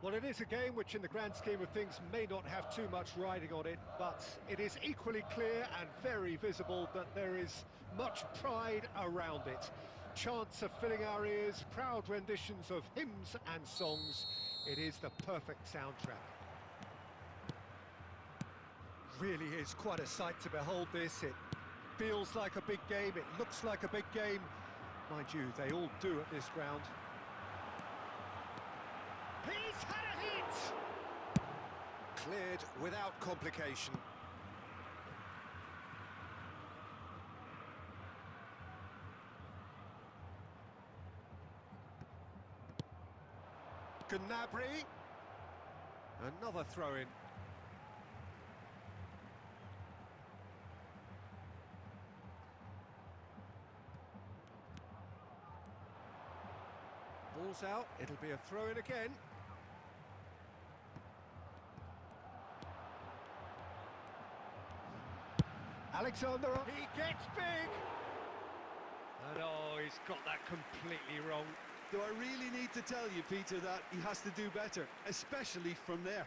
Well, it is a game which in the grand scheme of things may not have too much riding on it, but it is equally clear and very visible that there is much pride around it. Chants are filling our ears, proud renditions of hymns and songs. It is the perfect soundtrack. Really is quite a sight to behold this. It feels like a big game, it looks like a big game. Mind you, they all do at this ground. He's had a hit! Cleared without complication. Gnabry. Another throw-in. Ball's out, it'll be a throw-in again. Alexander, he gets big! And oh, he's got that completely wrong. Do I really need to tell you, Peter, that he has to do better, especially from there?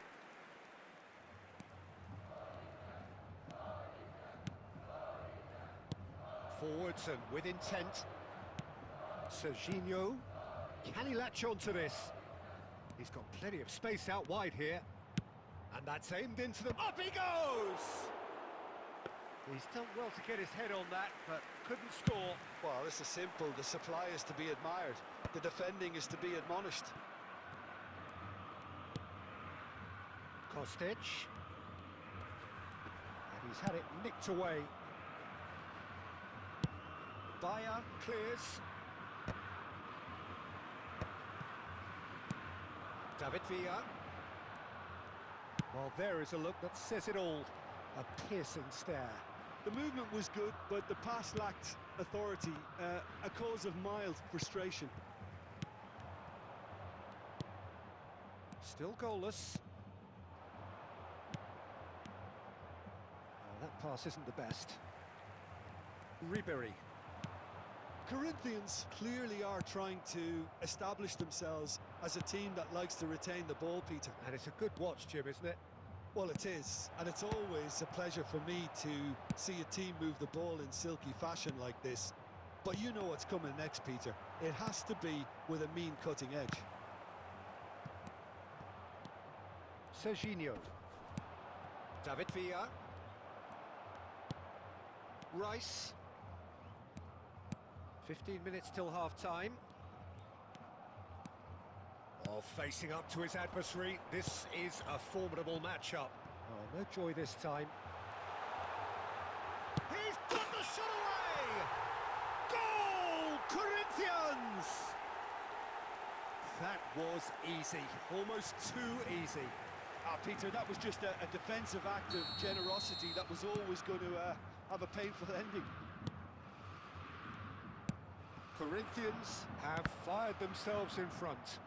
Forwards and with intent. Serginho, can he latch onto this? He's got plenty of space out wide here. And that's aimed into the... Up he goes! He's done well to get his head on that, but couldn't score. Well, this is simple. The supply is to be admired. The defending is to be admonished. Kostic. And he's had it nicked away. Bayer clears. David Villa. Well, there is a look that says it all. A piercing stare. The movement was good, but the pass lacked authority, a cause of mild frustration. Still goalless. That pass isn't the best. Ribery. Corinthians clearly are trying to establish themselves as a team that likes to retain the ball, Peter. And it's a good watch, Jim, isn't it? Well, it is, and it's always a pleasure for me to see a team move the ball in silky fashion like this. But you know what's coming next, Peter. It has to be with a mean cutting edge. Serginho. David Villa. Rice. 15 minutes till half-time. Oh, facing up to his adversary, this is a formidable matchup. Oh, no joy this time. He's got the shot away! Goal, Corinthians! That was easy, almost too easy. Peter, that was just a defensive act of generosity that was always going to have a painful ending. Corinthians have fired themselves in front.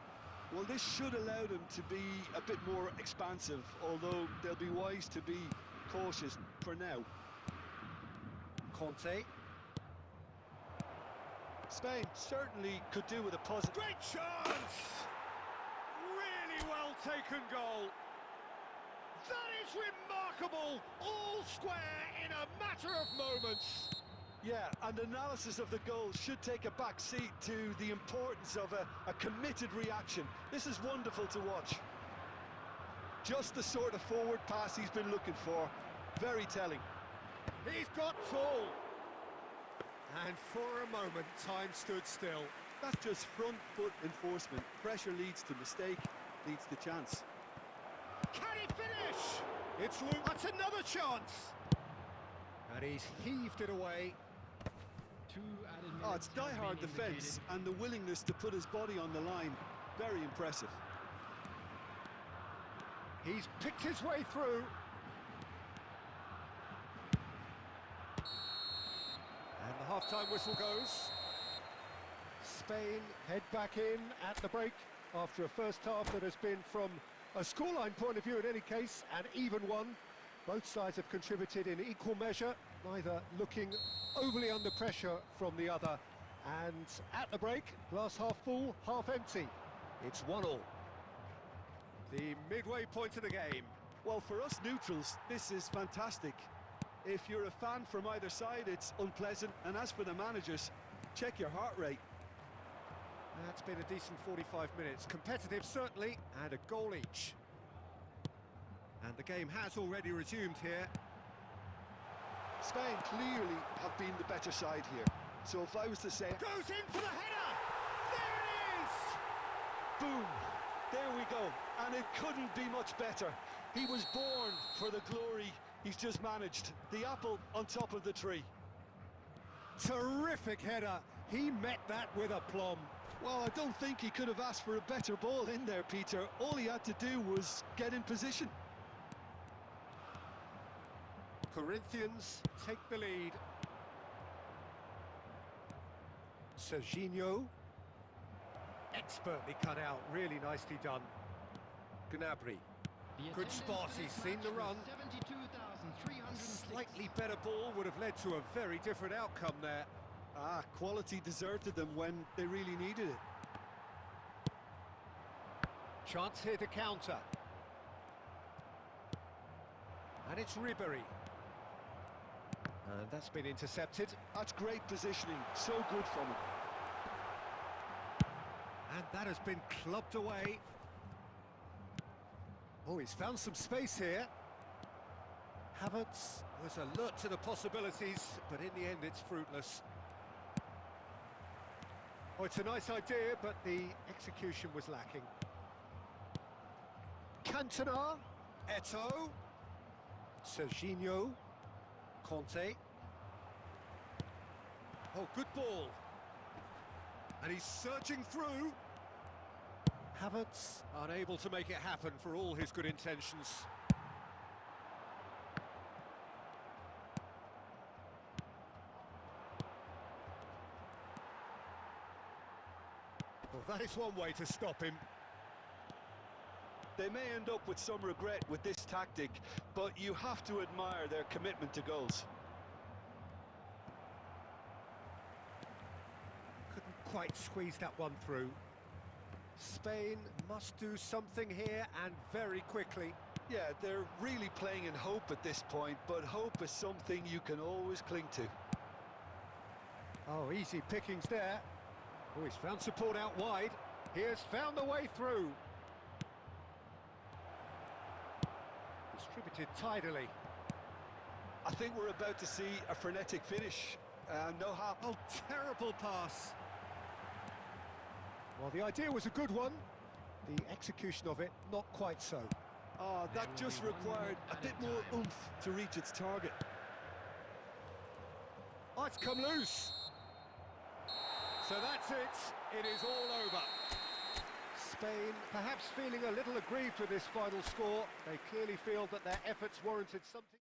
Well, this should allow them to be a bit more expansive, although they'll be wise to be cautious for now. Conte. Spain certainly could do with a positive... Great chance! Really well taken goal. That is remarkable! All square in a matter of moments. Yeah, and analysis of the goal should take a back seat to the importance of a committed reaction. This is wonderful to watch. Just the sort of forward pass he's been looking for. Very telling. He's got full. And for a moment, time stood still. That's just front foot enforcement. Pressure leads to mistake, leads to chance. Can he finish? It's Luke. That's another chance. And he's heaved it away. Oh, it's die-hard defence and the willingness to put his body on the line. Very impressive. He's picked his way through. And the half-time whistle goes. Spain head back in at the break after a first half that has been, from a scoreline point of view in any case, an even one. Both sides have contributed in equal measure, neither looking overly under pressure from the other. And at the break, glass half full, half empty. It's 1-1. The midway point of the game. Well, for us neutrals, this is fantastic. If you're a fan from either side, it's unpleasant. And as for the managers, check your heart rate. That's been a decent 45 minutes. Competitive, certainly, and a goal each. And the game has already resumed here. Spain clearly have been the better side here. So if I was to say... Goes in for the header! There it is! Boom! There we go. And it couldn't be much better. He was born for the glory he's just managed. The apple on top of the tree. Terrific header. He met that with aplomb. Well, I don't think he could have asked for a better ball in there, Peter. All he had to do was get in position. Corinthians take the lead. Serginho. Expertly cut out, really nicely done. Gnabry. Good spot, he's seen the run. A slightly better ball would have led to a very different outcome there. Ah, quality deserted them when they really needed it. Chance here to counter. And it's Ribery. And that's been intercepted. That's great positioning, so good from him. And that has been clubbed away. Oh, he's found some space here. Havertz. Was alert to the possibilities, but in the end it's fruitless. Oh, it's a nice idea, but the execution was lacking. Cantona. Eto'o. Serginho. Conte. Oh, good ball. And he's surging through. Havertz. Unable to make it happen for all his good intentions. Well, that is one way to stop him. They may end up with some regret with this tactic, but you have to admire their commitment to goals. Couldn't quite squeeze that one through. Spain must do something here, and very quickly. Yeah, they're really playing in hope at this point, but hope is something you can always cling to. Oh, easy pickings there. Oh, he's found support out wide. He has found the way through. Distributed tidily. I think we're about to see a frenetic finish. No half. Oh, terrible pass. Well, the idea was a good one. The execution of it, not quite so. Oh, that just required a bit more oomph to reach its target. Oh, it's come loose. So that's it. It is all over. Spain perhaps feeling a little aggrieved with this final score. They clearly feel that their efforts warranted something.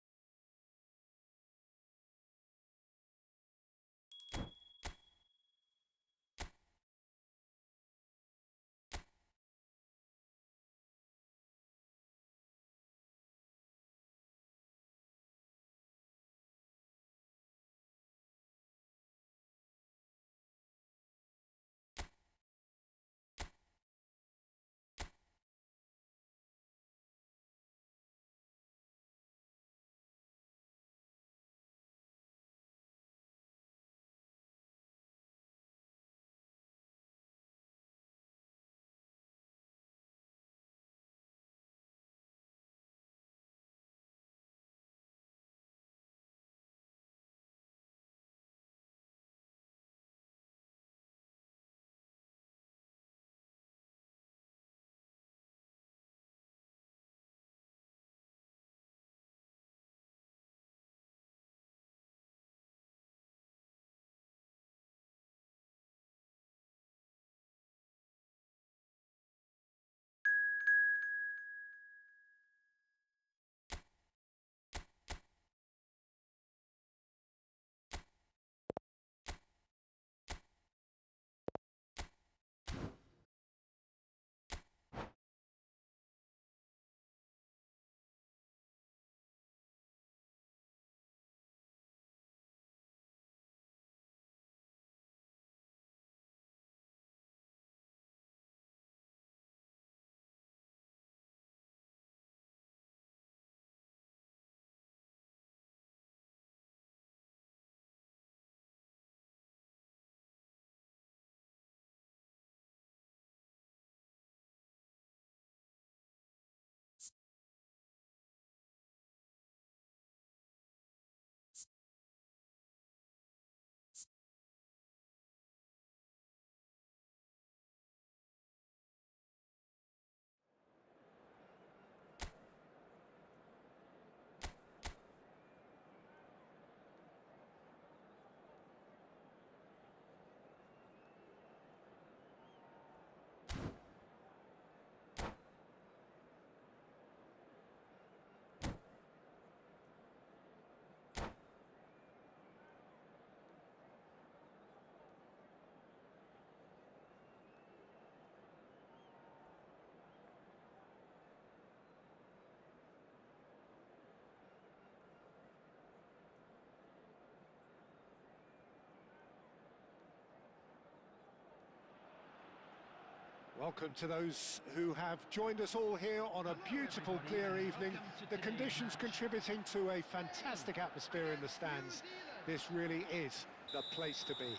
Welcome to those who have joined us all here on a beautiful, clear evening. The conditions contributing to a fantastic atmosphere in the stands. This really is the place to be.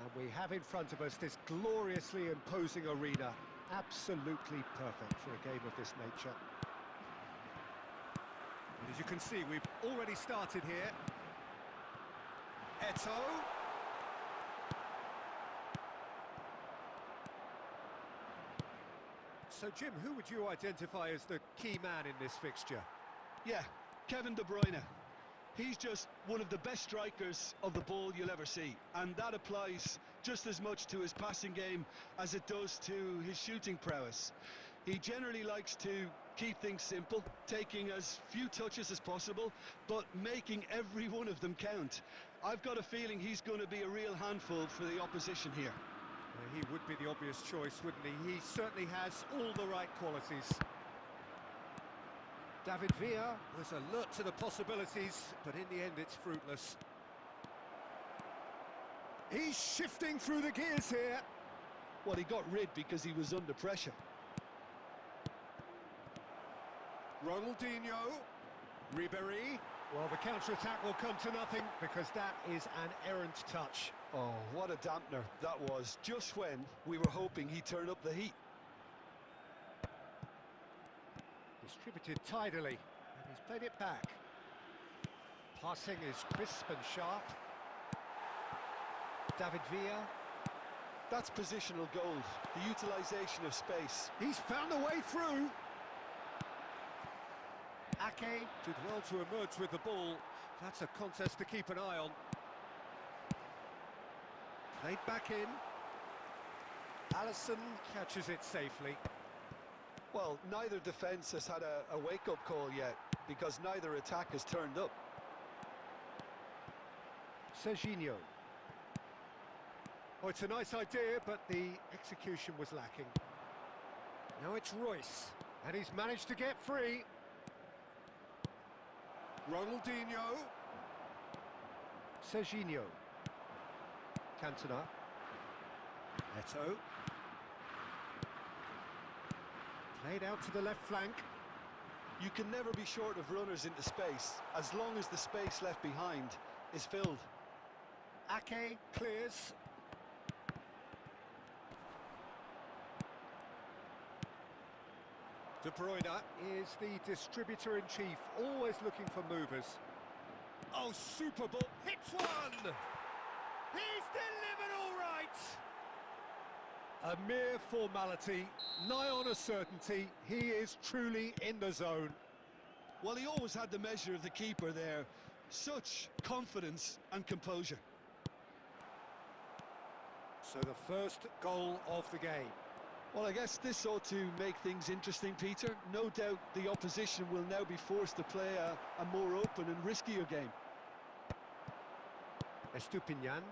And we have in front of us this gloriously imposing arena. Absolutely perfect for a game of this nature. As you can see, we've already started here. Eto. So, Jim, who would you identify as the key man in this fixture? Yeah, Kevin De Bruyne. He's just one of the best strikers of the ball you'll ever see, and that applies just as much to his passing game as it does to his shooting prowess. He generally likes to keep things simple, taking as few touches as possible, but making every one of them count. I've got a feeling he's going to be a real handful for the opposition here. He would be the obvious choice, wouldn't he? He certainly has all the right qualities. David Villa was alert to the possibilities, but in the end it's fruitless. He's shifting through the gears here. Well, he got rid because he was under pressure. Ronaldinho. Ribéry. Well, the counter-attack will come to nothing because that is an errant touch. Oh, what a dampener that was, just when we were hoping he'd turn up the heat. Distributed tidily, and he's played it back. Passing is crisp and sharp. David Villa. That's positional gold, the utilisation of space. He's found a way through. Ake. Did well to emerge with the ball. That's a contest to keep an eye on. Played back in. Alisson catches it safely. Well, neither defence has had a wake-up call yet, because neither attack has turned up. Serginho. Oh, it's a nice idea, but the execution was lacking. Now it's Royce, and he's managed to get free. Ronaldinho. Serginho. Cantona. Eto. Played out to the left flank. You can never be short of runners into space, as long as the space left behind is filled. Ake clears. De Bruyne is the distributor-in-chief, always looking for movers. Oh, super ball. Hits one! He's delivered all right! A mere formality, nigh on a certainty. He is truly in the zone. Well, he always had the measure of the keeper there. Such confidence and composure. So the first goal of the game. Well, I guess this ought to make things interesting, Peter. No doubt the opposition will now be forced to play a more open and riskier game. Estupiñán.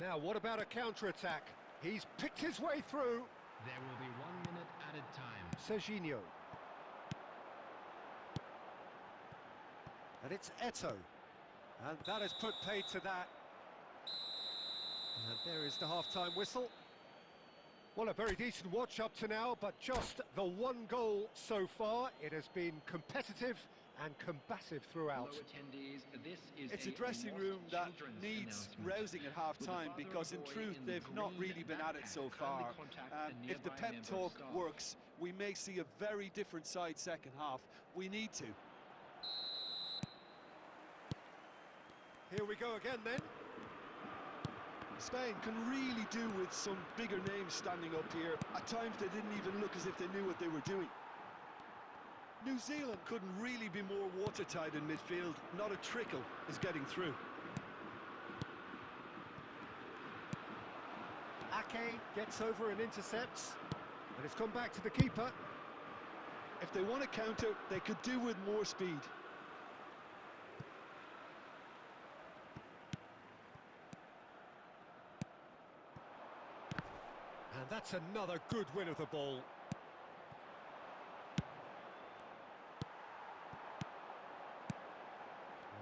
Now, what about a counter-attack? He's picked his way through. There will be 1 minute added time. Serginho. And it's Eto. And that has put paid to that. And there is the half-time whistle. Well, a very decent watch up to now, but just the one goal so far. It has been competitive and combative throughout. It's a dressing room that needs rousing at half-time, because in truth they've not really been at it so far. If the pep talk works, we may see a very different side second half. We need to. Here we go again then. Spain can really do with some bigger names standing up here. At times they didn't even look as if they knew what they were doing. New Zealand couldn't really be more watertight in midfield. Not a trickle is getting through. Ake gets over and intercepts, and it's gone back to the keeper. If they want to counter, they could do with more speed. And that's another good win of the ball.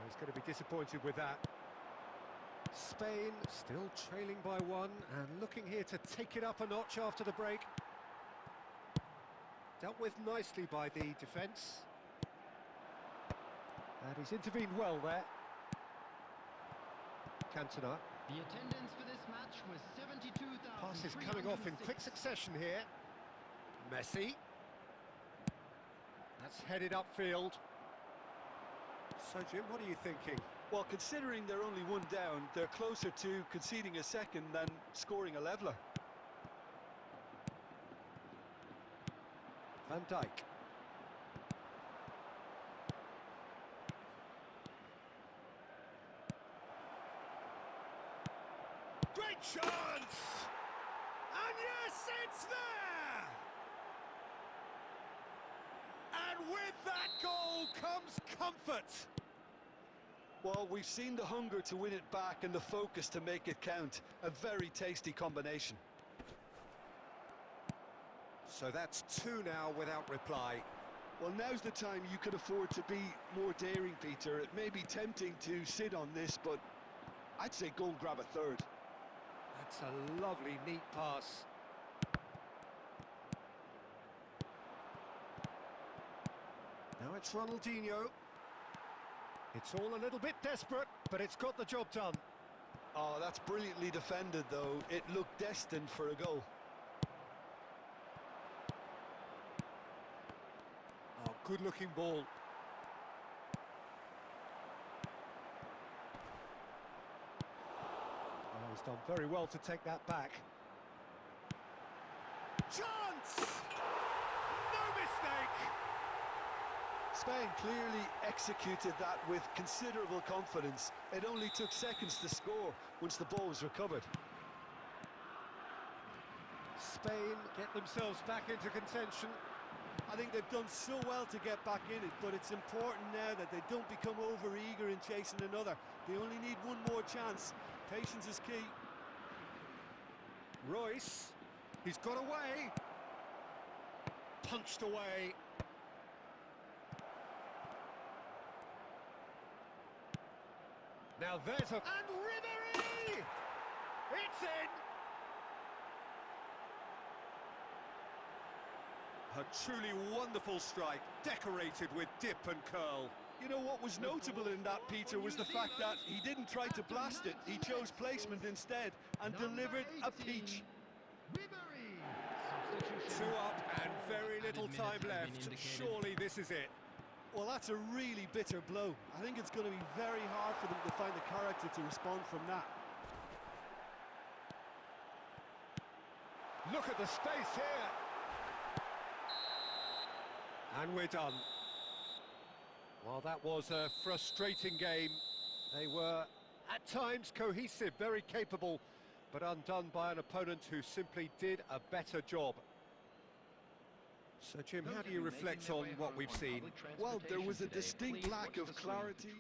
He's going to be disappointed with that. Spain still trailing by one and looking here to take it up a notch after the break. Dealt with nicely by the defence. And he's intervened well there. Cantona. The attendance for this match was 72,000. Pass is coming off in quick succession here. Messi. That's headed upfield. So, Jim, what are you thinking? Well, considering they're only one down, they're closer to conceding a second than scoring a leveller. Van Dijk. Great chance! And yes, it's there! And with that goal comes comfort. Well, we've seen the hunger to win it back and the focus to make it count. A very tasty combination. So that's two now without reply. Well, now's the time you can afford to be more daring, Peter. It may be tempting to sit on this, but I'd say go and grab a third. That's a lovely, neat pass. Now it's Ronaldinho. It's all a little bit desperate, but it's got the job done. Oh, that's brilliantly defended, though. It looked destined for a goal. Oh, good-looking ball. Oh, he's done very well to take that back. Chance! No mistake! Spain clearly executed that with considerable confidence. It only took seconds to score once the ball was recovered. Spain get themselves back into contention. I think they've done so well to get back in it, but it's important now that they don't become over-eager in chasing another. They only need one more chance. Patience is key. Royce, he's got away. Punched away. Now there's a... And Ribery! It's in! A truly wonderful strike, decorated with dip and curl. You know what was notable in that, Peter, was the fact that he didn't try to blast it. He chose placement instead and delivered a peach. Ribery. Two up and very little time left. Surely this is it. Well, that's a really bitter blow. I think it's going to be very hard for them to find the character to respond from that. Look at the space here. And we're done. Well, that was a frustrating game. They were, at times, cohesive, very capable, but undone by an opponent who simply did a better job. So, Jim, how do you reflect on what we've seen? Well, there was a distinct lack of clarity.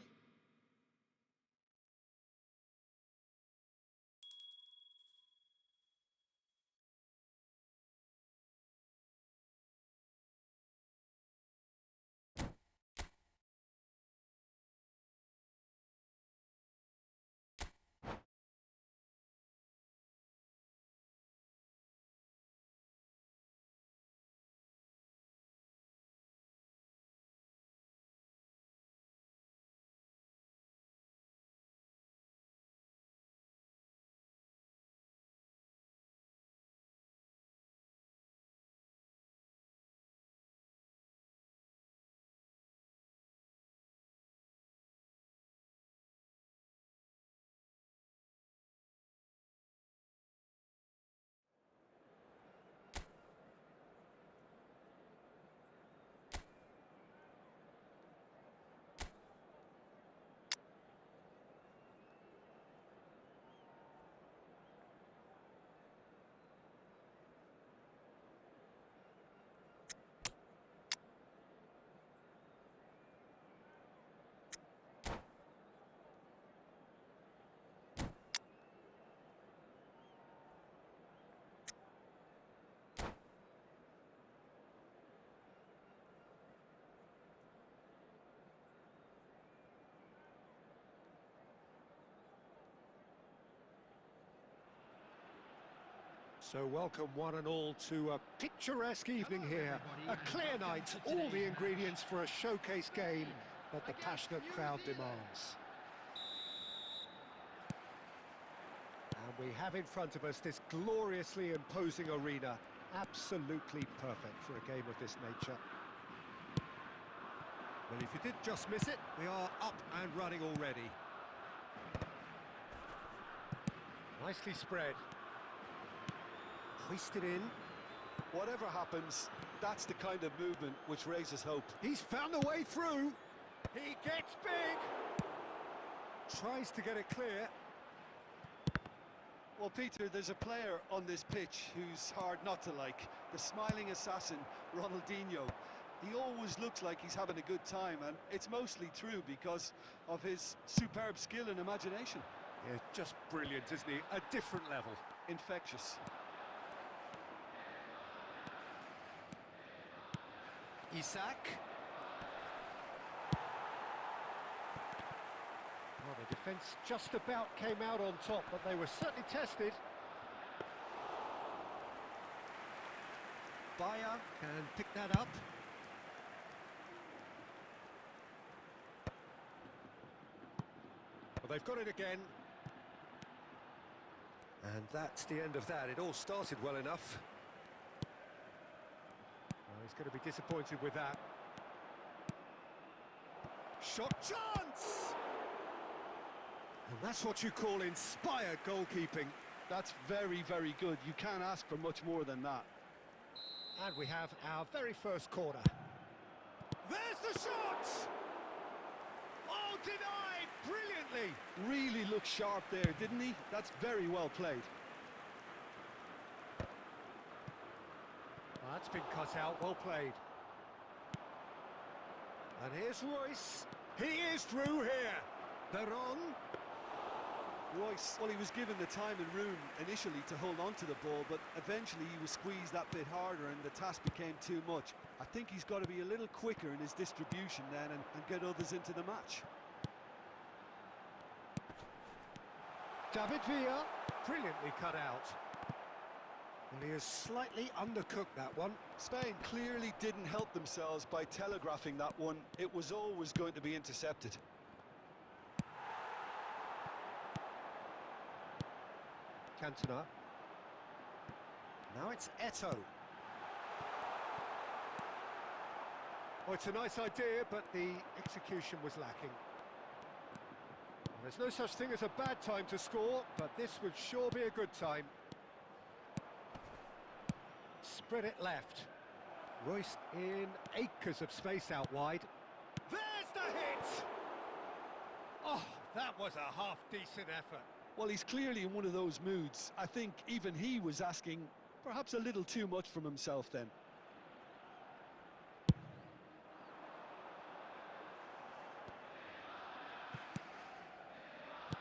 So welcome one and all to a picturesque evening here. A clear night, all the ingredients for a showcase game that the passionate crowd demands. And we have in front of us this gloriously imposing arena. Absolutely perfect for a game of this nature. Well, if you did just miss it, we are up and running already. Nicely spread. Hoisted in. Whatever happens, that's the kind of movement which raises hope. He's found a way through. He gets big! Tries to get it clear. Well, Peter, there's a player on this pitch who's hard not to like. The smiling assassin, Ronaldinho. He always looks like he's having a good time, and it's mostly true because of his superb skill and imagination. Yeah, just brilliant, isn't he? A different level. Infectious. Isak. Well, the defence just about came out on top, but they were certainly tested. Bayer can pick that up. Well, they've got it again. And that's the end of that. It all started well enough. Well, he's going to be disappointed with that. Shot chance! And that's what you call inspired goalkeeping. That's very, very good. You can't ask for much more than that. And we have our very first corner. There's the shot! Oh, denied brilliantly! Really looked sharp there, didn't he? That's very well played. Oh, that's been cut out, well played. And here's Royce. He is through here. Veron. Royce, well, he was given the time and room initially to hold on to the ball, but eventually he was squeezed that bit harder and the task became too much. I think he's got to be a little quicker in his distribution then and get others into the match. David Villa, brilliantly cut out. Well, he has slightly undercooked that one. Spain clearly didn't help themselves by telegraphing that one. It was always going to be intercepted. Cantona. Now it's Eto'o. Oh, it's a nice idea, but the execution was lacking. There's no such thing as a bad time to score, but this would sure be a good time. Spread it left. Royce in acres of space out wide. There's the hit! Oh, that was a half-decent effort. Well, he's clearly in one of those moods. I think even he was asking perhaps a little too much from himself then.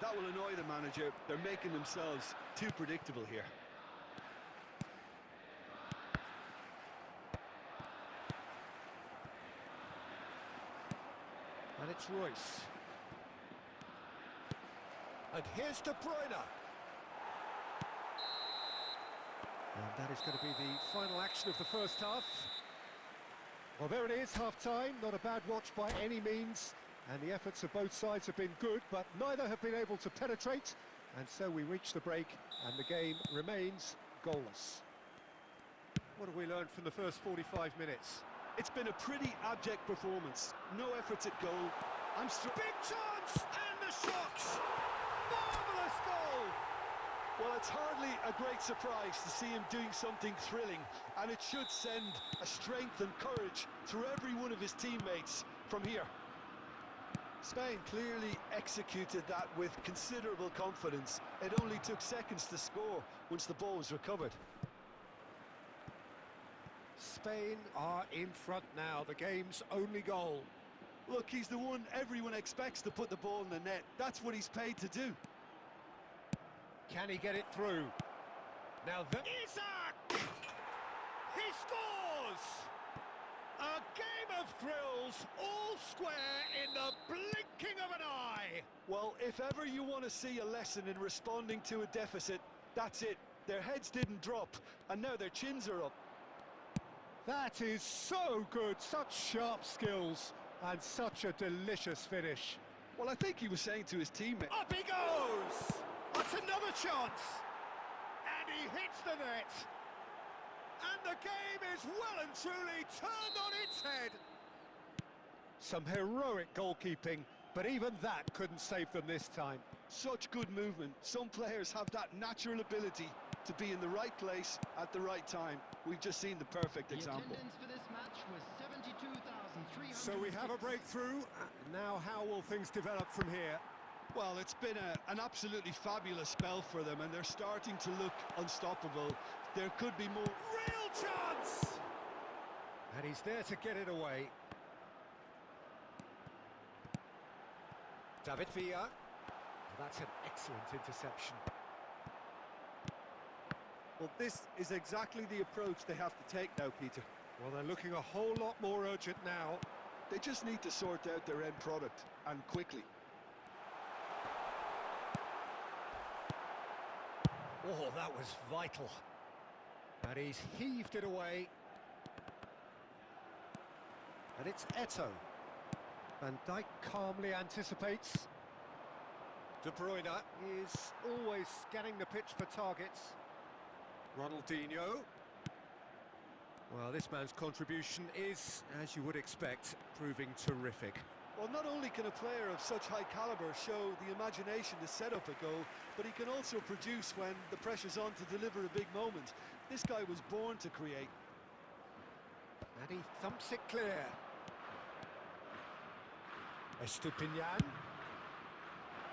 That will annoy the manager. They're making themselves too predictable here. And it's Royce. And here's De Bruyne. And that is going to be the final action of the first half. Well, there it is, half-time. Not a bad watch by any means. And the efforts of both sides have been good, but neither have been able to penetrate. And so we reach the break, and the game remains goalless. What have we learned from the first 45 minutes? It's been a pretty abject performance. No efforts at goal. Big chance! And the shot! Marvellous goal! Well, it's hardly a great surprise to see him doing something thrilling, and it should send a strength and courage through every one of his teammates from here. Spain clearly executed that with considerable confidence. It only took seconds to score once the ball was recovered. Spain are in front now, the game's only goal. Look, he's the one everyone expects to put the ball in the net. That's what he's paid to do. Can he get it through? Now Isak! He scores! A game of thrills, all square in the blinking of an eye. Well, if ever you want to see a lesson in responding to a deficit, that's it. Their heads didn't drop, and now their chins are up. That is so good, such sharp skills, and such a delicious finish. Well, I think he was saying to his teammate, Up he goes! That's another chance! And he hits the net! And the game is well and truly turned on its head! Some heroic goalkeeping, but even that couldn't save them this time. such good movement. Some players have that natural ability to be in the right place at the right time. We've just seen the perfect example. The attendance for this match was 72,300. So we have a breakthrough. Now how will things develop from here? Well, it's been an absolutely fabulous spell for them, and they're starting to look unstoppable. There could be more. Real chance! And he's there to get it away. David Villa. That's an excellent interception. Well, this is exactly the approach they have to take now, Peter. Well, they're looking a whole lot more urgent now. They just need to sort out their end product, and quickly. Oh, that was vital. And he's heaved it away. And it's Eto. Van Dijk calmly anticipates. De Bruyne is always scanning the pitch for targets. Ronaldinho. Well, this man's contribution is, as you would expect, proving terrific. Well, not only can a player of such high caliber show the imagination to set up a goal, but he can also produce when the pressure's on to deliver a big moment. This guy was born to create. And he thumps it clear. Estupinian.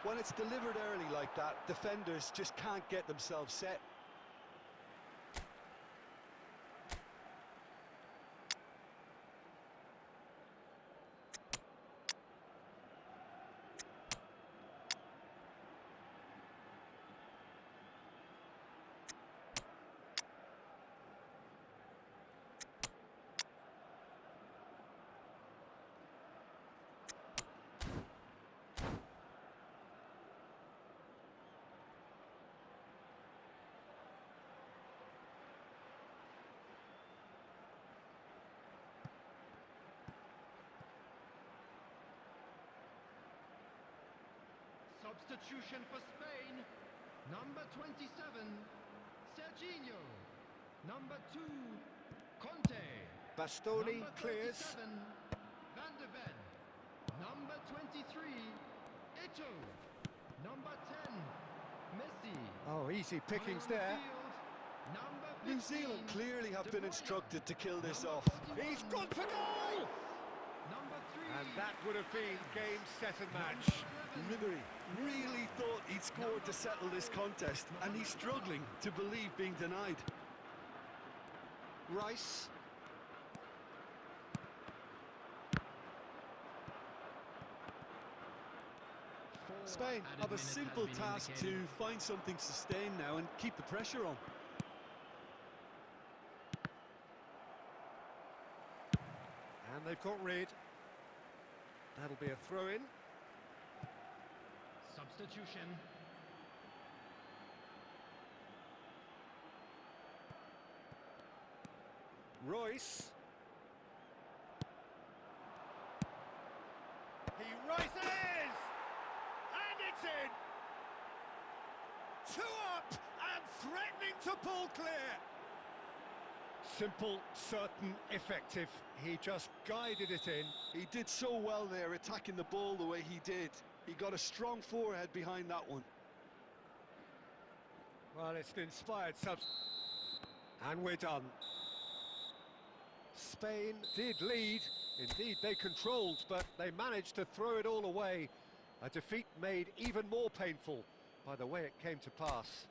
When it's delivered early like that, defenders just can't get themselves set. Substitution for Spain. Number 27, Serginho. Number 2, Conte. Bastoni Number clears. 37, Van de Ven. Number 23, Ito. Number 10, Messi. Oh, easy pickings Coming on the there. field, number 15, New Zealand clearly have De been Bruyne. instructed to kill this Number off. 41, He's gone for goal! Number 3, And that would have been game, set and match. Ribery really thought he'd scored to settle this contest, and he's struggling to believe being denied. Rice. Spain Added have a minutes has simple been task to indicated. find something sustained now and keep the pressure on. And they've got rid. That'll be a throw-in. Substitution. Royce. He rises! And it's in! Two up and threatening to pull clear! Simple, certain, effective. He just guided it in. He did so well there, attacking the ball the way he did. He got a strong forehead behind that one. Well, it's an inspired and we're done. Spain did lead. Indeed, they controlled, but they managed to throw it all away. A defeat made even more painful by the way it came to pass.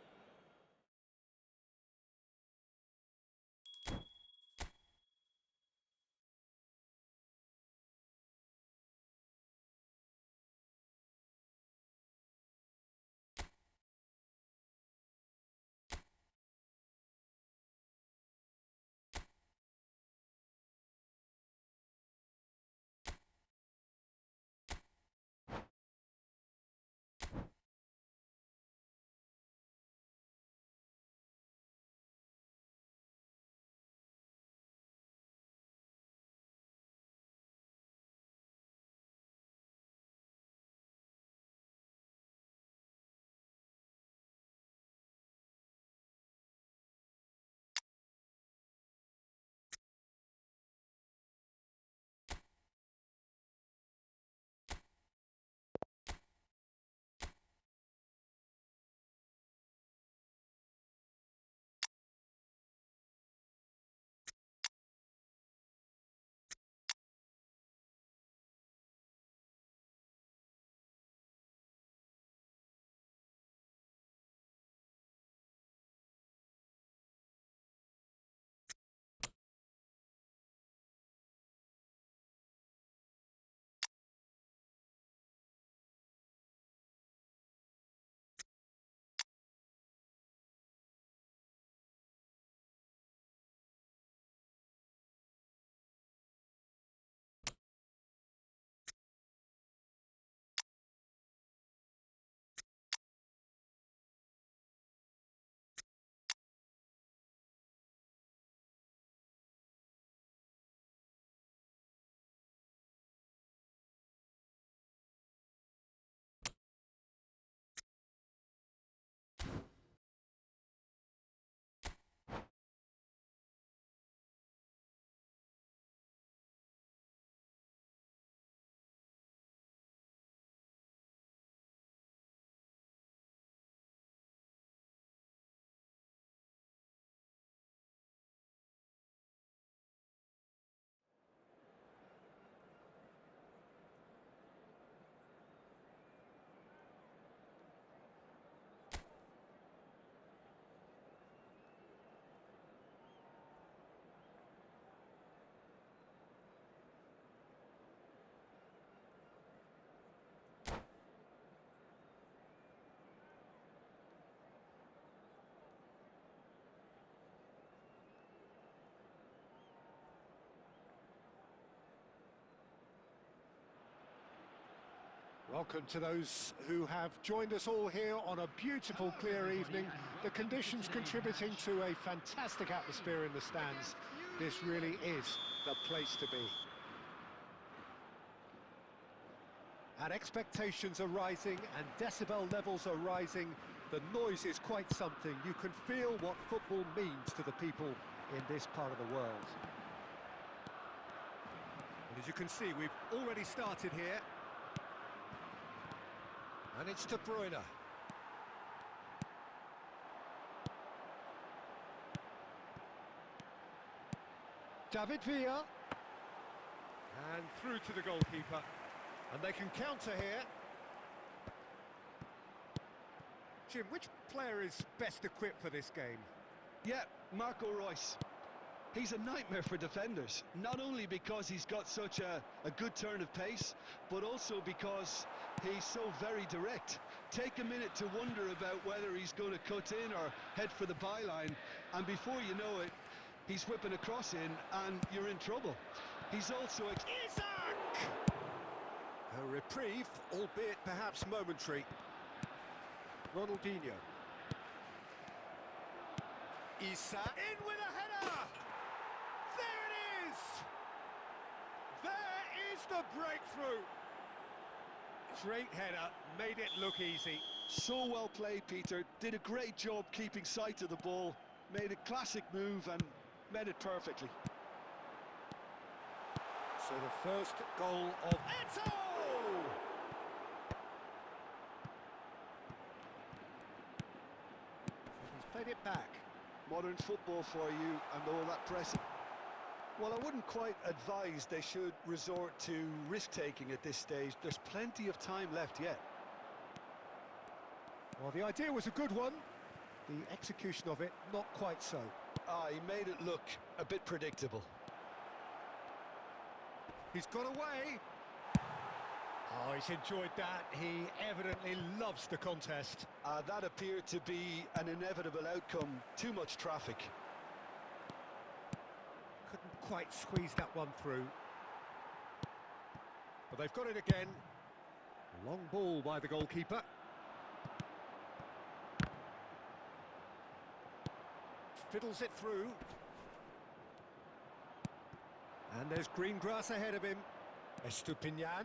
Welcome to those who have joined us all here on a beautiful, clear evening. The conditions contributing to a fantastic atmosphere in the stands. This really is the place to be. And expectations are rising and decibel levels are rising. The noise is quite something. You can feel what football means to the people in this part of the world. And as you can see, we've already started here. And it's De Bruyne. David Villa. And through to the goalkeeper. And they can counter here. Jim, which player is best equipped for this game? Yeah, Marco Reus. He's a nightmare for defenders, not only because he's got such a good turn of pace, but also because he's so very direct. Take a minute to wonder about whether he's going to cut in or head for the byline, and before you know it, he's whipping a cross in, and you're in trouble. He's also... Isaac! A reprieve, albeit perhaps momentary. Ronaldinho. Issa in with a header! There it is! There is the breakthrough! Great header, made it look easy. So well played, Peter. Did a great job keeping sight of the ball. Made a classic move and met it perfectly. So the first goal of Eto! He's played it back. Modern football for you and all that pressing. Well, I wouldn't quite advise they should resort to risk-taking at this stage. There's plenty of time left yet. Well, the idea was a good one. The execution of it, not quite so. He made it look a bit predictable. He's got away. Oh, he's enjoyed that. He evidently loves the contest. That appeared to be an inevitable outcome. Too much traffic. Couldn't quite squeeze that one through. But they've got it again. Long ball by the goalkeeper. Fiddles it through. And there's green grass ahead of him. Estupinian.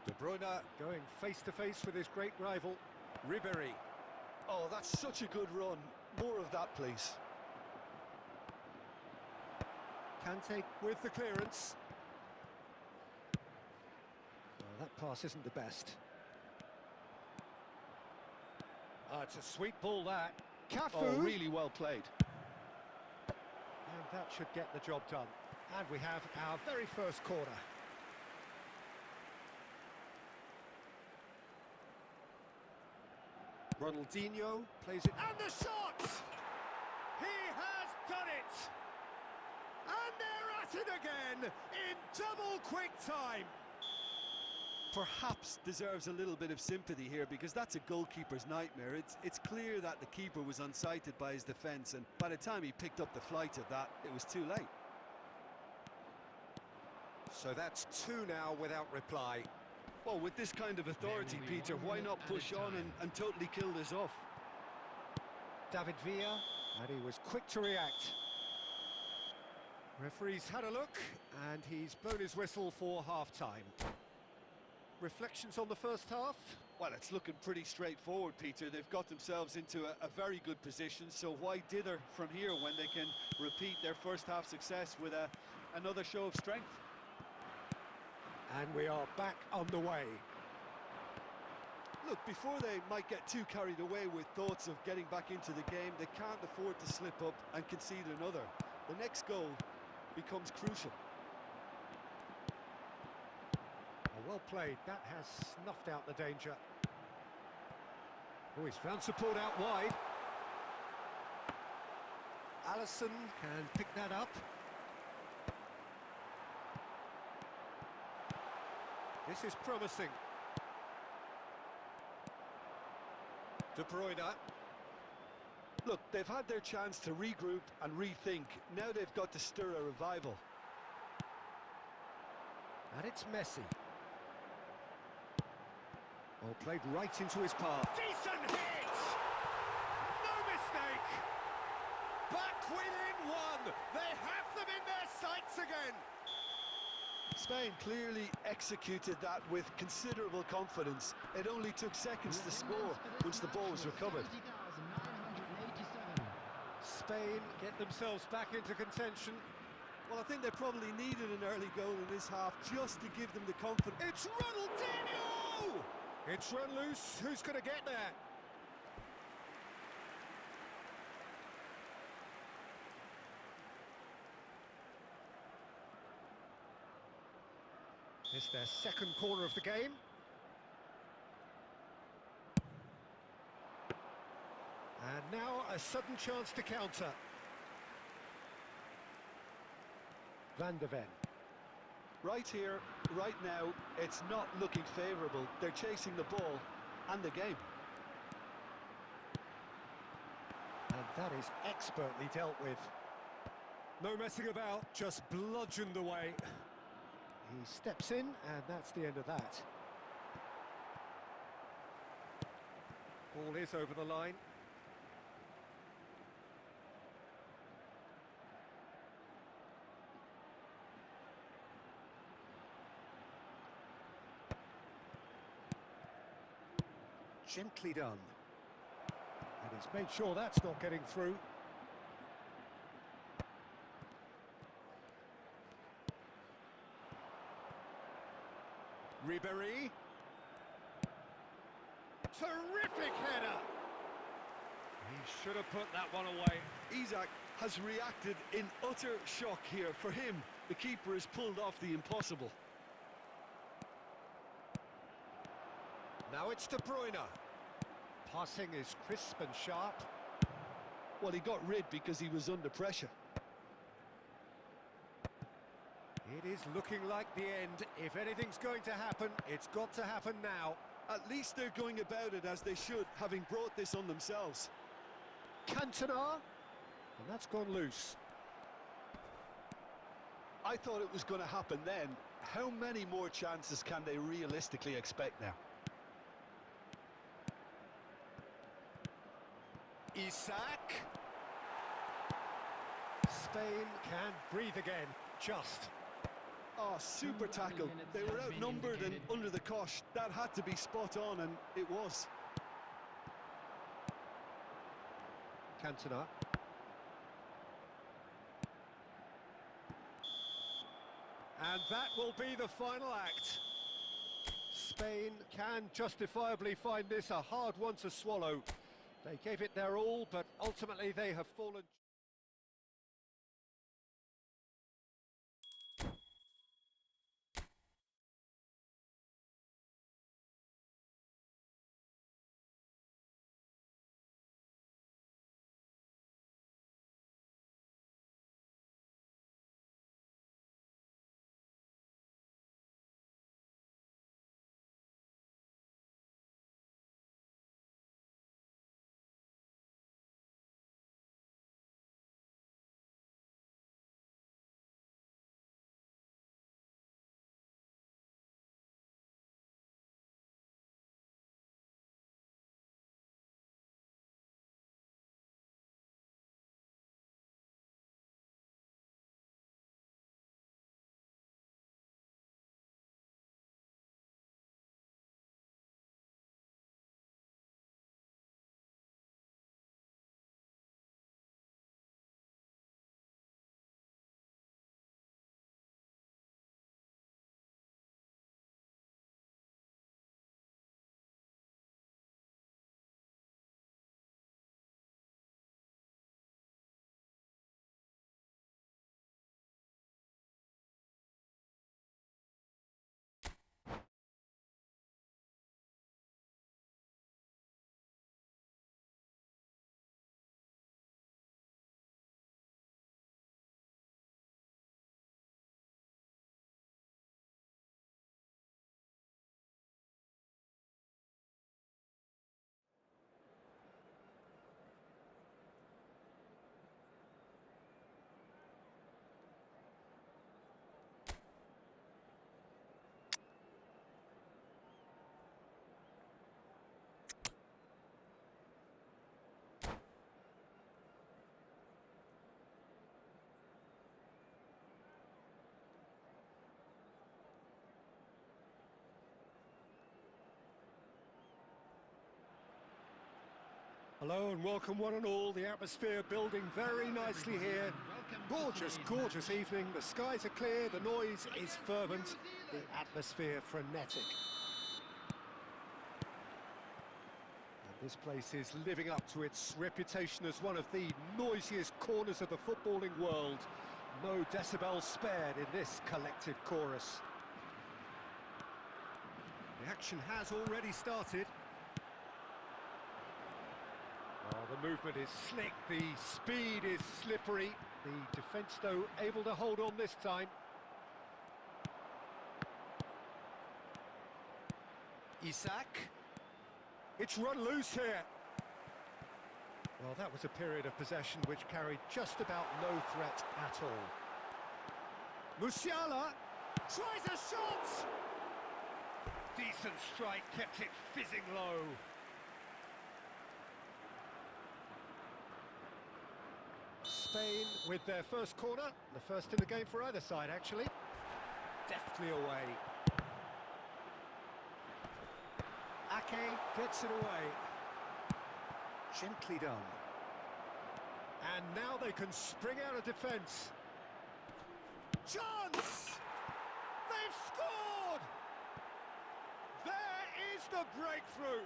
De Bruyne Going face to face with his great rival. Ribéry. Oh, that's such a good run. More of that, please. Kante with the clearance. Well, that pass isn't the best. It's a sweet ball, that. Cafu. Oh, really well played. And that should get the job done. And we have our very first corner. Ronaldinho plays it. And the shot! He has done it! And they're at it again in double quick time. Perhaps deserves a little bit of sympathy here because that's a goalkeeper's nightmare. It's clear that the keeper was unsighted by his defence, and by the time he picked up the flight of that, it was too late. So that's two now without reply. Well, with this kind of authority, Peter, why not push on and totally kill this off? David Villa, and he was quick to react. Referee's had a look, and he's blown his whistle for half-time. Reflections on the first half? Well, it's looking pretty straightforward, Peter. They've got themselves into a very good position, so why dither from here when they can repeat their first half success with another show of strength? And we are back on the way. Look, before they might get too carried away with thoughts of getting back into the game, they can't afford to slip up and concede another. The next goal becomes crucial. Well played. That has snuffed out the danger. Oh, he's found support out wide. Alisson can pick that up. This is promising. De Bruyne. Look, they've had their chance to regroup and rethink. Now they've got to stir a revival. And it's Messi. Well, played right into his path. Decent hit! No mistake! Back within one! They have them in their sights again! Spain clearly executed that with considerable confidence. It only took seconds to score once the ball was recovered. 20,987. Spain get themselves back into contention. Well, I think they probably needed an early goal in this half just to give them the confidence. It's Ronaldinho! It's run loose. Who's going to get there? It's their second corner of the game. And now a sudden chance to counter. Van de Ven. Right here, right now, it's not looking favourable. They're chasing the ball and the game. And that is expertly dealt with. No messing about, just bludgeoned away. He steps in, and that's the end of that. Ball is over the line. Gently done. And he's made sure that's not getting through. Ribéry. Terrific header! He should have put that one away. Isaac has reacted in utter shock here. For him, the keeper has pulled off the impossible. Now it's De Bruyne. Passing is crisp and sharp. Well, he got rid because he was under pressure. It is looking like the end. If anything's going to happen, it's got to happen now. At least they're going about it as they should, having brought this on themselves. Cantona. And that's gone loose. I thought it was going to happen then. How many more chances can they realistically expect now? Isak. Spain can breathe again. Just. Oh, super tackle. They were outnumbered and under the cosh. That had to be spot on, and it was. Cantona. And that will be the final act. Spain can justifiably find this a hard one to swallow. They gave it their all, but ultimately they have fallen. Hello and welcome one and all. The atmosphere building very nicely here. Gorgeous, gorgeous evening. The skies are clear, the noise is fervent, the atmosphere frenetic. And this place is living up to its reputation as one of the noisiest corners of the footballing world. No decibels spared in this collective chorus. The action has already started. Oh, the movement is slick, the speed is slippery. The defence, though, able to hold on this time. Isak. It's run loose here. Well, that was a period of possession which carried just about no threat at all. Musiala tries a shot! Decent strike, kept it fizzing low. Spain with their first corner, the first in the game for either side, actually. Deftly away. Ake gets it away. Gently done. And now they can spring out of defence. Chance! They've scored! There is the breakthrough!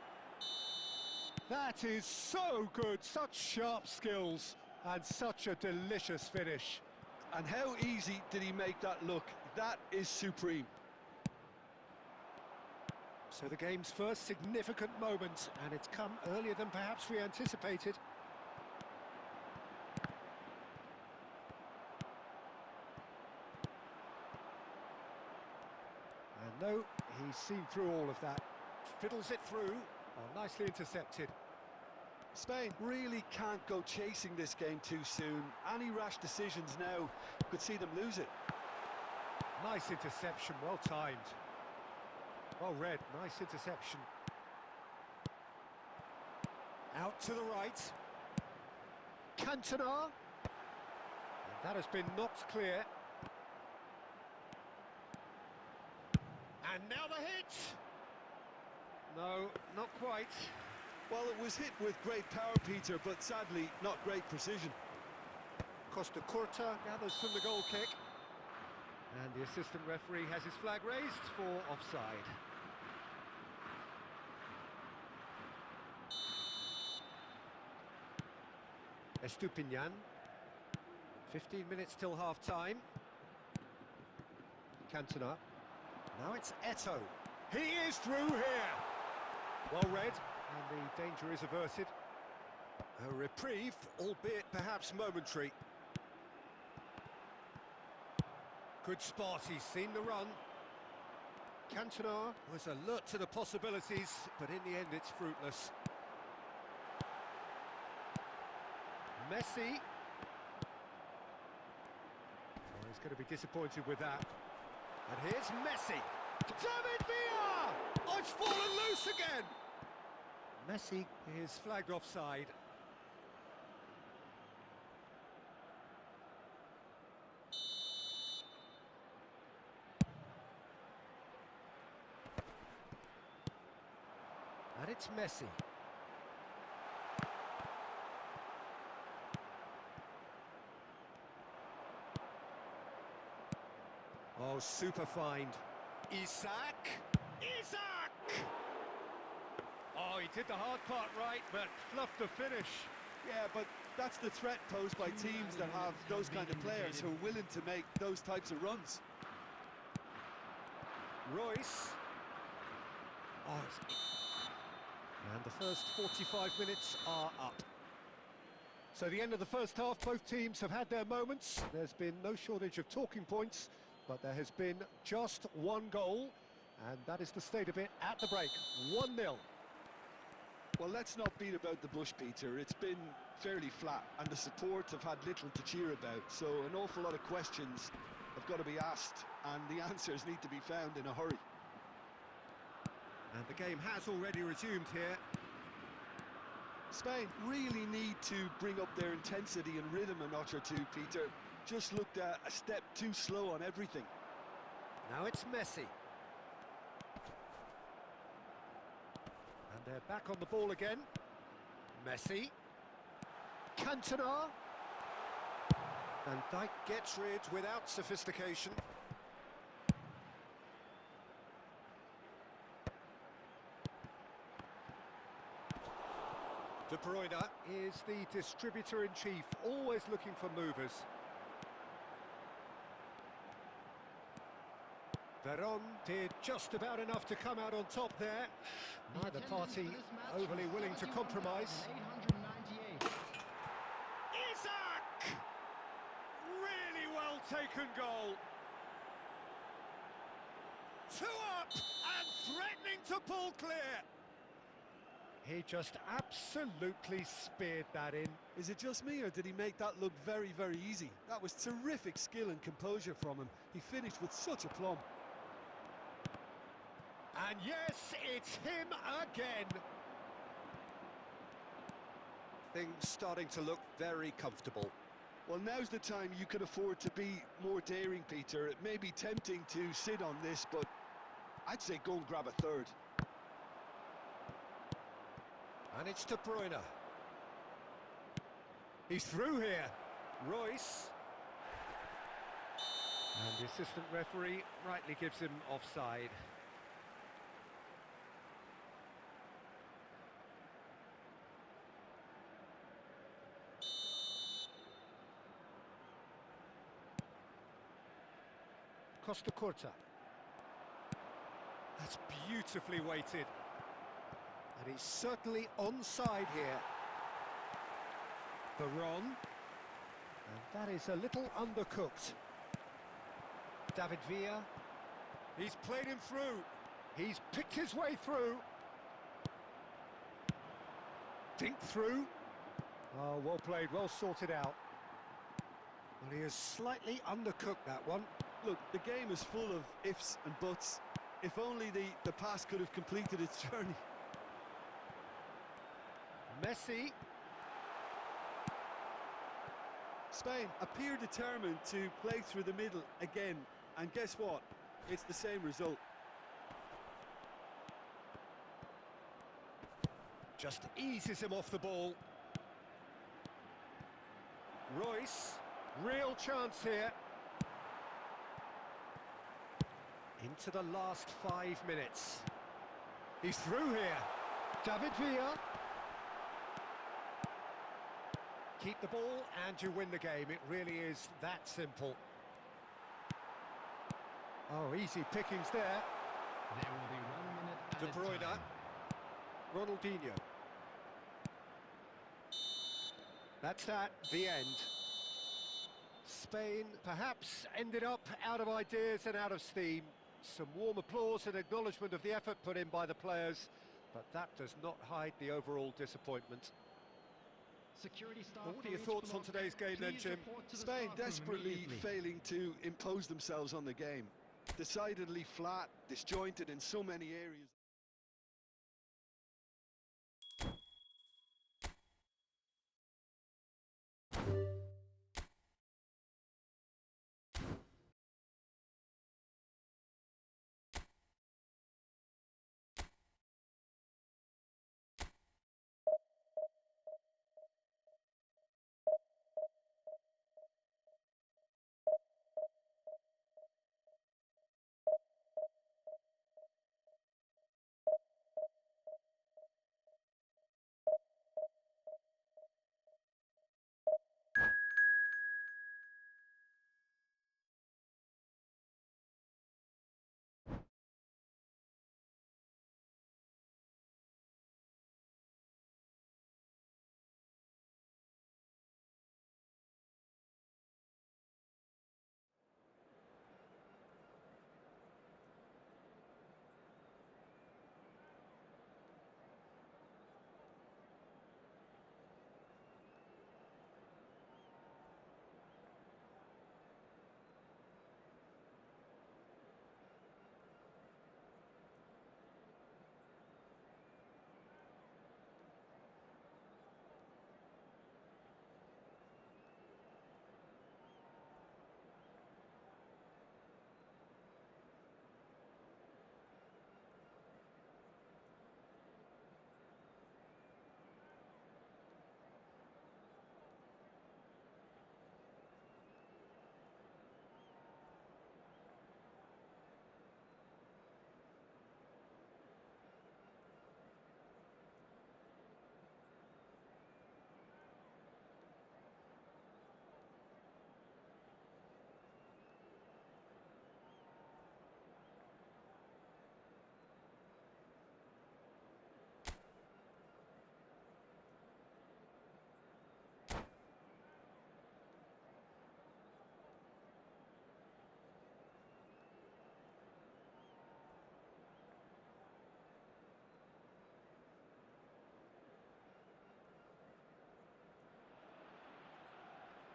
That is so good, such sharp skills, and such a delicious finish. And how easy did he make that look? That is supreme. So the game's first significant moment, and it's come earlier than perhaps we anticipated. And no, he's seen through all of that. Fiddles it through. Oh, nicely intercepted. Spain really can't go chasing this game too soon. Any rash decisions now could see them lose it. Nice interception, well timed. Well read, nice interception. Out to the right. Cantona. And that has been knocked clear. And now the hit! No, not quite. Well, it was hit with great power, Peter, but sadly not great precision. Costa Curta gathers from the goal kick. And the assistant referee has his flag raised for offside. Estupinian. 15 minutes till half-time. Cantona. Now it's Eto'o. He is through here. Well read, and the danger is averted. A reprieve, albeit perhaps momentary. Good spot, he's seen the run. Cantona. Was alert to the possibilities, but in the end it's fruitless. Messi. Oh, he's going to be disappointed with that. And here's Messi. David Villa! Oh, it's fallen loose again! Messi is flagged offside. And it's Messi. Oh, super find. Isak. Isak! Oh, he did the hard part right, but fluffed the finish. Yeah, but that's the threat posed by teams that have those kind of players who are willing to make those types of runs. Royce. Oh, and the first 45 minutes are up. So the end of the first half, both teams have had their moments. There's been no shortage of talking points, but there has been just one goal, and that is the state of it at the break. 1-0. Well, let's not beat about the bush, Peter. It's been fairly flat, and the support have had little to cheer about. So an awful lot of questions have got to be asked, and the answers need to be found in a hurry. And the game has already resumed here. Spain really need to bring up their intensity and rhythm a notch or two, Peter. Just looked a step too slow on everything. Now it's Messi. And they're back on the ball again. Messi. Cantona. And Dijk gets rid without sophistication. De Bruyne is the distributor-in-chief, always looking for movers. Veron did just about enough to come out on top there. Neither party overly willing to compromise. 898. Isaac! Really well taken goal. 2 up and threatening to pull clear. He just absolutely speared that in. Is it just me, or did he make that look very, very easy? That was terrific skill and composure from him. He finished with such aplomb. And yes, it's him again. Things starting to look very comfortable. Well, now's the time you can afford to be more daring, Peter. It may be tempting to sit on this, but I'd say go and grab a third. And it's De Bruyne. He's through here. Royce. And the assistant referee rightly gives him offside. Costa Curta. That's beautifully weighted. And he's certainly onside here. Veron. And that is a little undercooked. David Villa. He's played him through. He's picked his way through. Dink through. Oh, well played, well sorted out. Well, he has slightly undercooked that one. Look, the game is full of ifs and buts. If only the pass could have completed its journey. Messi. Spain appear determined to play through the middle again, and guess what? It's the same result. Just eases him off the ball. Royce, real chance here. Into the last 5 minutes. He's through here. David Villa. Keep the ball and you win the game. It really is that simple. Oh, easy pickings there. There will be 1 minute De added Bruyne. time. Ronaldinho. That's that, the end. Spain perhaps ended up out of ideas and out of steam. Some warm applause and acknowledgement of the effort put in by the players, but that does not hide the overall disappointment. Security staff What are for your each thoughts on block, today's game then, please Jim? report to the Spain staff room desperately immediately. failing to impose themselves on the game. Decidedly flat, disjointed in so many areas.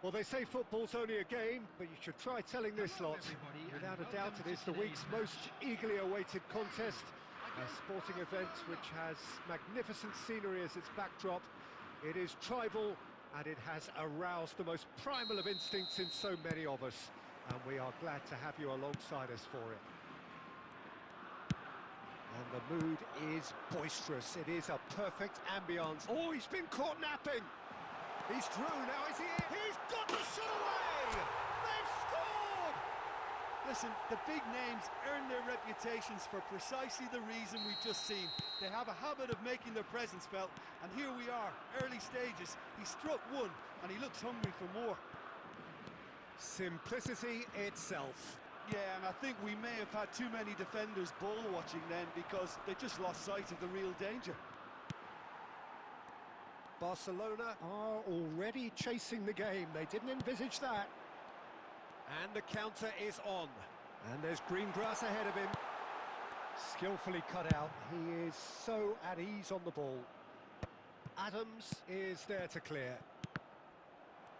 Well, they say football's only a game, but you should try telling this Hello, lot. everybody, and Without a doubt, welcome it is to the today's week's match. most eagerly awaited contest. A Against sporting event Barcelona. which has magnificent scenery as its backdrop. It is tribal, and it has aroused the most primal of instincts in so many of us. And we are glad to have you alongside us for it. And the mood is boisterous. It is a perfect ambience. Oh, he's been caught napping. He's through now, is he in? He's got the shot away! They've scored! Listen, the big names earn their reputations for precisely the reason we've just seen. They have a habit of making their presence felt, and here we are, early stages. He struck one, and he looks hungry for more. Simplicity itself. Yeah, and I think we may have had too many defenders ball watching then because they just lost sight of the real danger. Barcelona are already chasing the game. They didn't envisage that. And the counter is on. And there's green grass ahead of him. Skillfully cut out. He is so at ease on the ball. Adams is there to clear.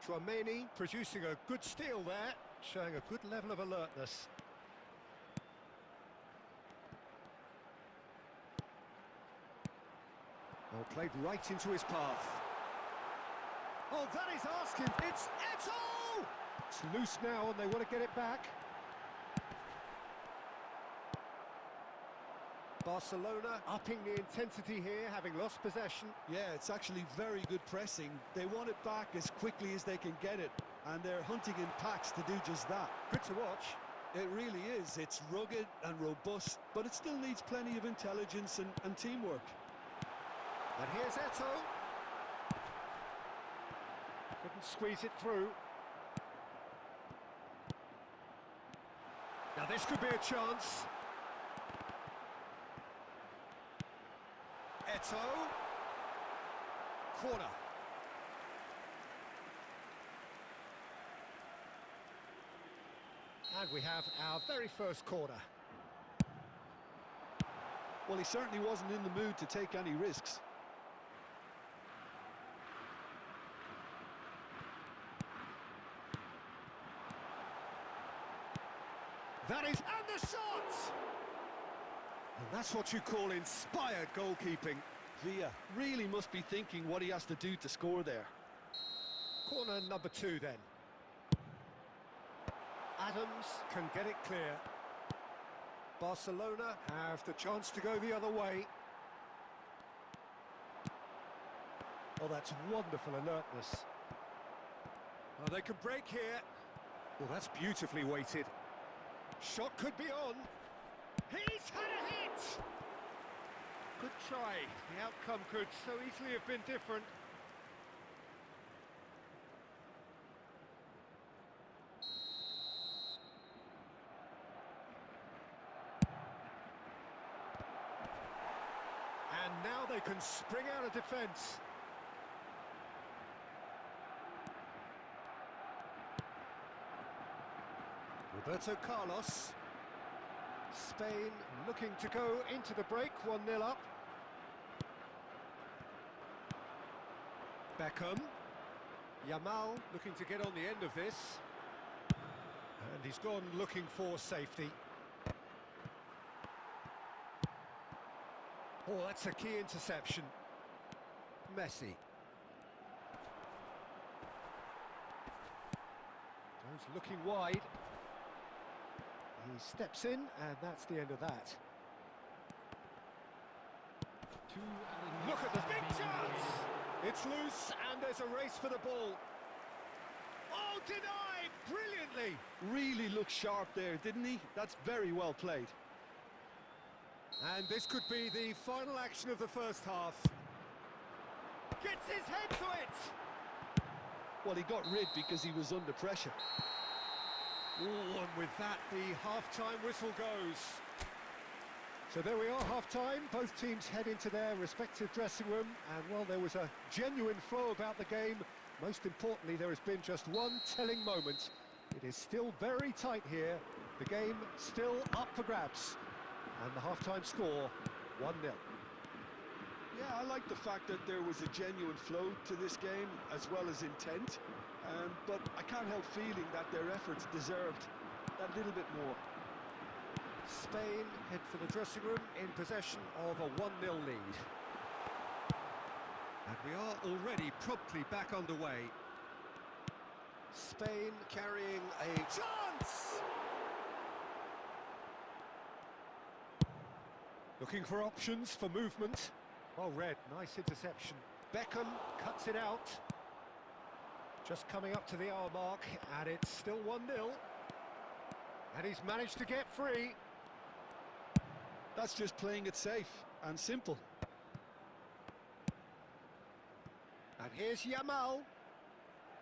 Chouameni producing a good steal there, showing a good level of alertness. Well, played right into his path. Oh, that is asking. It's Eto'o! It's loose now and they want to get it back. Barcelona upping the intensity here, having lost possession. Yeah, it's actually very good pressing. They want it back as quickly as they can get it, and they're hunting in packs to do just that. Good to watch. It really is. It's rugged and robust, but it still needs plenty of intelligence and teamwork. And here's Eto'o. Couldn't squeeze it through. Now this could be a chance. Eto'o. Corner. And we have our very first corner. Well, he certainly wasn't in the mood to take any risks. That is, and the shot! And that's what you call inspired goalkeeping. Villa really must be thinking what he has to do to score there. Corner number 2 then. Adams can get it clear. Barcelona have the chance to go the other way. Oh, that's wonderful alertness. Oh, they could break here. Well, that's beautifully weighted. Shot could be on. He's had a hit! Good try. The outcome could so easily have been different. And now they can spring out of defence. Roberto Carlos. Spain looking to go into the break, 1-0 up. Beckham. Yamal looking to get on the end of this. And he's gone looking for safety. Oh, that's a key interception. Messi. Goes looking wide. He steps in, and that's the end of that. Look at the big chance! It's loose, and there's a race for the ball. Oh, denied! Brilliantly! Really looked sharp there, didn't he? That's very well played. And this could be the final action of the first half. Gets his head to it! Well, he got rid because he was under pressure. Ooh, and with that, the half-time whistle goes. So there we are, half-time. Both teams head into their respective dressing room. And, well, there was a genuine flow about the game. Most importantly, there has been just one telling moment. It is still very tight here. The game still up for grabs. And the half-time score, 1-0. Yeah, I like the fact that there was a genuine flow to this game as well as intent. but I can't help feeling that their efforts deserved that little bit more. Spain head for the dressing room in possession of a 1-0 lead. And we are already promptly back underway. Spain carrying a chance! Looking for options for movement. Well read, nice interception. Beckham cuts it out. Just coming up to the hour mark, and it's still 1-0. And he's managed to get free. That's just playing it safe and simple. And here's Yamal.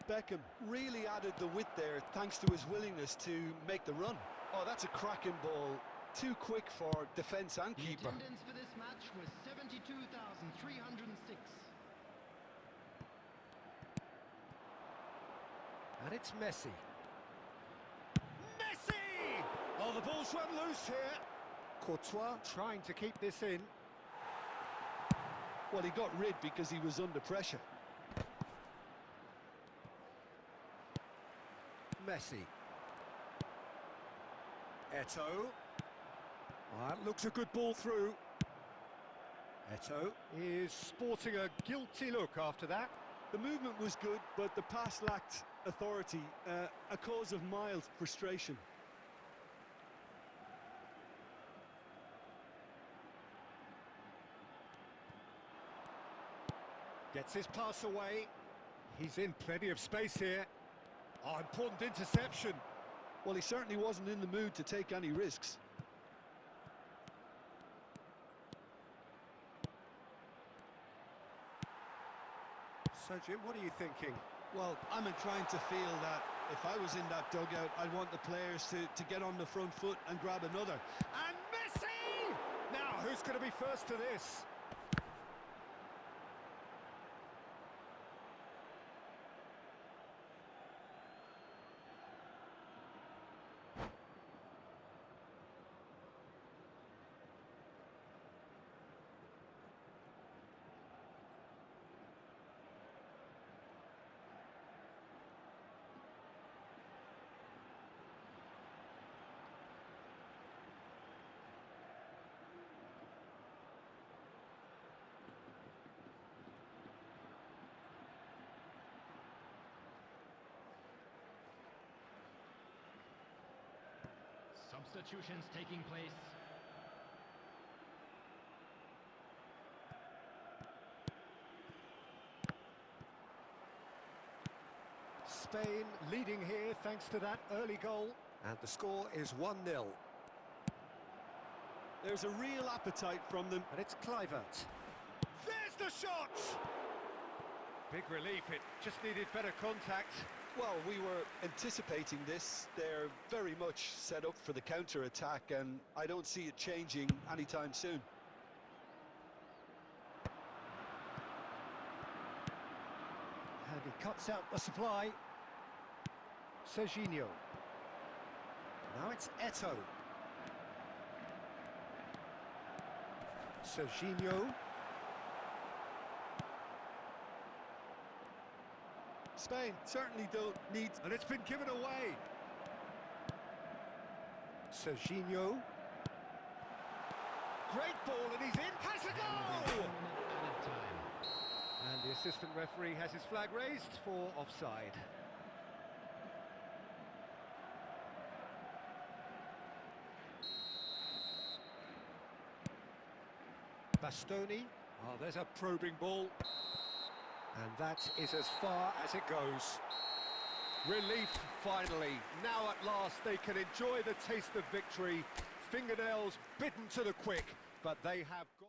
Beckham really added the width there thanks to his willingness to make the run. Oh, that's a cracking ball. Too quick for defence and The keeper. attendance for this match was 72,306. And it's Messi. Messi! Oh, the ball's run loose here. Courtois trying to keep this in. Well, he got rid because he was under pressure. Messi. Eto'o. Oh, that looks a good ball through. Eto'o is sporting a guilty look after that. The movement was good, but the pass lacked authority, a cause of mild frustration. Gets his pass away. He's in plenty of space here. Oh, important interception. Well, he certainly wasn't in the mood to take any risks. So, Jim, what are you thinking? Well, I'm inclined to feel that if I was in that dugout, I'd want the players to get on the front foot and grab another. And Messi! Now, who's going to be first to this? Substitutions taking place. Spain leading here thanks to that early goal. And the score is 1-0. There's a real appetite from them. And it's Kluivert. There's the shot! Big relief, it just needed better contact. Well, we were anticipating this. They're very much set up for the counter-attack, and I don't see it changing anytime soon. And he cuts out the supply. Serginho. Now it's Eto'o. Serginho. Spain certainly don't need... And it's been given away. Serginho. Great ball, and he's in. Has a goal! Added time. And the assistant referee has his flag raised for offside. Bastoni. Oh, there's a probing ball. And that is as far as it goes. Relief, finally. Now at last they can enjoy the taste of victory. Fingernails bitten to the quick, but they have got...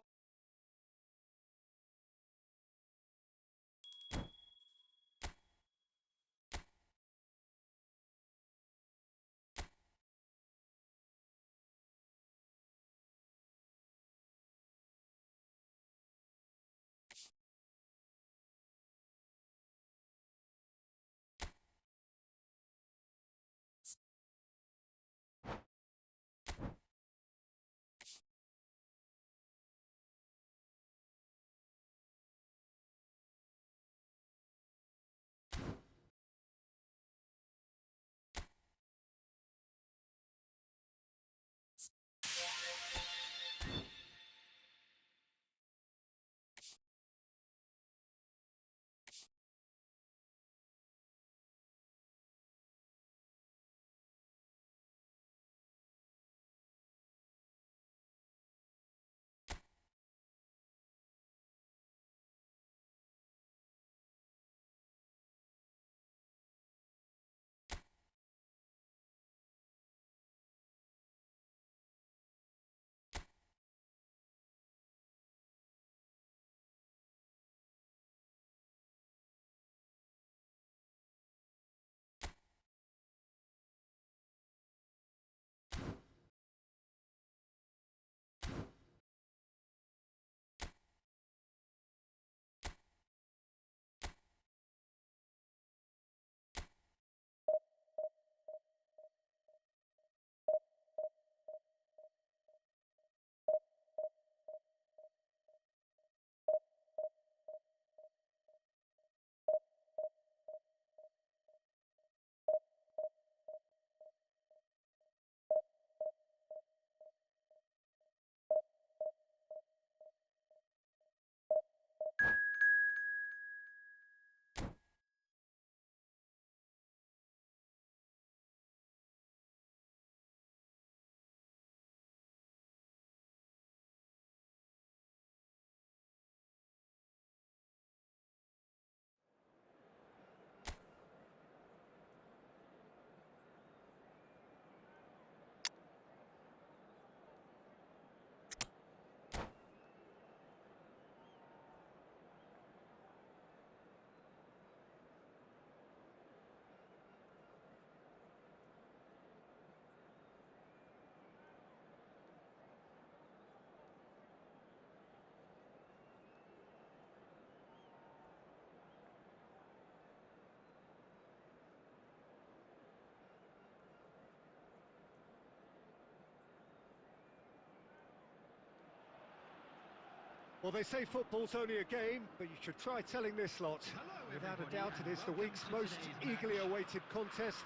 Well, they say football's only a game, but you should try telling this lot. Hello, Without a everybody, doubt, and it is the welcome week's to most today's eagerly match. awaited contest.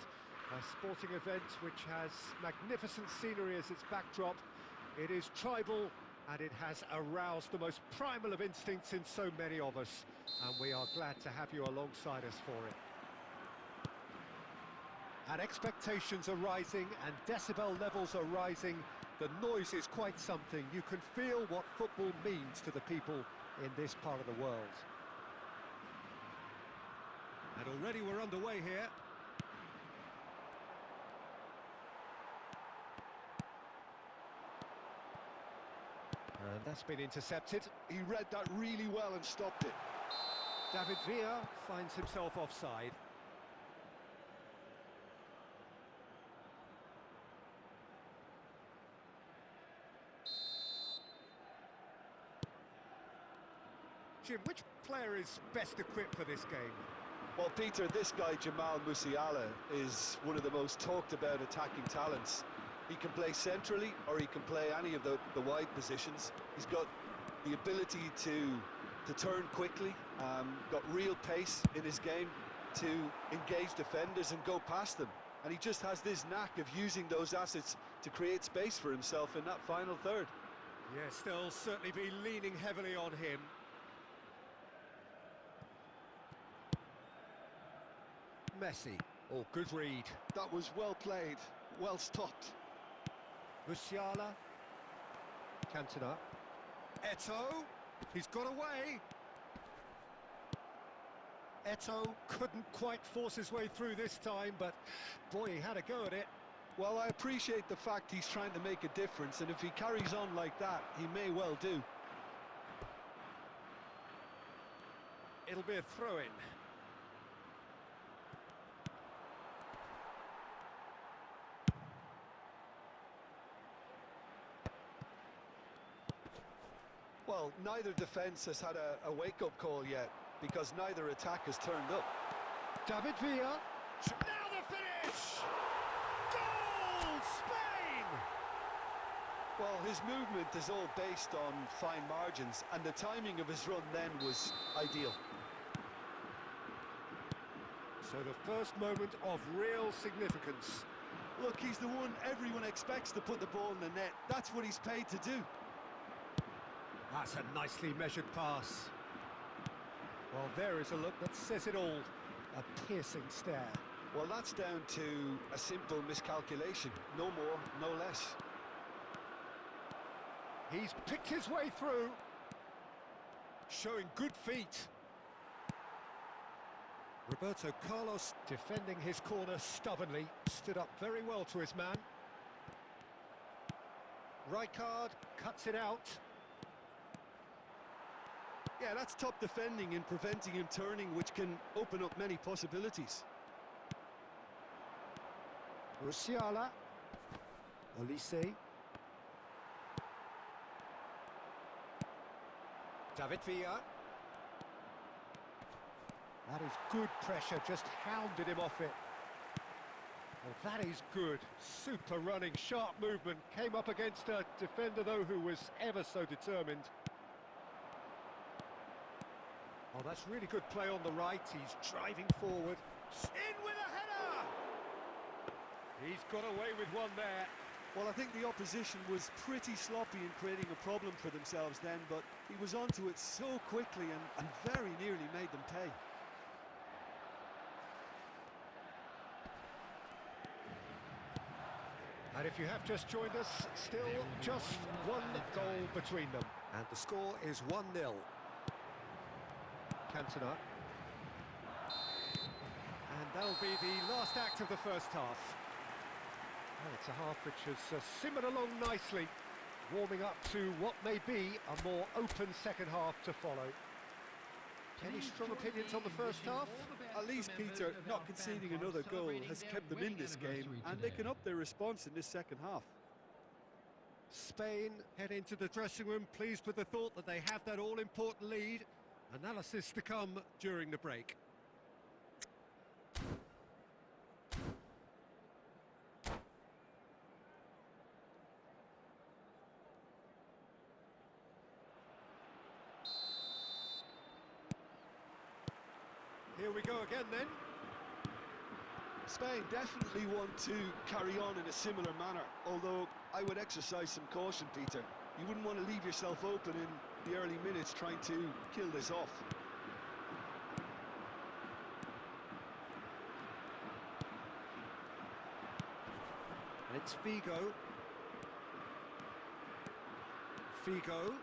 A sporting event which has magnificent scenery as its backdrop. It is tribal, and it has aroused the most primal of instincts in so many of us. And we are glad to have you alongside us for it. And expectations are rising, and decibel levels are rising. The noise is quite something. You can feel what football means to the people in this part of the world. And already we're underway here. And that's been intercepted. He read that really well and stopped it. David Villa finds himself offside. Jim, which player is best equipped for this game? Well, Peter, this guy, Jamal Musiala, is one of the most talked about attacking talents. He can play centrally or he can play any of the wide positions. He's got the ability to turn quickly, got real pace in his game to engage defenders and go past them. And he just has this knack of using those assets to create space for himself in that final third. Yes, they'll certainly be leaning heavily on him. Messi. Oh, good read. That was well played, well stopped. Musiala. Cantona. Eto'o, he's got away. Eto'o couldn't quite force his way through this time, but boy, he had a go at it. Well, I appreciate the fact he's trying to make a difference, and if he carries on like that, he may well do. It'll be a throw-in. Well, neither defence has had a wake-up call yet, because neither attack has turned up. David Villa. Now the finish! Goal! Spain! Well, his movement is all based on fine margins, and the timing of his run then was ideal. So the first moment of real significance. Look, he's the one everyone expects to put the ball in the net. That's what he's paid to do. That's a nicely measured pass. Well, there is a look that says it all. A piercing stare. Well, that's down to a simple miscalculation. No more, no less. He's picked his way through. Showing good feet. Roberto Carlos defending his corner stubbornly. Stood up very well to his man. Rijkaard cuts it out. Yeah, that's top defending and preventing him turning, which can open up many possibilities. Musiala. Olise. David Villa. That is good pressure, just hounded him off it. Well, that is good. Super running, sharp movement. Came up against a defender, though, who was ever so determined. Oh, that's really good play on the right. He's driving forward. In with a header! He's got away with one there. Well, I think the opposition was pretty sloppy in creating a problem for themselves then, but he was onto it so quickly and very nearly made them pay. And if you have just joined us, still just one goal between them. And the score is 1-0. Cantona. And that'll be the last act of the first half. Well, it's a half which has simmered along nicely, warming up to what may be a more open second half to follow. Any strong opinions on the first half? At least, Peter, not conceding another goal has kept them in this game, and they can up their response in this second half. Spain head into the dressing room pleased with the thought that they have that all-important lead. Analysis to come during the break. Here we go again then. Spain definitely want to carry on in a similar manner, although I would exercise some caution, Peter. You wouldn't want to leave yourself open in the early minutes trying to kill this off. And it's Figo. Figo.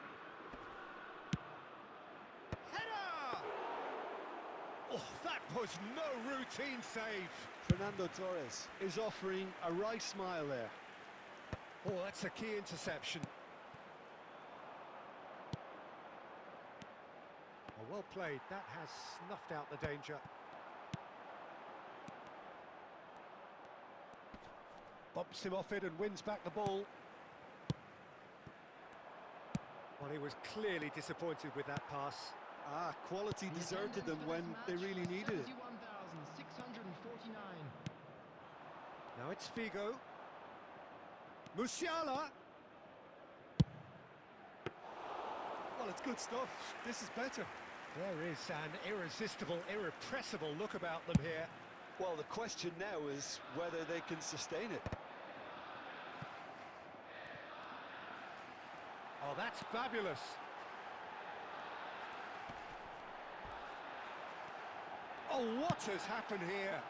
Header! Oh, that was no routine save. Fernando Torres is offering a right smile there. Oh, that's a key interception. Oh, well played. That has snuffed out the danger. Bumps him off it and wins back the ball. Well, he was clearly disappointed with that pass. Ah, quality deserted them when they really needed it. 71,649. Now it's Figo. Musiala. Well, it's good stuff. This is better. There is an irresistible, irrepressible look about them here. Well, the question now is whether they can sustain it. Oh, that's fabulous. Oh, what has happened here?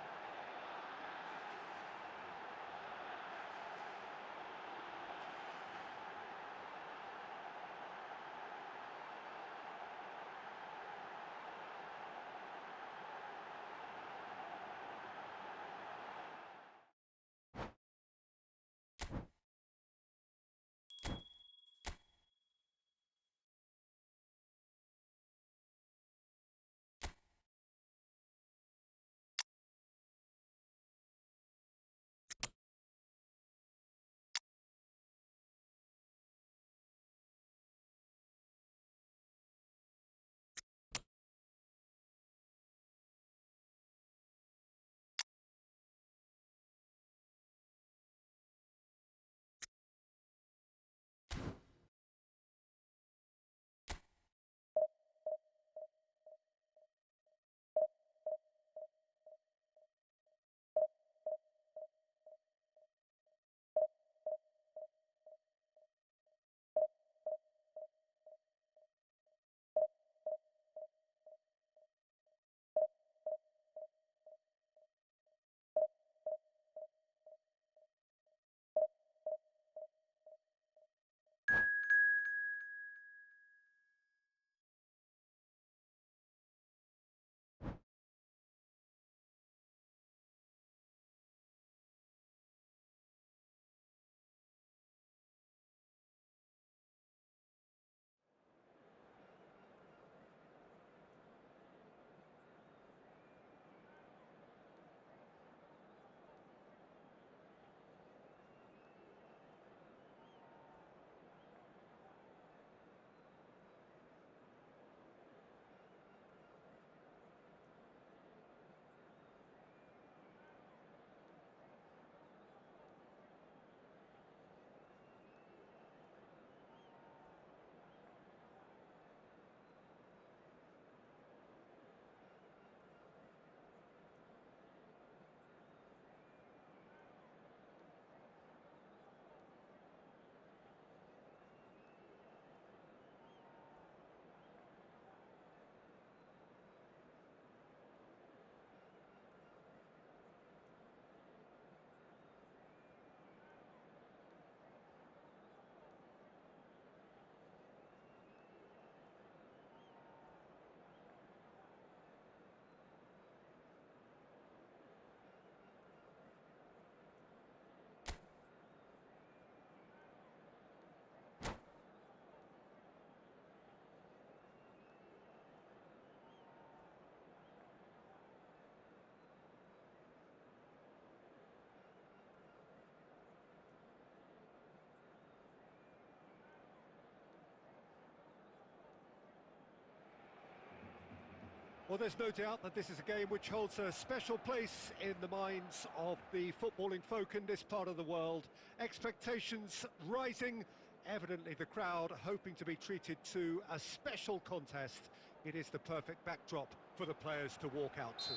Well, there's no doubt that this is a game which holds a special place in the minds of the footballing folk in this part of the world. Expectations rising, evidently the crowd hoping to be treated to a special contest. It is the perfect backdrop for the players to walk out to.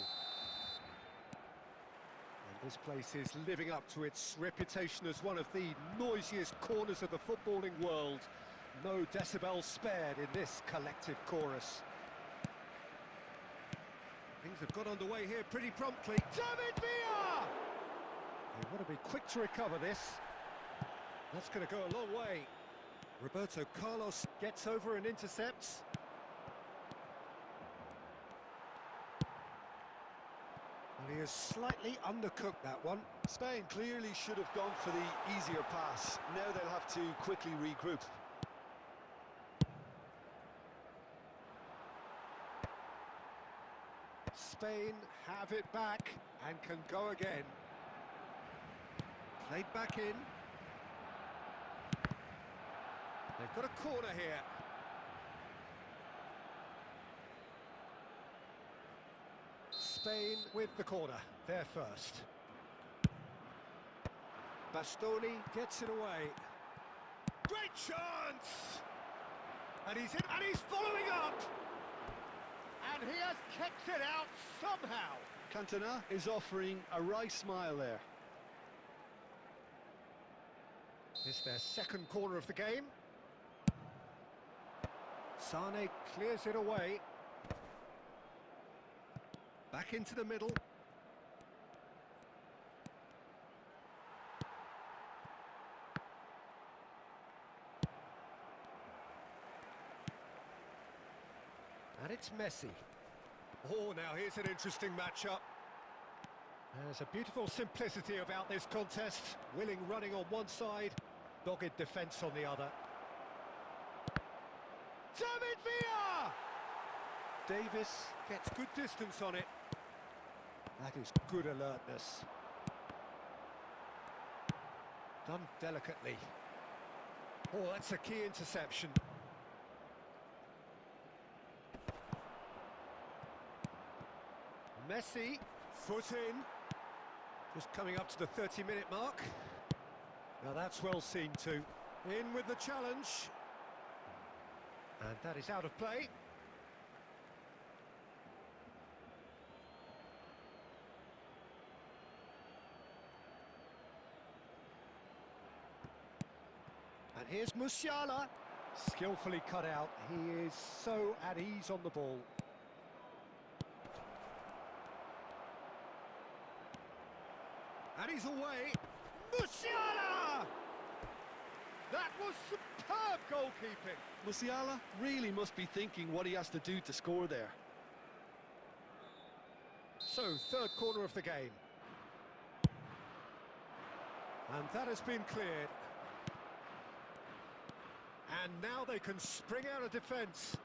And this place is living up to its reputation as one of the noisiest corners of the footballing world. No decibels spared in this collective chorus. Things have got underway here pretty promptly. David Villa! They want to be quick to recover this. That's going to go a long way. Roberto Carlos Gets over and intercepts. Well, he has slightly undercooked that one. Spain clearly should have gone for the easier pass. Now they'll have to quickly regroup. Spain have it back and can go again. Played back in. They've got a corner here. Spain with the corner, they're first. Bastoni gets it away. Great chance! And he's in, and he's following up! And he has kicked it out somehow. Cantona is offering a wry smile there. It's their second corner of the game. Sane clears it away. Back into the middle. And it's Messi. Oh, now here's an interesting matchup. There's a beautiful simplicity about this contest. Willing running on one side, dogged defence on the other. David Villa! Davis, Gets good distance on it. that is good alertness. Done delicately. Oh, that's a key interception. Messi, Foot in. just coming up to the 30-minute mark. Now that's well seen too. In with the challenge. And that is out of play. And here's Musiala. Skillfully cut out. He is so at ease on the ball. And he's away. Musiala! That was superb goalkeeping. Musiala really must be thinking what he has to do to score there. So, third corner of the game. And that has been cleared. And now they can spring out of defence.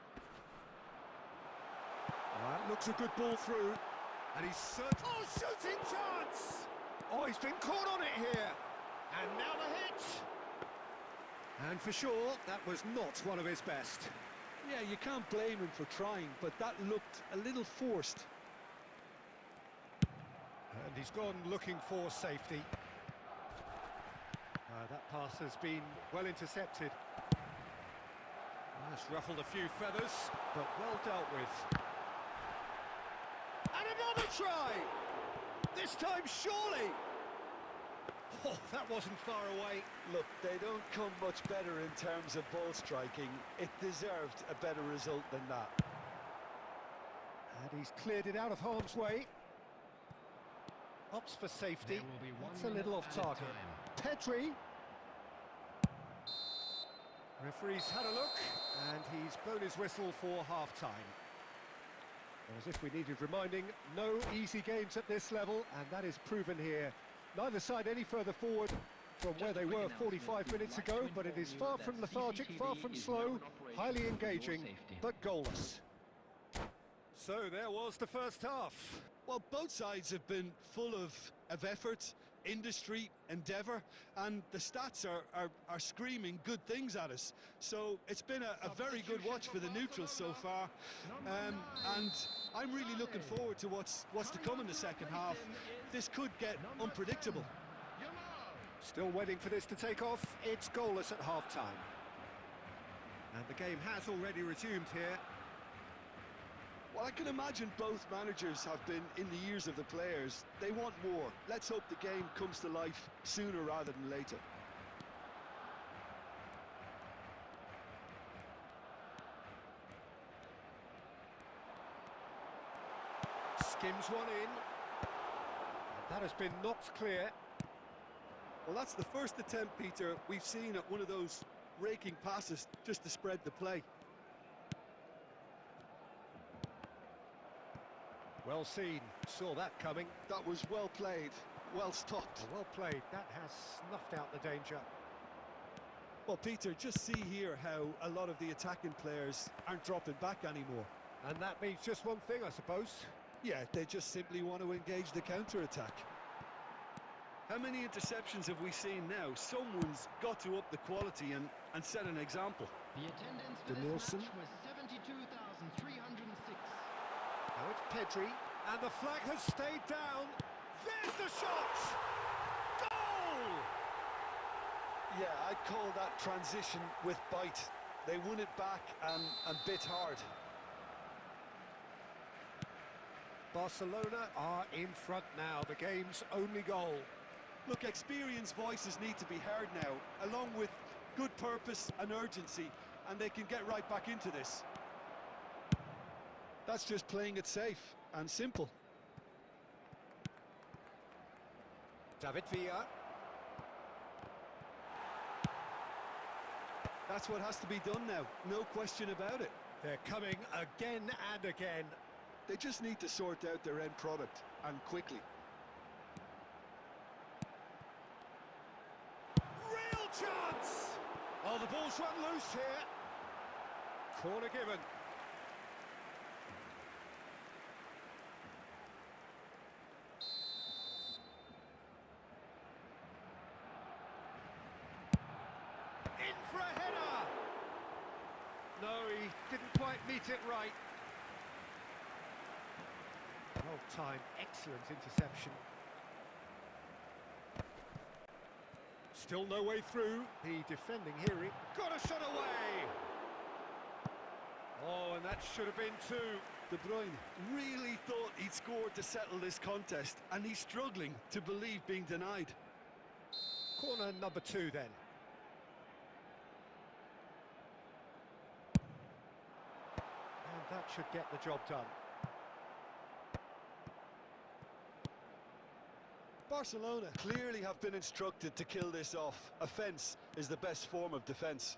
That looks a good ball through. And he's oh, shooting chance! Oh, he's been caught on it here. And now the hit. And for sure, that was not one of his best. Yeah, you can't blame him for trying, but that looked a little forced. And he's gone looking for safety. That pass has been well intercepted. That's ruffled a few feathers, But well dealt with. and another try! This time, surely! Oh, that wasn't far away. Look, they don't come much better in terms of ball striking. It deserved a better result than that. And he's cleared it out of harm's way. Opts for safety. There will be one That's a little off minute target. added Pedri. Referee's had a look, and he's blown his whistle for half-time. As if we needed reminding, no easy games at this level, and that is proven here. Neither side any further forward from where they were 45 minutes ago, but it is far from lethargic, far from slow, highly engaging, but goalless. So there was the first half. Well, both sides have been full of effort, industry, endeavour, and the stats are screaming good things at us. So it's been a very good watch for the neutrals so far, and I'm really looking forward to what's to come in the second half. This could get unpredictable. Still waiting for this to take off. It's goalless at half-time. And the game has already resumed here. Well, I can imagine both managers have been in the ears of the players. They want more. Let's hope the game comes to life sooner rather than later. Skims one in. That has been knocked clear. Well, that's the first attempt, Peter, we've seen at one of those raking passes just to spread the play. Well seen, saw that coming. That was well played, well stopped. Well played, that has snuffed out the danger. Well, Peter, just see here how a lot of the attacking players aren't dropping back anymore. And that means just one thing, I suppose. Yeah, they just simply want to engage the counter-attack. How many interceptions have we seen now? Someone's got to up the quality and set an example. The attendance for this match was 72,306. Now it's Pedri, and the flag has stayed down. There's the shot! Goal! Yeah, I'd call that transition with bite. They won it back and bit hard. Barcelona are in front now, the game's only goal. Look, experienced voices need to be heard now, along with good purpose and urgency, and they can get right back into this. That's just playing it safe and simple. David Villa. That's what has to be done now, no question about it. They're coming again and again. They just need to sort out their end product, and quickly. Real chance! Oh, the ball's run loose here. Corner given. In for a header! No, he didn't quite meet it right. Well-timed, excellent interception. Still no way through. The defending here, got a shot away. Oh, and that should have been two. De Bruyne really thought he'd scored to settle this contest, and he's struggling to believe being denied. Corner number 2 then. And that should get the job done. Barcelona clearly have been instructed to kill this off. Offence is the best form of defence.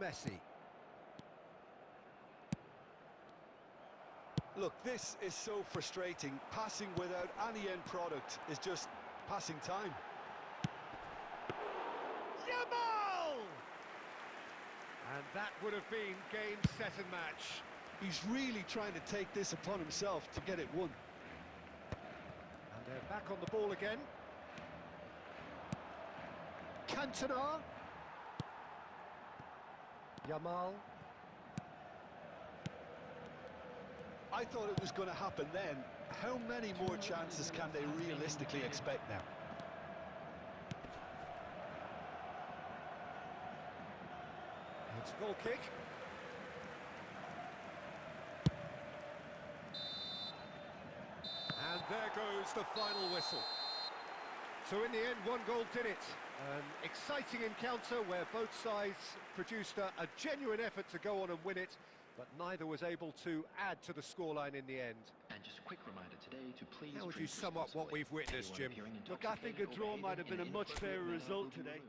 Messi. Look, this is so frustrating. Passing without any end product is just passing time. Yamal! And that would have been game, set and match. He's really trying to take this upon himself to get it won. And they're back on the ball again. Cantona. Yamal. I thought it was going to happen then. How many more chances can they realistically expect now? It's a goal kick. And there goes the final whistle. So in the end, one goal did it. An exciting encounter where both sides produced a genuine effort to go on and win it, but neither was able to add to the scoreline in the end. And just a quick reminder today to please... How would you sum up what we've witnessed, Jim? Look, I think a draw might have been a much fairer result today.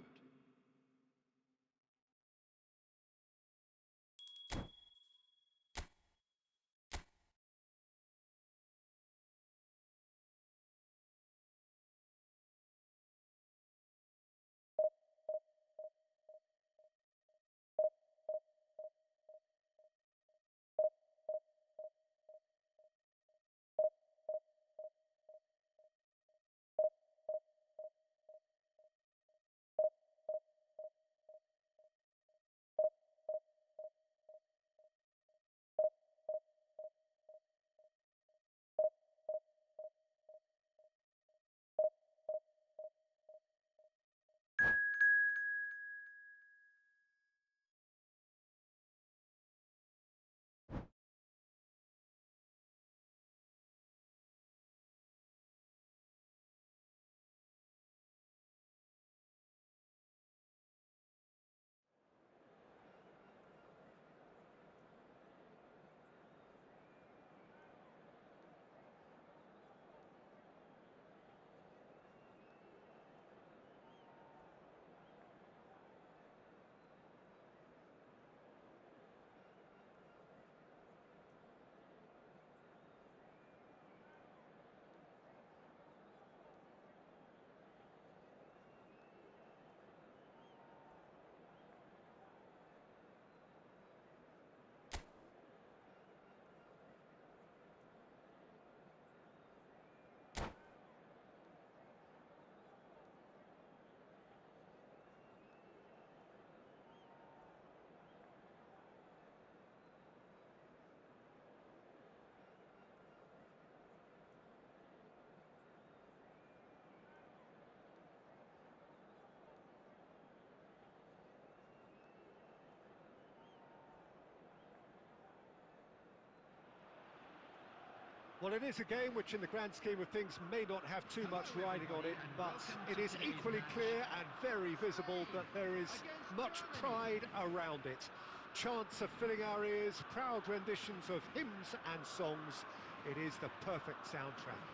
Well, it is a game which, in the grand scheme of things, may not have too much riding on it, but it is equally clear and very visible that there is much pride around it. Chants are filling our ears, proud renditions of hymns and songs. It is the perfect soundtrack.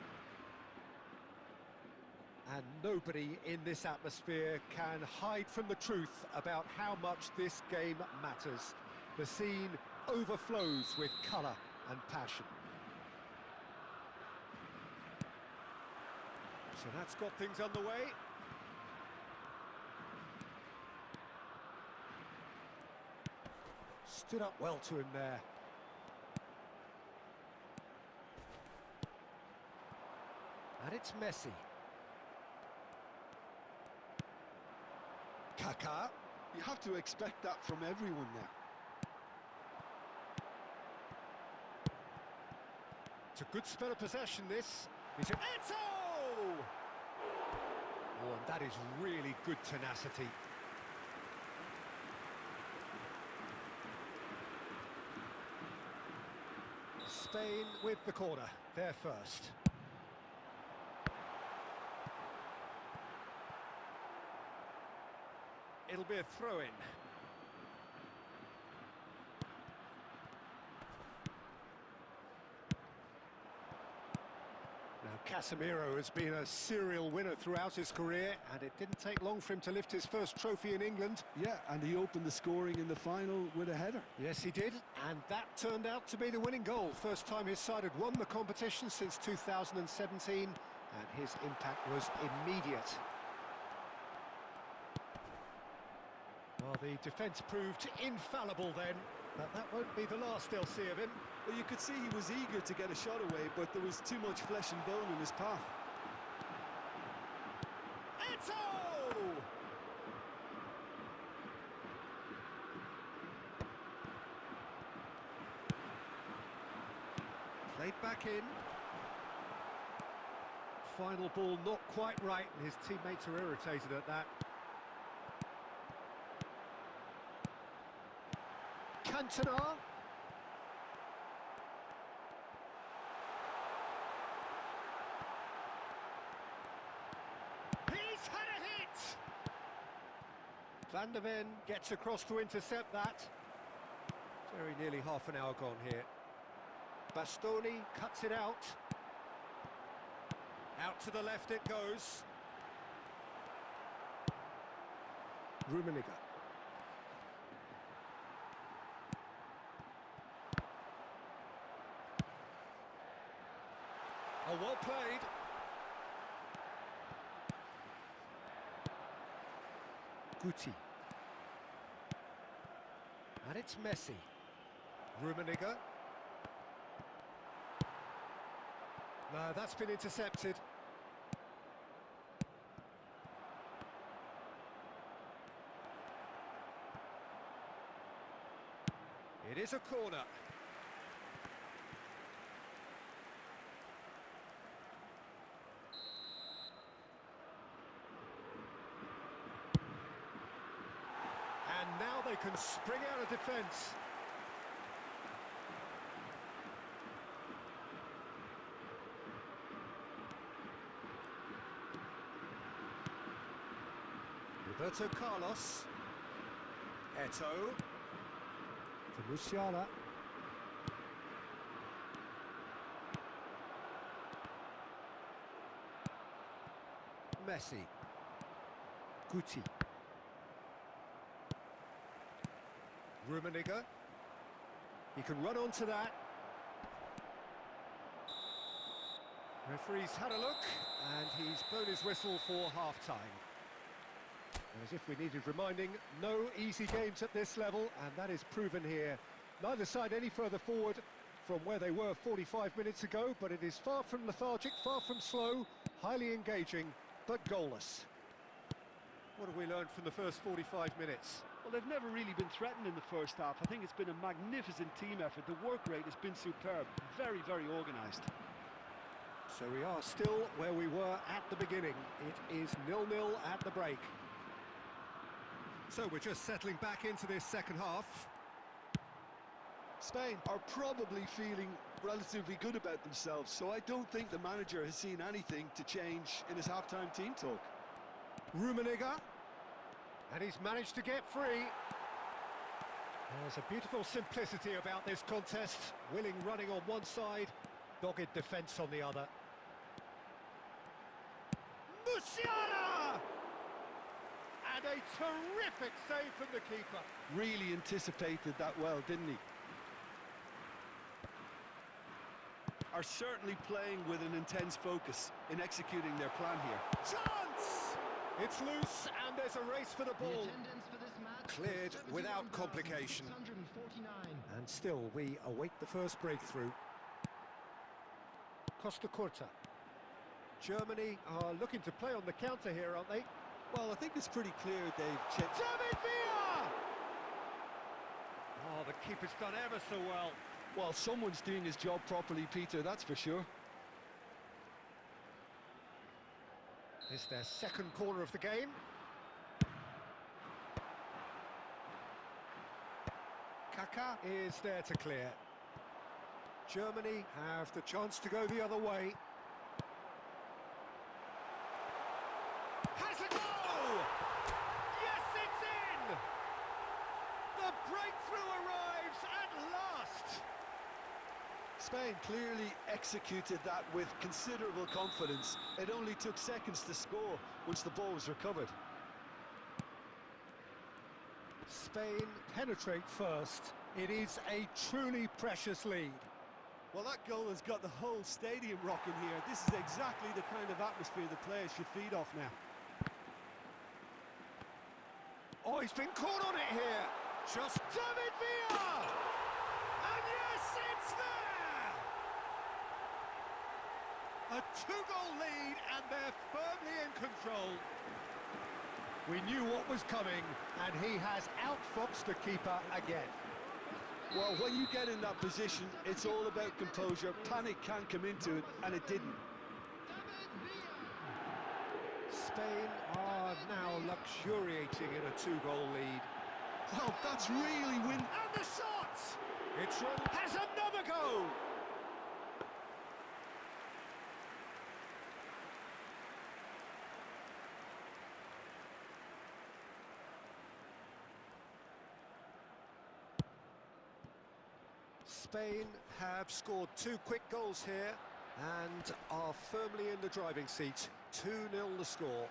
And nobody in this atmosphere can hide from the truth about how much this game matters. The scene overflows with colour and passion. So that's got things underway. Stood up well to him there. And it's Messi. Kaká. You have to expect that from everyone now. It's a good spell of possession, this. It's Eto! Oh, and that is really good tenacity. Spain with the corner, they're first. It'll be a throw-in. Now, Casemiro has been a serial winner throughout his career, and it didn't take long for him to lift his first trophy in England. Yeah, and he opened the scoring in the final with a header. Yes, he did, and that turned out to be the winning goal. First time his side had won the competition since 2017, and his impact was immediate. Well, the defence proved infallible then, but that won't be the last they'll see of him. Well, you could see he was eager to get a shot away, but there was too much flesh and bone in his path. Eto! Played back in. Final ball not quite right, and his teammates are irritated at that. Cantona. He's had a hit! Van der Ven gets across to intercept that. Very nearly half an hour gone here. Bastoni cuts it out. Out to the left it goes. Rummenigge. Oh, well played. Guti. And it's Messi. Rummenigge. No, that's been intercepted. It is a corner. And now they can spring out of defence. Roberto Carlos. Eto. To Musiala. Messi. Guti. Rummenigge. He can run onto that. Referee's had a look, and he's blown his whistle for half-time. As if we needed reminding, no easy games at this level, and that is proven here. Neither side any further forward from where they were 45 minutes ago, but it is far from lethargic, far from slow, highly engaging, but goalless. What have we learned from the first 45 minutes? Well, they've never really been threatened in the first half. I think it's been a magnificent team effort. The work rate has been superb. Very, very organised. So we are still where we were at the beginning. It is 0-0 at the break. So we're just settling back into this second half. Spain are probably feeling relatively good about themselves, so I don't think the manager has seen anything to change in his half-time team talk. Rummenigge, and he's managed to get free. There's a beautiful simplicity about this contest. Willing running on one side, dogged defence on the other. Musiala! And a terrific save from the keeper. Really anticipated that well, didn't he? Are certainly playing with an intense focus in executing their plan here. Chance! It's loose, and there's a race for the The ball. attendance for this match Cleared was without complication. 71,649. And still, we await the first breakthrough. Costa Curta. Germany are looking to play on the counter here, aren't they? Well, I think it's pretty clear they've checked. David Villa! Oh, the keeper's done ever so well. Well, someone's doing his job properly, Peter, that's for sure. It's their second corner of the game. Kaká is there to clear. Germany have the chance to go the other way. Has a goal! Yes, it's in! The breakthrough arrives at last! Spain clearly executed that with considerable confidence. It only took seconds to score once the ball was recovered. Spain penetrate first. It is a truly precious lead. Well, that goal has got the whole stadium rocking here. This is exactly the kind of atmosphere the players should feed off now. Oh, he's been caught on it here! Just David Villa! And yes, it's there! A two-goal lead, and they're firmly in control. We knew what was coming, and he has outfoxed the keeper again. Well, when you get in that position, it's all about composure. Panic can come into it, and it didn't. Spain are now luxuriating in a two-goal lead. Well, that's really win. And the shot! It's run. Has another go! Spain have scored two quick goals here and are firmly in the driving seat. 2-0 the score.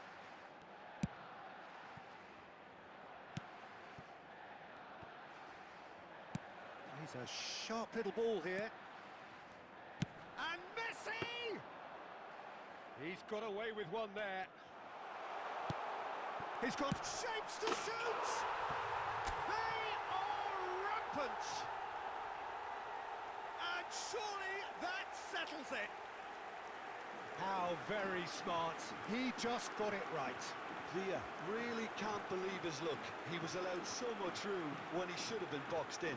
He's a sharp little ball here. And Messi! He's got away with one there. He's got Shapes to shoot! They are rampant! And surely that settles it. How very smart. He just got it right. Villa really can't believe his luck. He was allowed so much room when he should have been boxed in.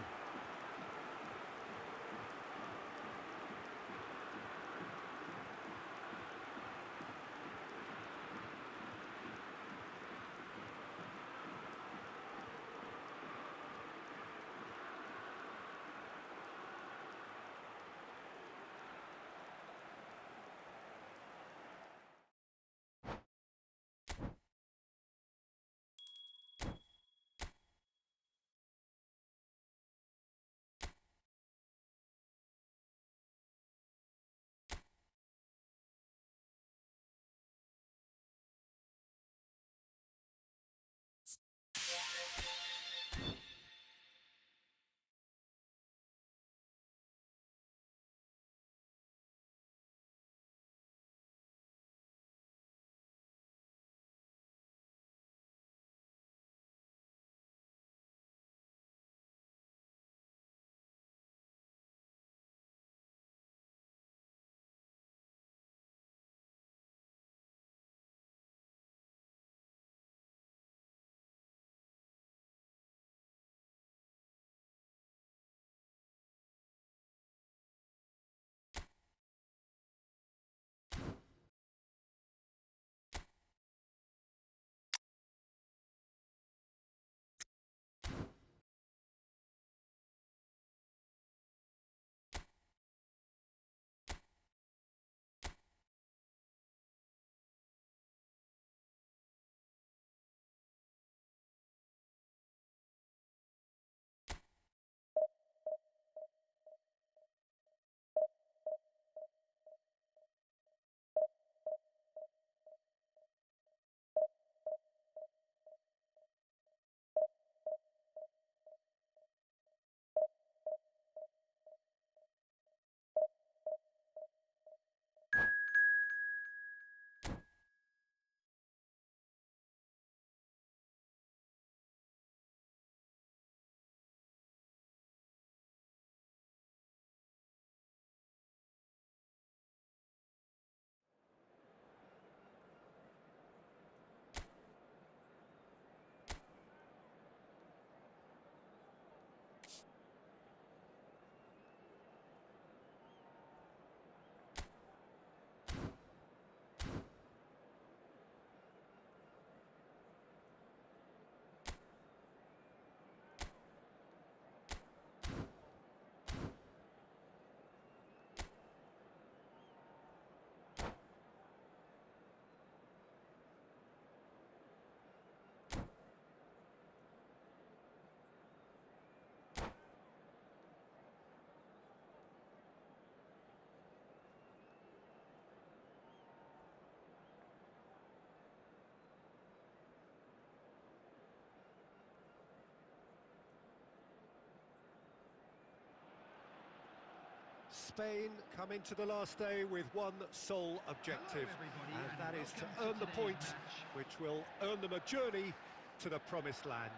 Spain come into the last day with one sole objective, Hello, and that is to welcome earn the today's point, match. which will earn them a journey to the promised land.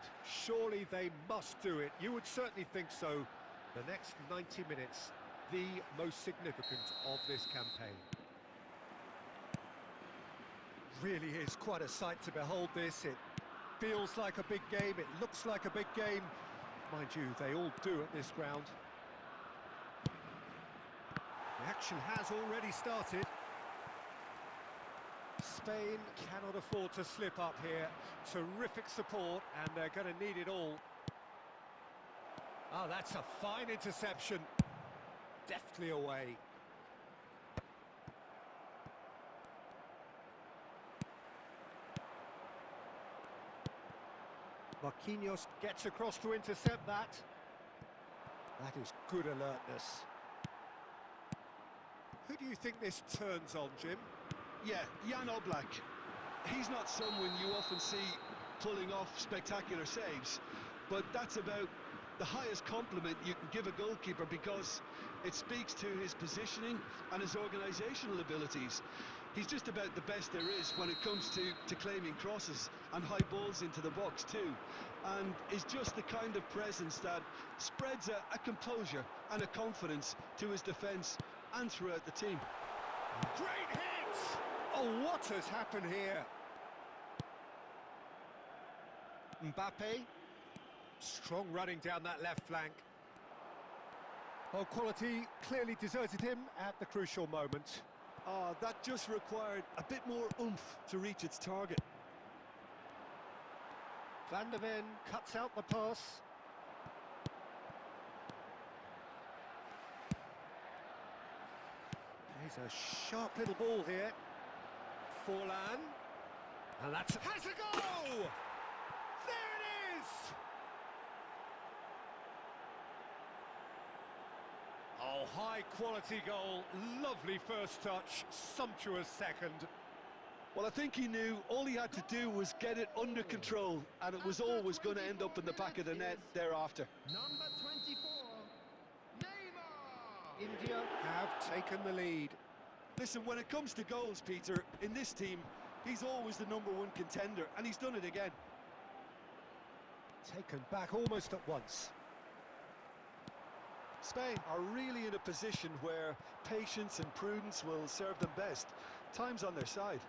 Surely they must do it. You would certainly think so. The next 90 minutes, the most significant of this campaign. Really is quite a sight to behold this. It feels like a big game, it looks like a big game. Mind you, they all do at this ground. The action has already started. Spain cannot afford to slip up here. Terrific support, and they're going to need it all. Oh, that's a fine interception. Deftly away. Marquinhos gets across to intercept that. That is good alertness. Who do you think this turns on, Jim? Yeah, Jan Oblak. He's not someone you often see pulling off spectacular saves, but that's about the highest compliment you can give a goalkeeper, because it speaks to his positioning and his organisational abilities. He's just about the best there is when it comes to claiming crosses and high balls into the box too, and is just the kind of presence that spreads a composure and a confidence to his defence and throughout the team. Great hit! Oh, what has happened here? Mbappe. Strong running down that left flank. Well, quality clearly deserted him at the crucial moment. That just required a bit more oomph to reach its target. Van der Ven cuts out the pass. He's a sharp little ball here. Forlan. And that's... has a goal! There it is! Oh, high-quality goal. Lovely first touch. Sumptuous second. Well, I think he knew all he had to do was get it under control, and it was always going to end up in the back of the net thereafter. Number 24, Neymar! India have taken the lead. Listen, when it comes to goals, Peter, in this team, he's always the #1 contender, and he's done it again. Taken back almost at once. Spain are really in a position where patience and prudence will serve them best. Time's on their side.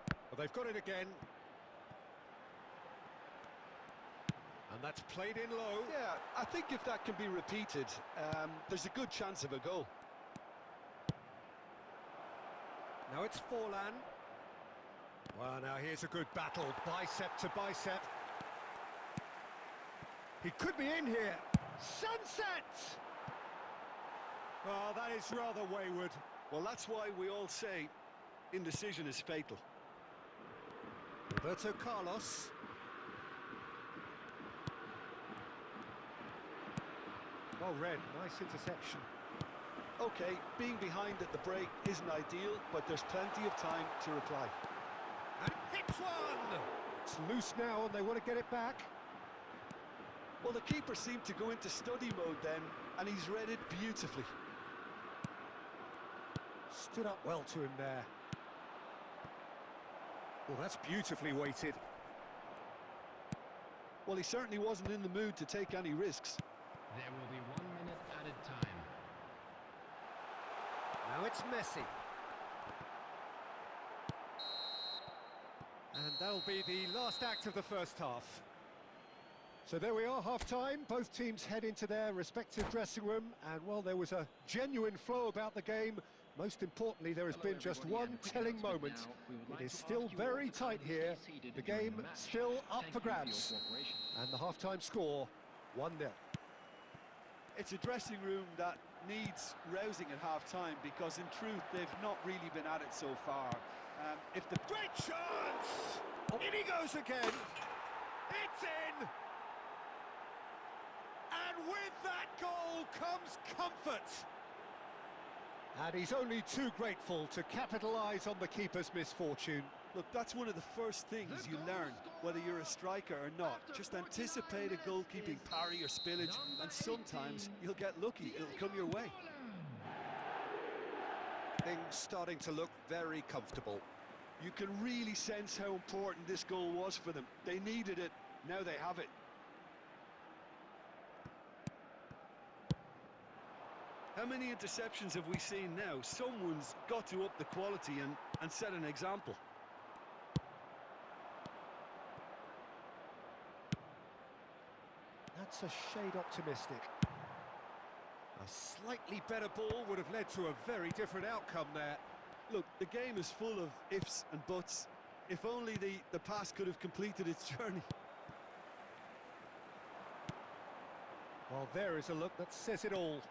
Well, they've got it again. And that's played in low. Yeah, I think if that can be repeated, there's a good chance of a goal. Now it's Forlan. Well, now here's a good battle, bicep to bicep. He could be in here. Sunset! Oh, that is rather wayward. Well, that's why we all say indecision is fatal. Roberto Carlos. Well read, nice interception. Okay, being behind at the break isn't ideal, but there's plenty of time to reply. And hits one! It's loose now and they want to get it back. Well, the keeper seemed to go into study mode then, and he's read it beautifully. Stood up well to him there. Well, that's beautifully weighted. Well, he certainly wasn't in the mood to take any risks. There will be 1 minute added time. Now it's Messi. And that'll be the last act of the first half. So there we are, half-time. Both teams head into their respective dressing room, and well, there was a genuine flow about the game. Most importantly, there has been just one telling moment. It is still very tight here. The game still up for grabs. And the half-time score, 1-0. It's a dressing room that needs rousing at half-time, because in truth, they've not really been at it so far. If the Great chance! In he goes again. It's in! And with that goal comes comfort. And he's only too grateful to capitalise on the keeper's misfortune. Look, that's one of the first things you learn whether you're a striker or not. Just anticipate a goalkeeping parry or spillage, and sometimes you'll get lucky. It'll come your way. Things starting to look very comfortable. You can really sense how important this goal was for them. They needed it, now they have it. How many interceptions have we seen now? Someone's got to up the quality and set an example. That's a shade optimistic. A slightly better ball would have led to a very different outcome there. Look, the game is full of ifs and buts. If only the pass could have completed its journey. Well, there is a look that says it all.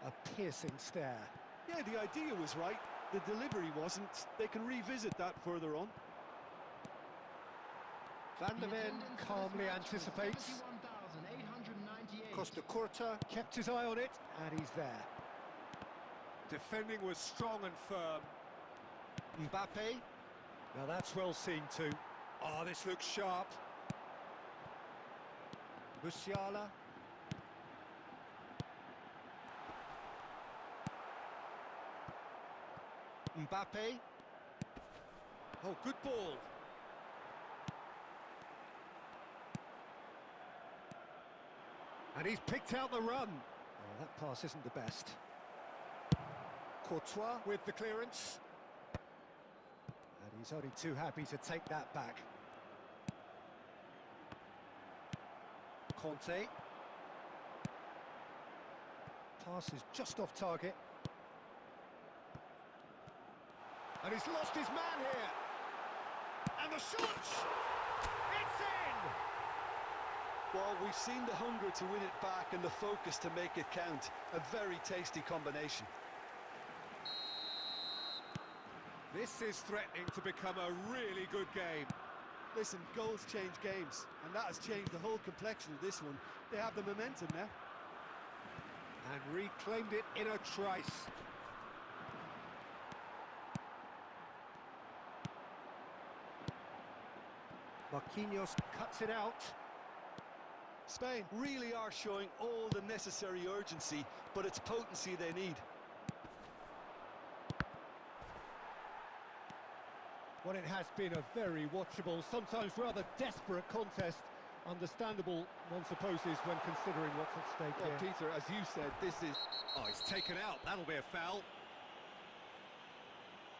A piercing stare. Yeah, the idea was right. The delivery wasn't. They can revisit that further on. Van der Ven calmly anticipates. Costa Costa Curta kept his eye on it, and he's there. Defending was strong and firm. Mbappe. Now that's well seen too. Oh, this looks sharp. Musiala. Mbappe. Oh, good ball. And he's picked out the run. Oh, that pass isn't the best. Courtois with the clearance. And he's only too happy to take that back. Conte. Pass is just off target. And he's lost his man here. And the shot! It's in! Well, we've seen the hunger to win it back and the focus to make it count. A very tasty combination. This is threatening to become a really good game. Listen, goals change games, and that has changed the whole complexion of this one. They have the momentum now. And reclaimed it in a trice. Marquinhos cuts it out. Spain really are showing all the necessary urgency, but it's potency they need. Well, it has been a very watchable, sometimes rather desperate contest. Understandable, one supposes, when considering what's at stake Well, here. Peter, as you said, this is... Oh, he's taken out. That'll be a foul.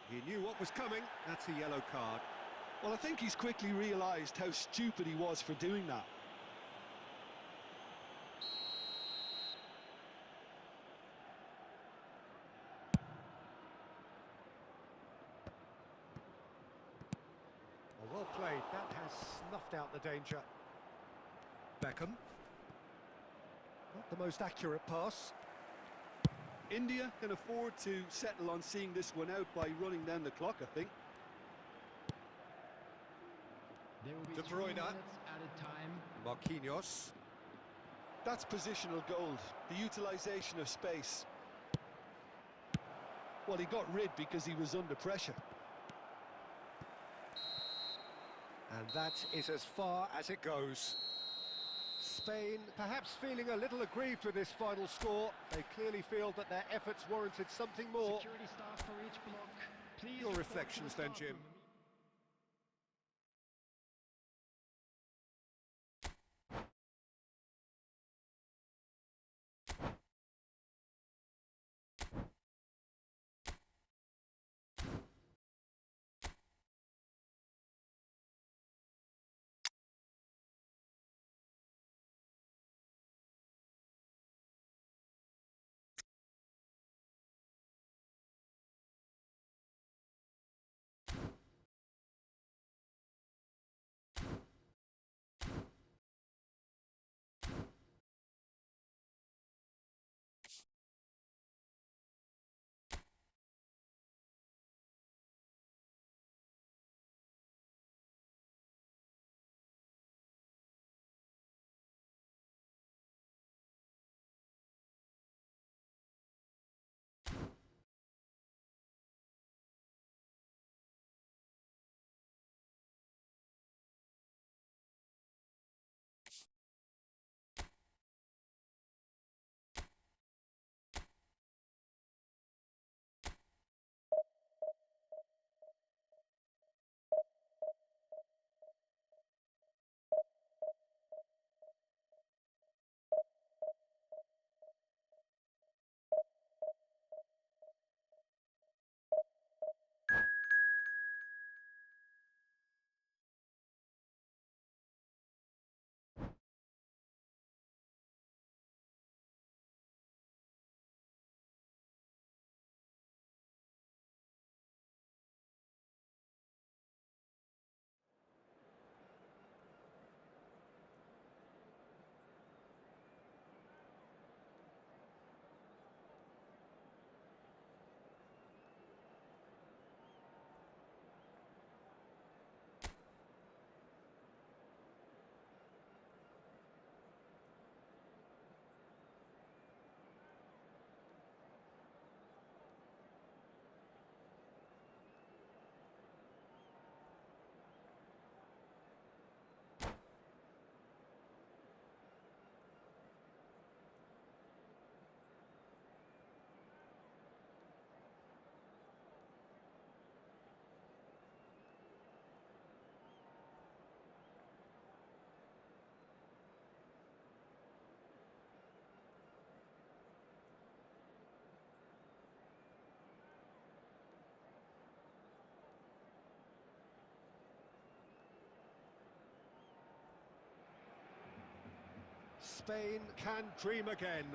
He knew what was coming. That's a yellow card. Well, I think he's quickly realised how stupid he was for doing that. Well played, that has snuffed out the danger. Beckham. Not the most accurate pass. India can afford to settle on seeing this one out by running down the clock, I think. There will be De 3 Bruyne. minutes added time. Marquinhos. That's positional gold, the utilisation of space. Well, he got rid because he was under pressure. And that is as far as it goes. Spain perhaps feeling a little aggrieved with this final score. They clearly feel that their efforts warranted something more. Security staff for each block. Please Your report to the reflections then, staff Jim. room. Spain can dream again.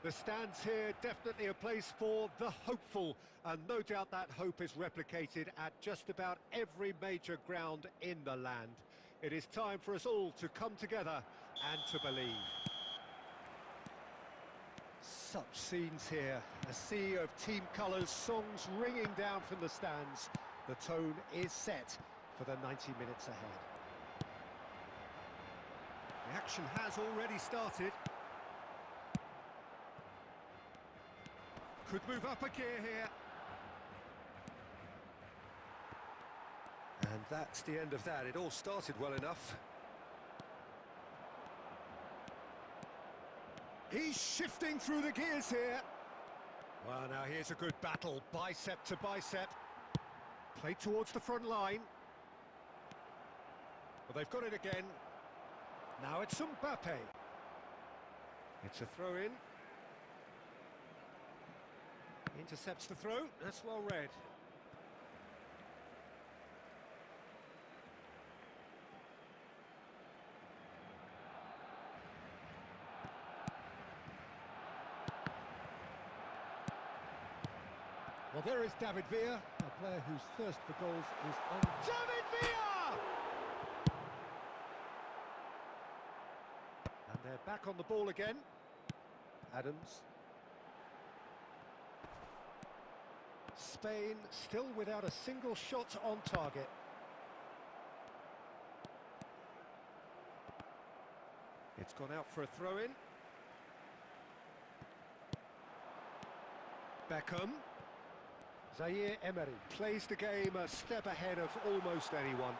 The stands here definitely a place for the hopeful, and no doubt that hope is replicated at just about every major ground in the land. It is time for us all to come together and to believe. Such scenes here, a sea of team colours, songs ringing down from the stands. The tone is set for the 90 minutes ahead. The action has already started. Could move up a gear here. And that's the end of that. It all started well enough. He's shifting through the gears here. Well, now here's a good battle, bicep to bicep. Play towards the front line. Well, they've got it again. Now it's Mbappe. It's a throw-in. Intercepts the throw, that's well read. Well, there is David Villa, a player whose thirst for goals is on. David Villa! And they're back on the ball again. Adams. Spain still without a single shot on target. It's gone out for a throw-in. Beckham. Zaire Emery plays the game a step ahead of almost anyone.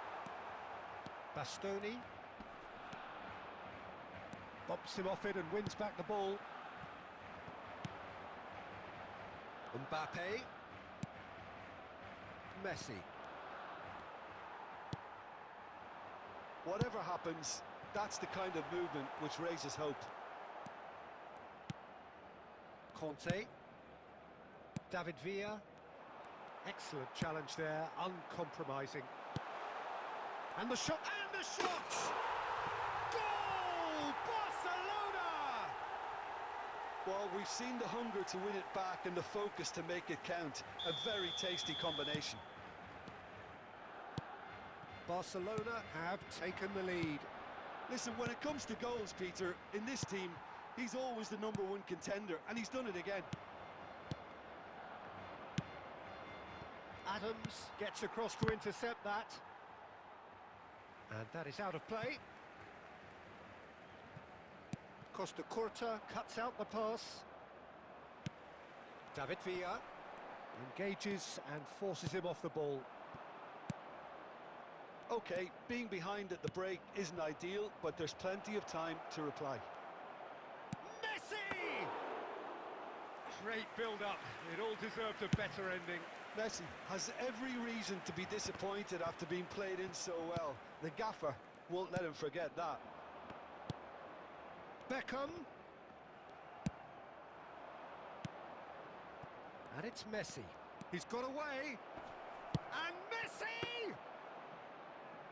Bastoni. Bumps him off it and wins back the ball. Mbappe. Messi. Whatever happens, that's the kind of movement which raises hope. Conte. David Villa. Excellent challenge there, uncompromising. And the shot! And the shot! Goal! Barcelona! Well, we've seen the hunger to win it back and the focus to make it count. A very tasty combination. Barcelona have taken the lead. Listen, when it comes to goals, Peter, in this team, he's always the #1 contender, and he's done it again. Adams gets across to intercept that. And that is out of play. Costa Curta cuts out the pass. David Villa engages and forces him off the ball. Okay, being behind at the break isn't ideal, but there's plenty of time to reply. Messi! Great build-up. It all deserved a better ending. Messi has every reason to be disappointed after being played in so well. The gaffer won't let him forget that. Beckham. And it's Messi. He's got away. And Messi!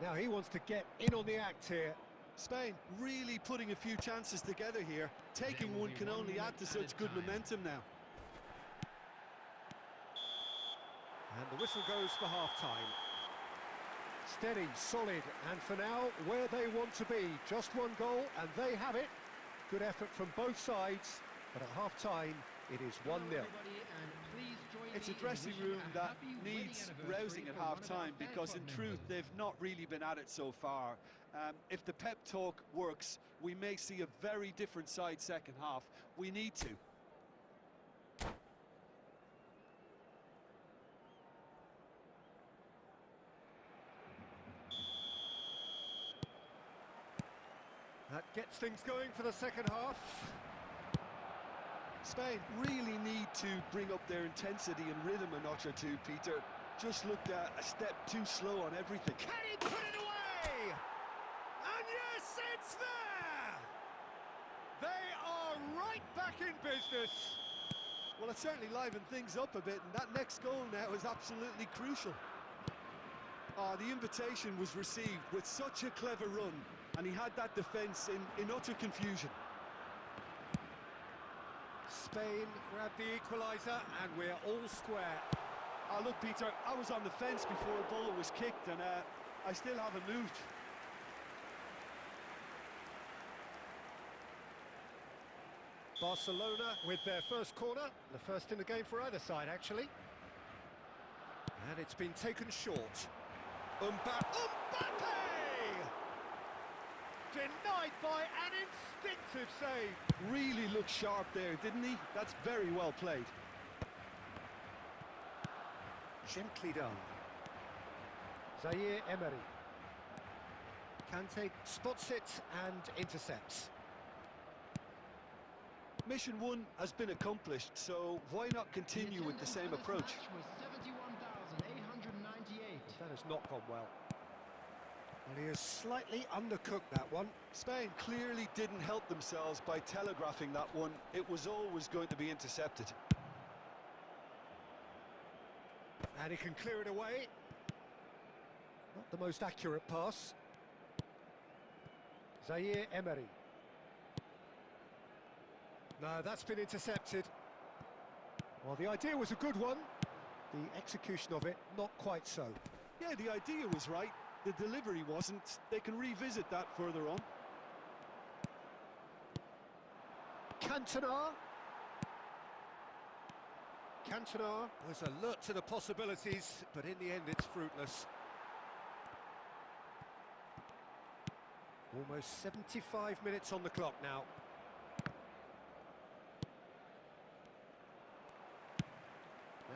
Now he wants to get in on the act here. Spain really putting a few chances together here. Taking one can only add to such good momentum now. And the whistle goes for half-time. Steady, solid, and for now, where they want to be. Just one goal, and they have it. Good effort from both sides, but at half-time, it is 1-0. It's a dressing room that needs rousing at half-time because, in truth, they've not really been at it so far. If the pep talk works, we may see a very different side second half. We need to. That gets things going for the second half. Spain really need to bring up their intensity and rhythm a notch or two, Peter. Just looked a step too slow on everything. Can he put it away? And yes, it's there! They are right back in business. Well, it certainly livened things up a bit, and that next goal now is absolutely crucial. The invitation was received with such a clever run, and he had that defence in utter confusion. Spain grab the equaliser, and we're all square. Look, Peter, I was on the fence before a ball was kicked, and I still haven't moved. Barcelona with their first corner, the first in the game for either side, actually. And it's been taken short. Mbappe! Denied by an instinctive save. Really looked sharp there, didn't he? That's very well played. Gently done. Zaire Emery. Kante spots it and intercepts. Mission one has been accomplished, so why not continue with the same approach? That has not gone well. Well, he has slightly undercooked that one. Spain clearly didn't help themselves by telegraphing that one. It was always going to be intercepted. And he can clear it away. Not the most accurate pass. Zaire Emery. No, that's been intercepted. Well, the idea was a good one. The execution of it, not quite so. Yeah, the idea was right. The delivery wasn't. They can revisit that further on. Cantona. Cantona Was alert to the possibilities, but in the end it's fruitless. Almost 75 minutes on the clock now.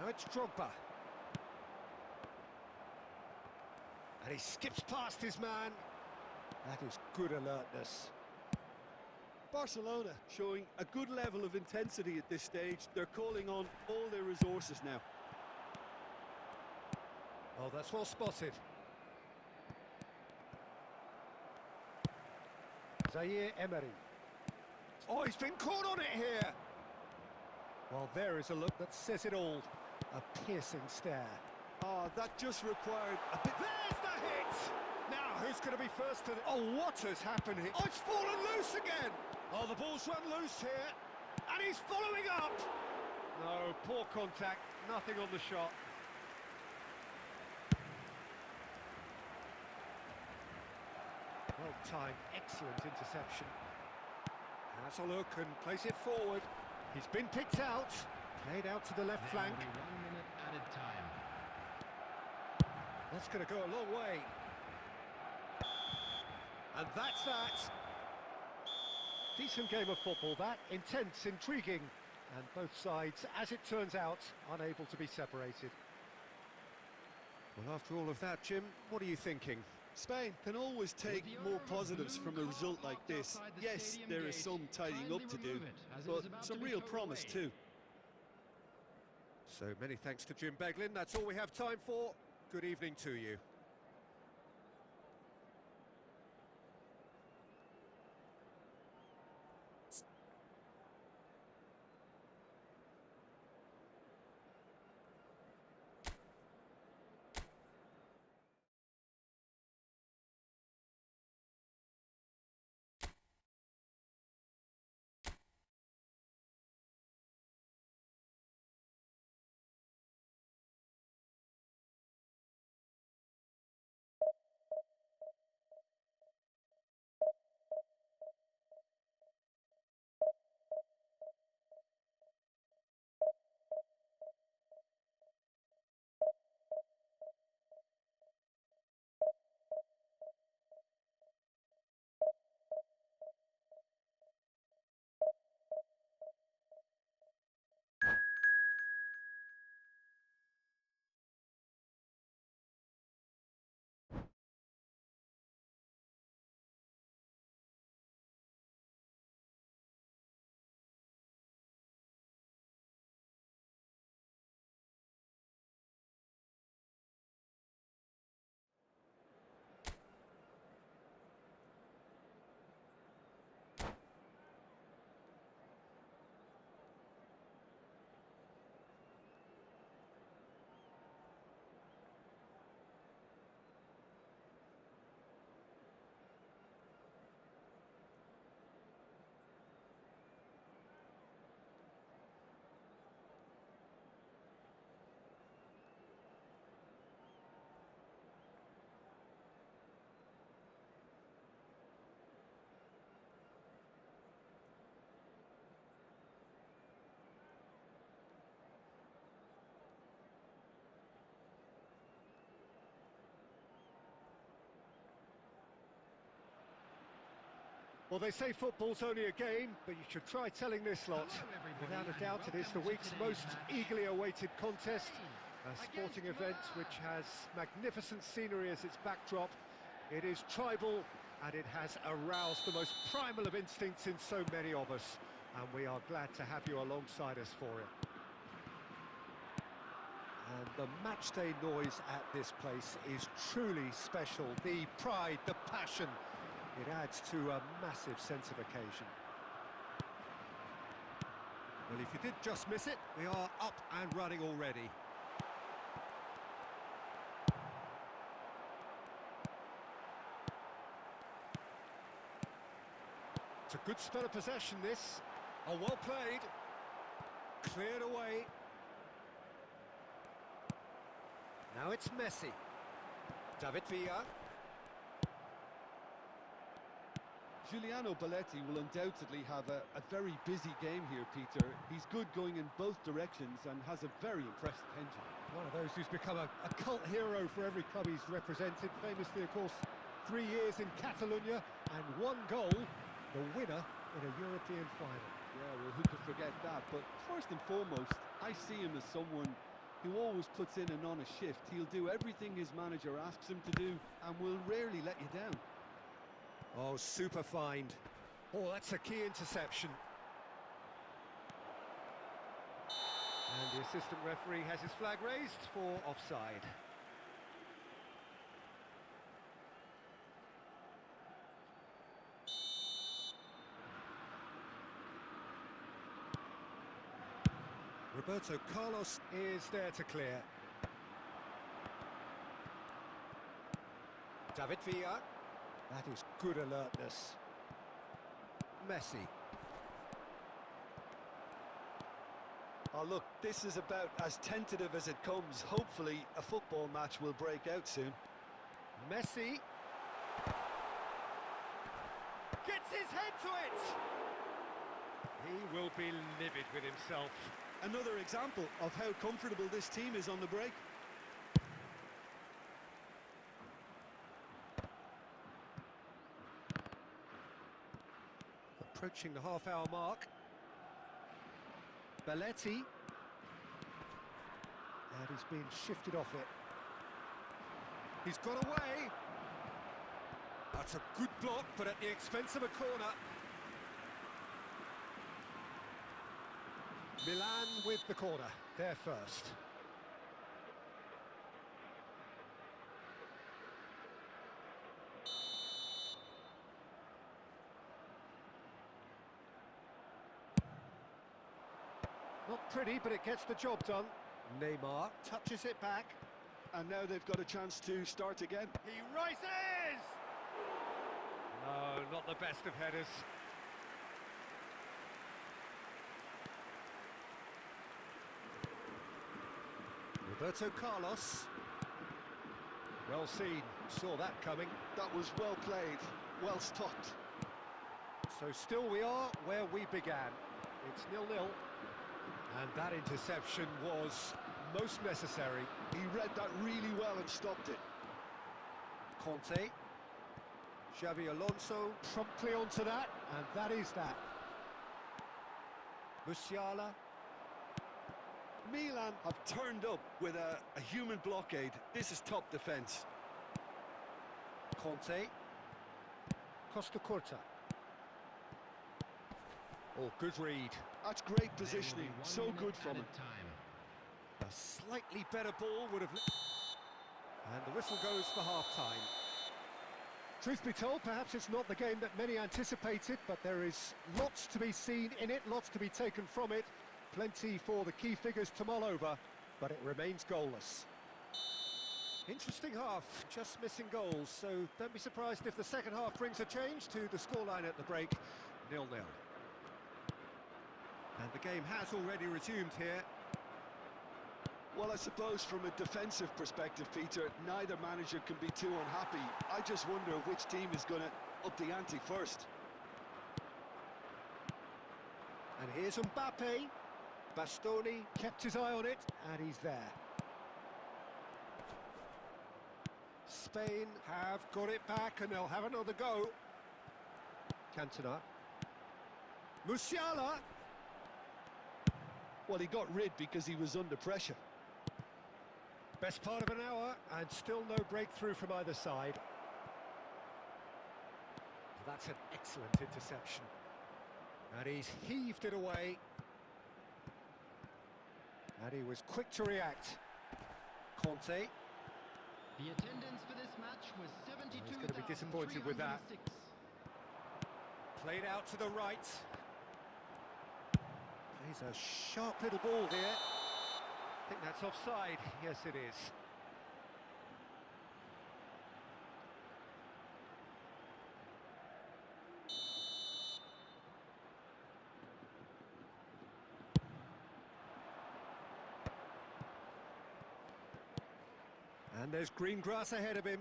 Now it's Drogba. And he skips past his man. That is good alertness. Barcelona showing a good level of intensity at this stage. They're calling on all their resources now. Oh, that's well spotted. Zaire Emery. Oh, he's been caught on it here. Well, there is a look that says it all. A piercing stare. Oh, that just required a bit... There's the hit! Now, who's going to be first to the... Oh, what has happened here? Oh, it's fallen loose again! Oh, the ball's run loose here. And he's following up! No, poor contact. Nothing on the shot. Well timed, excellent interception. Has a look and plays it forward. He's been picked out. Played out to the left flank. 1 minute added time. That's going to go a long way. And that's that. Decent game of football, that. Intense, intriguing. And both sides, as it turns out, unable to be separated. Well, after all of that, Jim, what are you thinking? Spain can always take more positives from a result like this. Yes, there is some tidying up to do, but some real promise too. So many thanks to Jim Beglin. That's all we have time for. Good evening to you. Well, they say football's only a game, but you should try telling this lot. Without a doubt, it is the week's most eagerly awaited contest. A sporting event which has magnificent scenery as its backdrop. It is tribal, and it has aroused the most primal of instincts in so many of us. And we are glad to have you alongside us for it. And the matchday noise at this place is truly special. The pride, the passion, it adds to a massive sense of occasion. Well, if you did just miss it, we are up and running already. It's a good spell of possession, this. Oh, well played. Cleared away. Now it's Messi. David Villa. Giuliano Belletti will undoubtedly have a very busy game here, Peter. He's good going in both directions and has a very impressive engine. One of those who's become a cult hero for every club he's represented. Famously, of course, 3 years in Catalonia and 1 goal, the winner in a European final. Yeah, well, who could forget that? But first and foremost, I see him as someone who always puts in an honest shift. He'll do everything his manager asks him to do and will rarely let you down. Oh, super find. Oh, that's a key interception. And the assistant referee has his flag raised for offside. Roberto Carlos is there to clear. David Villa. That is good alertness. Messi. Oh, look, this is about as tentative as it comes. Hopefully, a football match will break out soon. Messi. Gets his head to it! He will be livid with himself. Another example of how comfortable this team is on the break. Approaching the half-hour mark. Belletti. And he's been shifted off it. He's got away. That's a good block, but at the expense of a corner. Milan with the corner, there first. Not pretty, but it gets the job done. Neymar touches it back. And now they've got a chance to start again. He rises! No, not the best of headers. Roberto Carlos. Well seen, saw that coming. That was well played, well stopped. So still we are where we began. It's 0-0. And that interception was most necessary. He read that really well and stopped it. Conte. Xavi Alonso promptly onto that, and that is that. Musiala. Milan have turned up with a human blockade. This is top defence. Conte. Costa Curta. Oh, good read. That's great positioning, so good from him. A slightly better ball would have... And the whistle goes for half-time. Truth be told, perhaps it's not the game that many anticipated, but there is lots to be seen in it, lots to be taken from it. Plenty for the key figures to mull over, but it remains goalless. Interesting half, just missing goals, so don't be surprised if the second half brings a change to the scoreline at the break, 0-0. And the game has already resumed here. Well, I suppose from a defensive perspective, Peter, neither manager can be too unhappy. I just wonder which team is going to up the ante first. And here's Mbappe. Bastoni kept his eye on it, and he's there. Spain have got it back, and they'll have another go. Cantona. Musiala. Well, he got rid because he was under pressure. Best part of an hour, and still no breakthrough from either side. That's an excellent interception. And he's heaved it away. And he was quick to react. Conte. The attendance for this match was 72,306. He's going to be disappointed with that. Played out to the right. Plays a sharp little ball here. I think that's offside. Yes, it is. And there's green grass ahead of him.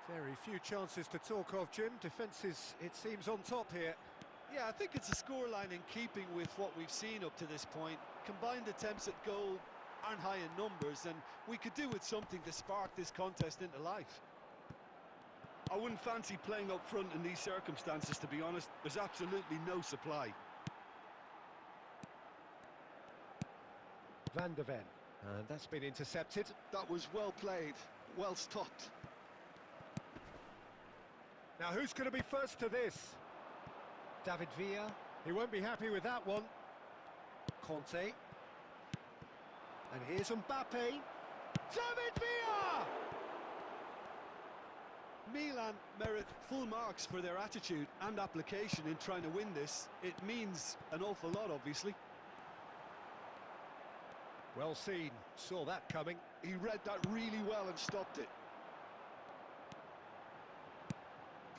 Very few chances to talk of, Jim. Defence is, it seems, on top here. Yeah, I think it's a scoreline in keeping with what we've seen up to this point. Combined attempts at goal aren't high in numbers, and we could do with something to spark this contest into life. I wouldn't fancy playing up front in these circumstances, to be honest. There's absolutely no supply. Van der Ven. And that's been intercepted. That was well played, well stopped. Now who's going to be first to this? David Villa. He won't be happy with that one. Conte. And here's Mbappe. David Villa! Milan merit full marks for their attitude and application in trying to win this. It means an awful lot, obviously. Well seen, saw that coming. He read that really well and stopped it.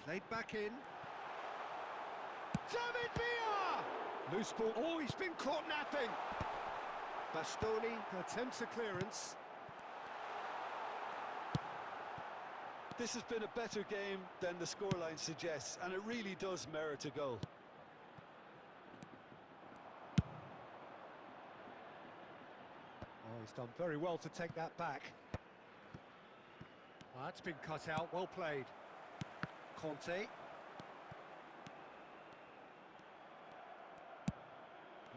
Played back in. David Villa! Loose ball. Oh, he's been caught napping. Bastoni attempts a clearance. This has been a better game than the scoreline suggests, and it really does merit a goal. Oh, he's done very well to take that back. Oh, that's been cut out, well played. Conte.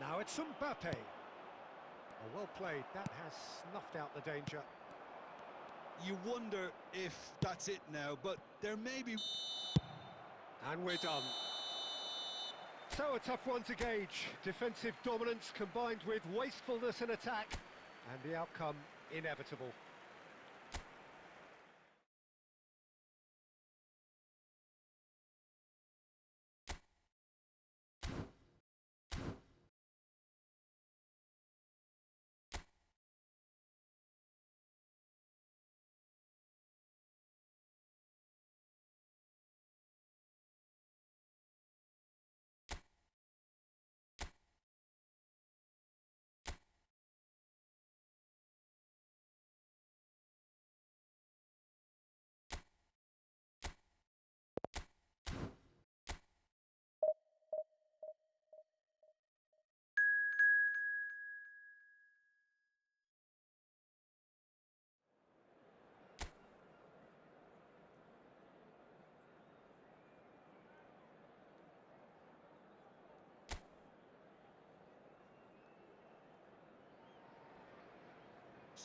Now it's Mbappe. Oh, well played, that has snuffed out the danger. You wonder if that's it now, but there may be... And we're done. So a tough one to gauge. Defensive dominance combined with wastefulness in attack, and the outcome inevitable.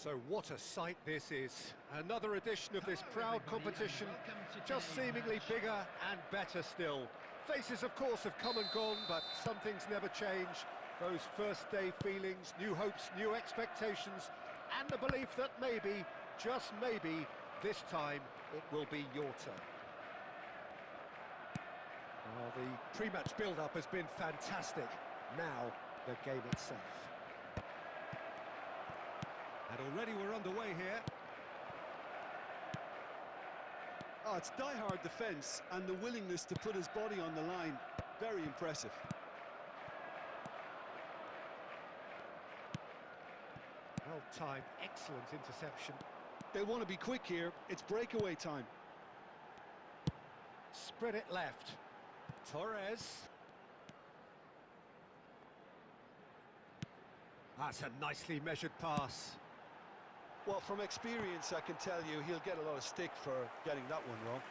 So what a sight this is. Another edition of this proud competition, just seemingly bigger and better still. Faces, of course, have come and gone, but some things never change. Those first day feelings, new hopes, new expectations, and the belief that maybe, just maybe, this time it will be your turn. Well, the pre-match build-up has been fantastic. Now, the game itself. And already we're underway here. Oh, it's die-hard defence and the willingness to put his body on the line. Very impressive. Well-timed, excellent interception. They want to be quick here. It's breakaway time. Spread it left. Torres. That's a nicely measured pass. Well, from experience, I can tell you he'll get a lot of stick for getting that one wrong.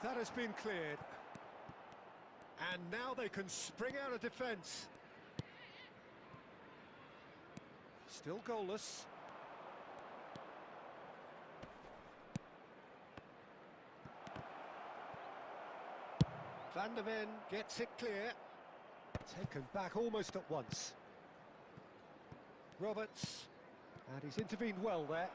And that has been cleared. And now they can spring out of defence. Still goalless. Van der Ven gets it clear. Taken back almost at once. Roberts, and he's intervened well there.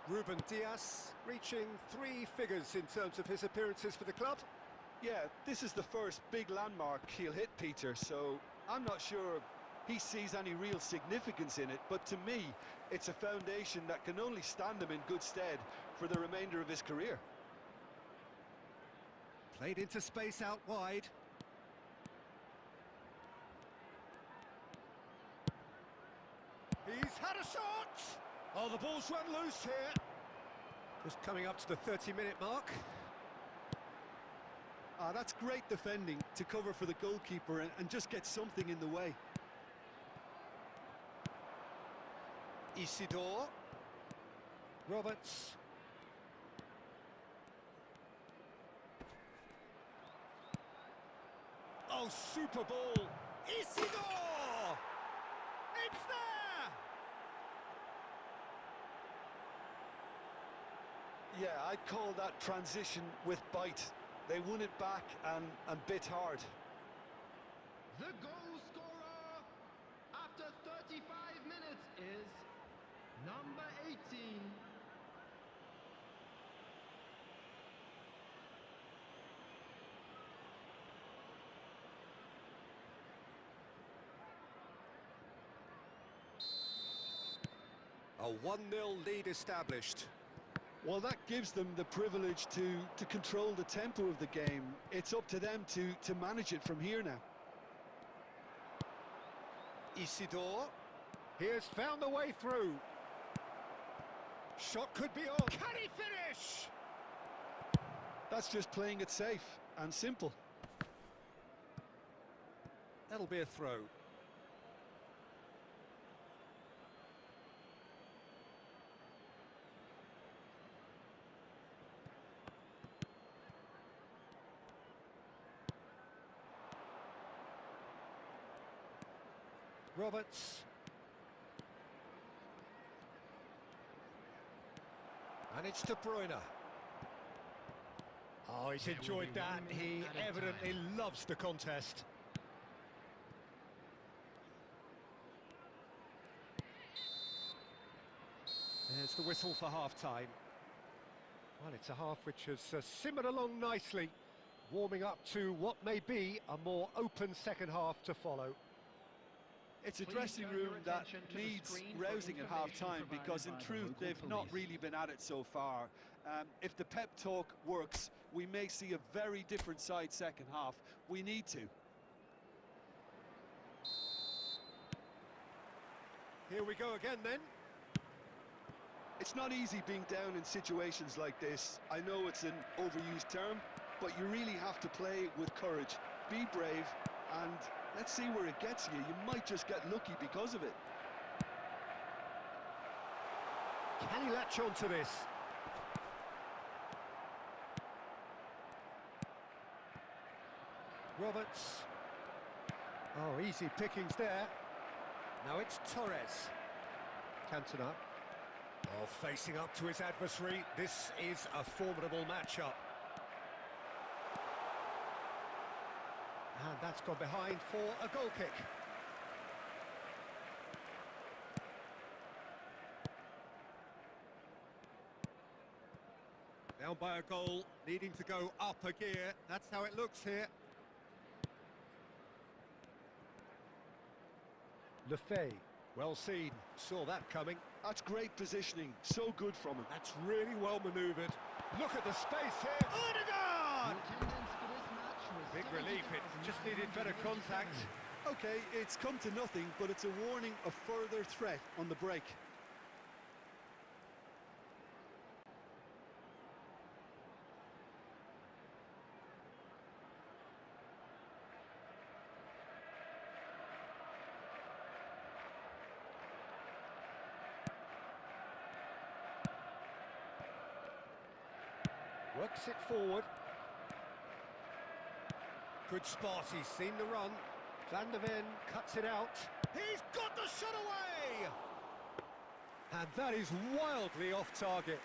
Ruben Dias, reaching 3 figures in terms of his appearances for the club. Yeah, this is the first big landmark he'll hit, Peter, so I'm not sure he sees any real significance in it, but to me, it's a foundation that can only stand him in good stead for the remainder of his career. Played into space out wide. He's had a shot! Oh, the ball's run loose here. Just coming up to the 30-minute mark. That's great defending to cover for the goalkeeper and just get something in the way. Isidore. Roberts. Oh, super ball. Isidore! It's there! Yeah, I'd call that transition with bite. They won it back and bit hard. The goal scorer after 35 minutes is number 18. A 1-0 lead established. Well, that gives them the privilege to control the tempo of the game. It's up to them to manage it from here now. Isidore. He has found the way through. Shot could be on. Can he finish? That's just playing it safe and simple. That'll be a throw. Roberts. And it's De Bruyne. Oh, he's enjoyed that. He evidently loves the contest. There's the whistle for half-time. Well, it's a half which has simmered along nicely, warming up to what may be a more open second half to follow. It's a dressing room that needs rousing at half-time because, in truth, they've not really been at it so far. If the pep talk works, we may see a very different side second half. We need to. Here we go again, then. It's not easy being down in situations like this. I know it's an overused term, but you really have to play with courage. Be brave, and let's see where it gets you. You might just get lucky because of it. Can he latch on to this? Roberts. Oh, easy pickings there. Now it's Torres. Cantona. Oh, facing up to his adversary. This is a formidable matchup. And that's gone behind for a goal kick. Down by a goal, needing to go up a gear. That's how it looks here. Lefebvre, well seen, saw that coming. That's great positioning, so good from him. That's really well manoeuvred. Look at the space here. Odegaard! Big relief, it just needed better contact. Okay, it's come to nothing, but it's a warning of further threat on the break. Works it forward. Good spot, he's seen the run. Van der Ven cuts it out. He's got the shot away! And that is wildly off target.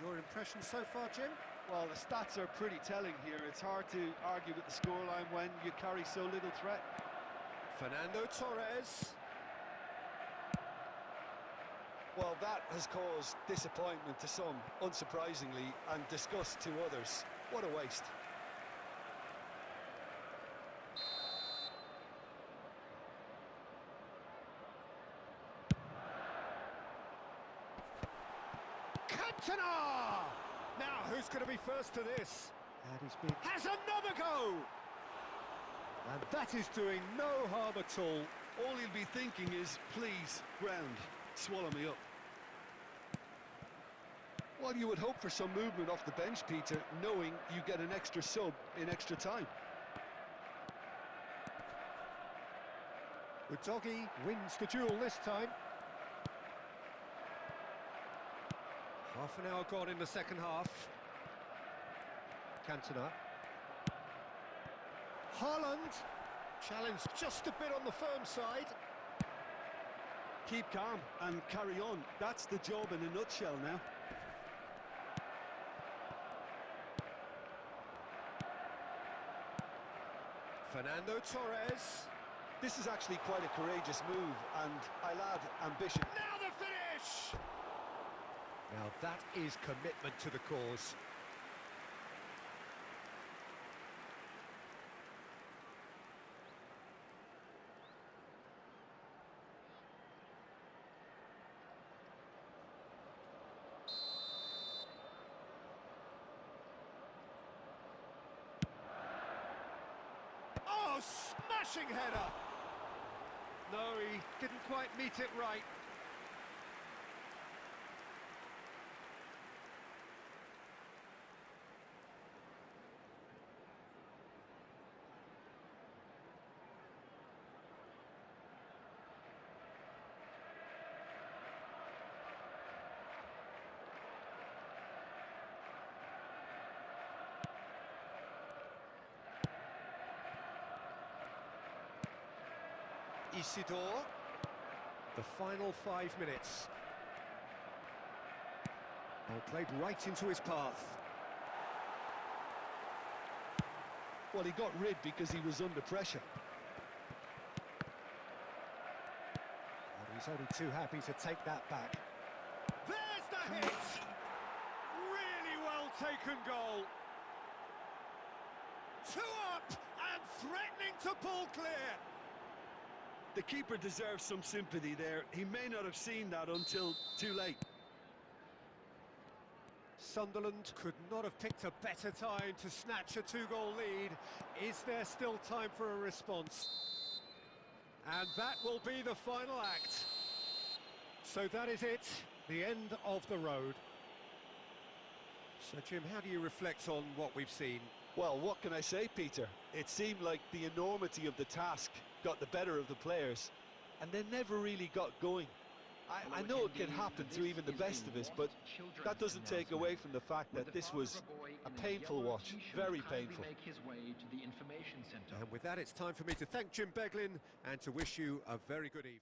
Your impression so far, Jim? Well, the stats are pretty telling here. It's hard to argue with the scoreline when you carry so little threat. Fernando Torres. Well, that has caused disappointment to some, unsurprisingly, and disgust to others. What a waste. Cantona! Now, who's going to be first to this? And he's been... has another go! And that is doing no harm at all. All he'll be thinking is, please, ground, swallow me up. Well, you would hope for some movement off the bench, Peter, knowing you get an extra sub in extra time. Udogie wins the duel this time. Half an hour gone in the second half. Cantona. Haaland. Challenge just a bit on the firm side. Keep calm and carry on. That's the job in a nutshell now. Fernando Torres. This is actually quite a courageous move, and I'll add ambition. Now the finish! Now that is commitment to the cause. Oh, smashing header! No, he didn't quite meet it right. Isidore. The final 5 minutes. Ball played right into his path. Well, he got rid because he was under pressure. And he's only too happy to take that back. There's the hit! Really well taken goal. 2 up and threatening to pull clear. The keeper deserves some sympathy there. He may not have seen that until too late. Sunderland could not have picked a better time to snatch a 2-goal lead. Is there still time for a response? And that will be the final act. So that is it, the end of the road. So Jim, how do you reflect on what we've seen? Well, what can I say, Peter? It seemed like the enormity of the task got the better of the players, and they never really got going. I know it can happen to even the best of us, but that doesn't take away from the fact that this was a painful watch, very painful. And with that, it's time for me to thank Jim Beglin and to wish you a very good evening.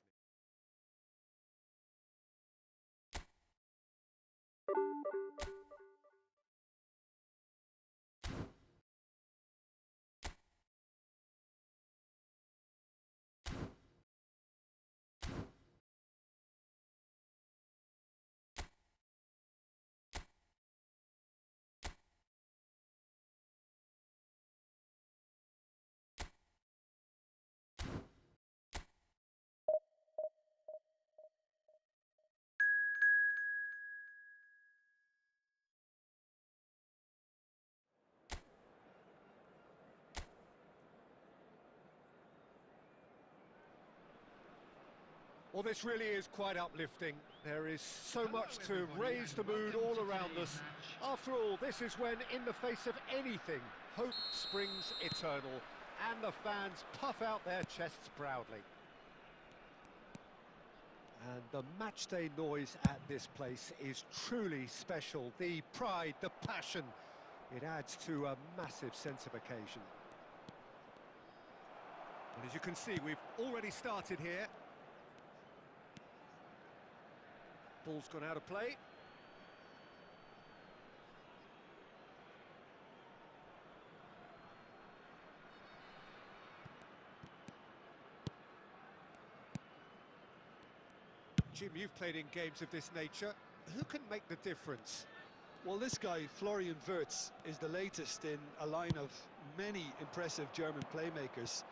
Well, this really is quite uplifting. There is so much to raise the mood all around us. After all, this is when, in the face of anything, hope springs eternal, and the fans puff out their chests proudly. And the matchday noise at this place is truly special. The pride, the passion, it adds to a massive sense of occasion. Well, as you can see, we've already started here. Ball's gone out of play. Jim, you've played in games of this nature. Who can make the difference? Well, this guy, Florian Wirtz, is the latest in a line of many impressive German playmakers.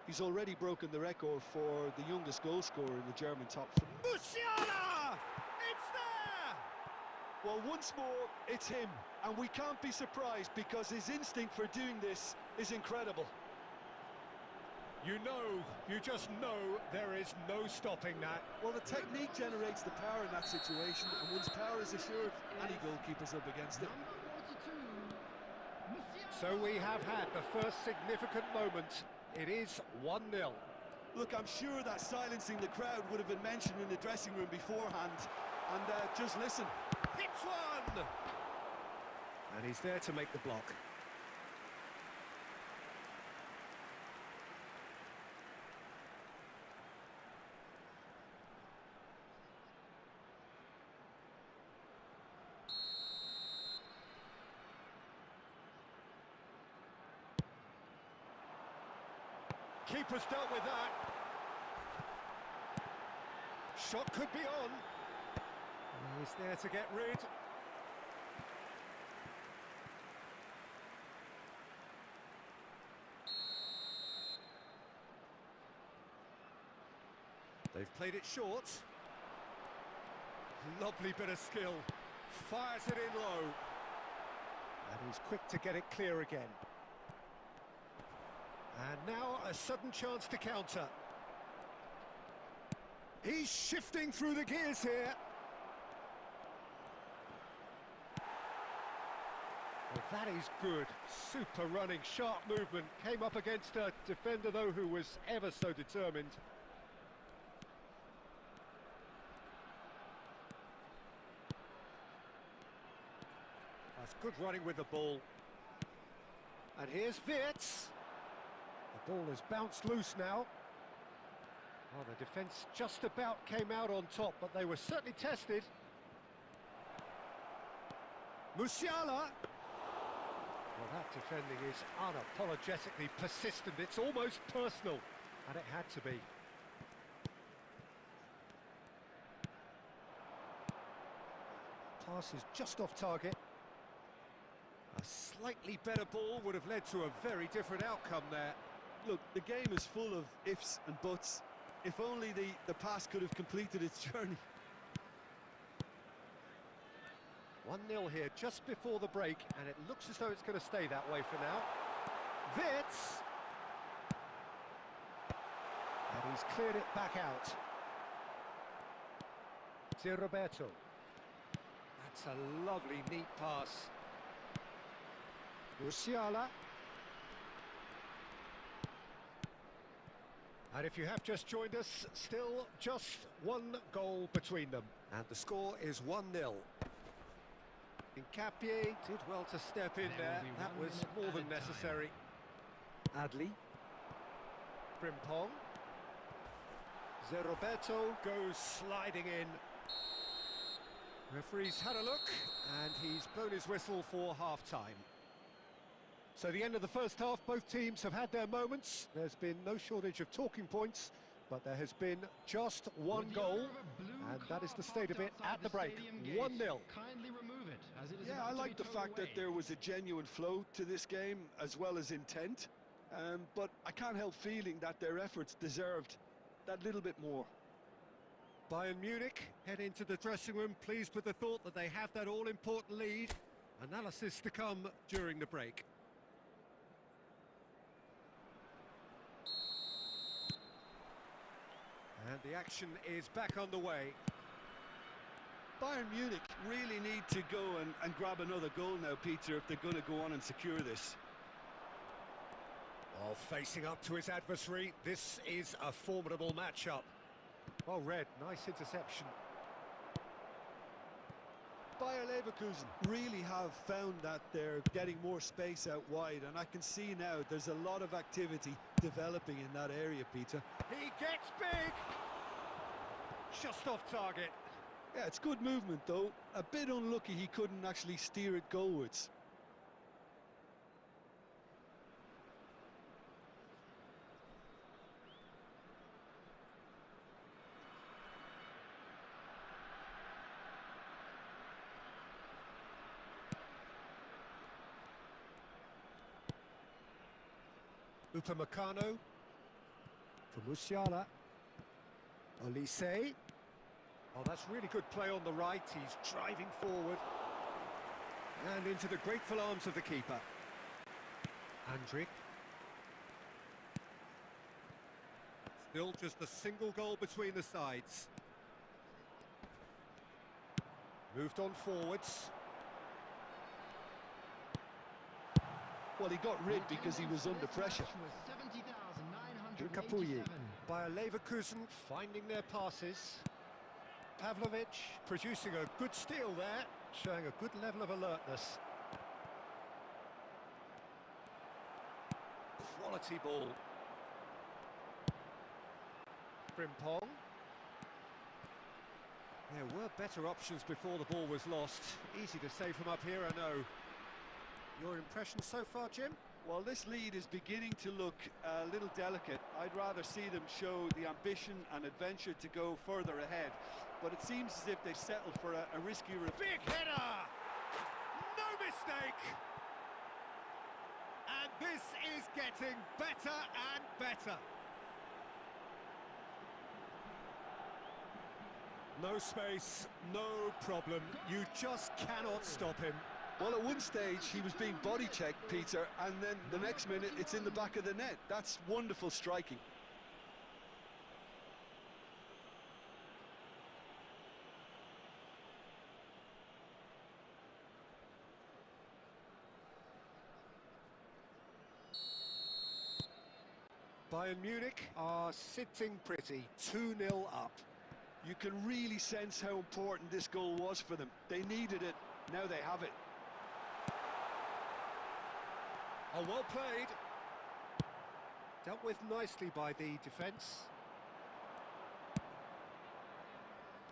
He's already broken the record for the youngest goal scorer in the German top 4. Musiala! It's there! Well, once more, it's him, and we can't be surprised because his instinct for doing this is incredible. You just know there is no stopping that. Well, the technique generates the power in that situation, and once power is assured, any goalkeeper's up against it. So we have had the first significant moment. It is 1-0. Look, I'm sure that silencing the crowd would have been mentioned in the dressing room beforehand, and just listen. Hits one! And he's there to make the block. Keeper's dealt with that. Shot could be on. He's there to get rid. They've played it short. Lovely bit of skill. Fires it in low. And he's quick to get it clear again. And now a sudden chance to counter. He's shifting through the gears here. Well, that is good. Super running, sharp movement. Came up against a defender, though, who was ever so determined. That's good running with the ball. And here's Wirtz. The ball has bounced loose now. Well, the defence just about came out on top, but they were certainly tested. Musiala. Well, that defending is unapologetically persistent. It's almost personal, and it had to be. Pass is just off target. A slightly better ball would have led to a very different outcome there. Look, the game is full of ifs and buts. If only the pass could have completed its journey. 1-0 here just before the break, and it looks as though it's going to stay that way for now. Wirtz! And he's cleared it back out. To Roberto. That's a lovely, neat pass. Musiala. And if you have just joined us, still just one goal between them. And the score is 1-0. Incapie did well to step in there. That was more than necessary. Adli. Frimpong. Roberto goes sliding in. Referee's had a look, and he's blown his whistle for half-time. So the end of the first half, both teams have had their moments. There's been no shortage of talking points, but there has been just one goal, and that is the state of it at the break. 1-0. Yeah, I like the fact that there was a genuine flow to this game as well as intent, but I can't help feeling that their efforts deserved that little bit more. Bayern Munich head into the dressing room pleased with the thought that they have that all-important lead. Analysis to come during the break. And the action is back underway. Bayern Munich really need to go and grab another goal now, Peter, if they're going to go on and secure this. While facing up to his adversary, this is a formidable matchup. Well read, nice interception. Bayer Leverkusen really have found that they're getting more space out wide, and I can see now there's a lot of activity developing in that area, Peter. He gets big! Just off target. Yeah, it's good movement though. A bit unlucky he couldn't actually steer it goalwards. Upamecano for Musiala. Olise. Oh, that's really good play on the right. He's driving forward. And into the grateful arms of the keeper. Andrić. Still just a single goal between the sides. Moved on forwards. Well, he got rid because he was under pressure. Capuyi. Bayer Leverkusen finding their passes. Pavlovic producing a good steal there, showing a good level of alertness. Quality ball. Frimpong. There were better options before the ball was lost. Easy to say from up here, I know. Your impression so far, Jim? Well, this lead is beginning to look a little delicate. I'd rather see them show the ambition and adventure to go further ahead. But it seems as if they settle for a riskier... Big header! No mistake! And this is getting better and better. No space, no problem. You just cannot stop him. Well, at one stage he was being body checked, Peter, and then the next minute it's in the back of the net. That's wonderful striking. Bayern Munich are sitting pretty, 2-0 up. You can really sense how important this goal was for them. They needed it, now they have it. Oh, well played. Dealt with nicely by the defence.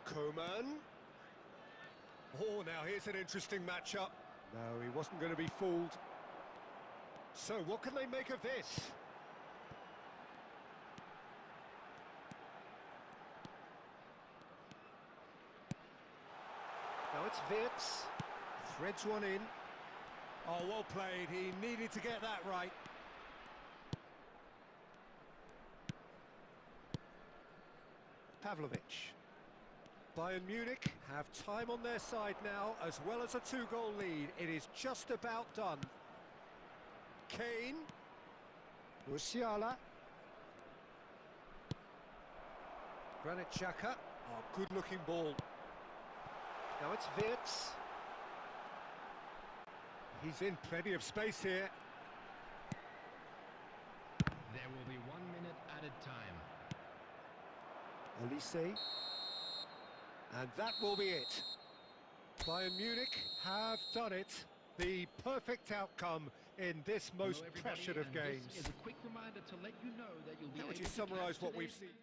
Coman. Oh, now here's an interesting matchup. No, he wasn't going to be fooled. So, what can they make of this? Now it's Wirtz. Threads one in. Oh, well played. He needed to get that right. Pavlovic. Bayern Munich have time on their side now, as well as a 2-goal lead. It is just about done. Kane. Musiala. Granit Xhaka. Oh, good-looking ball. Now it's Wirtz. He's in plenty of space here. There will be 1 minute added time. Olise. And that will be it. Bayern Munich have done it. The perfect outcome in this most pressured of games. This is a quick reminder to let you know that you'll be How would you able to catch summarise what we've today's seen?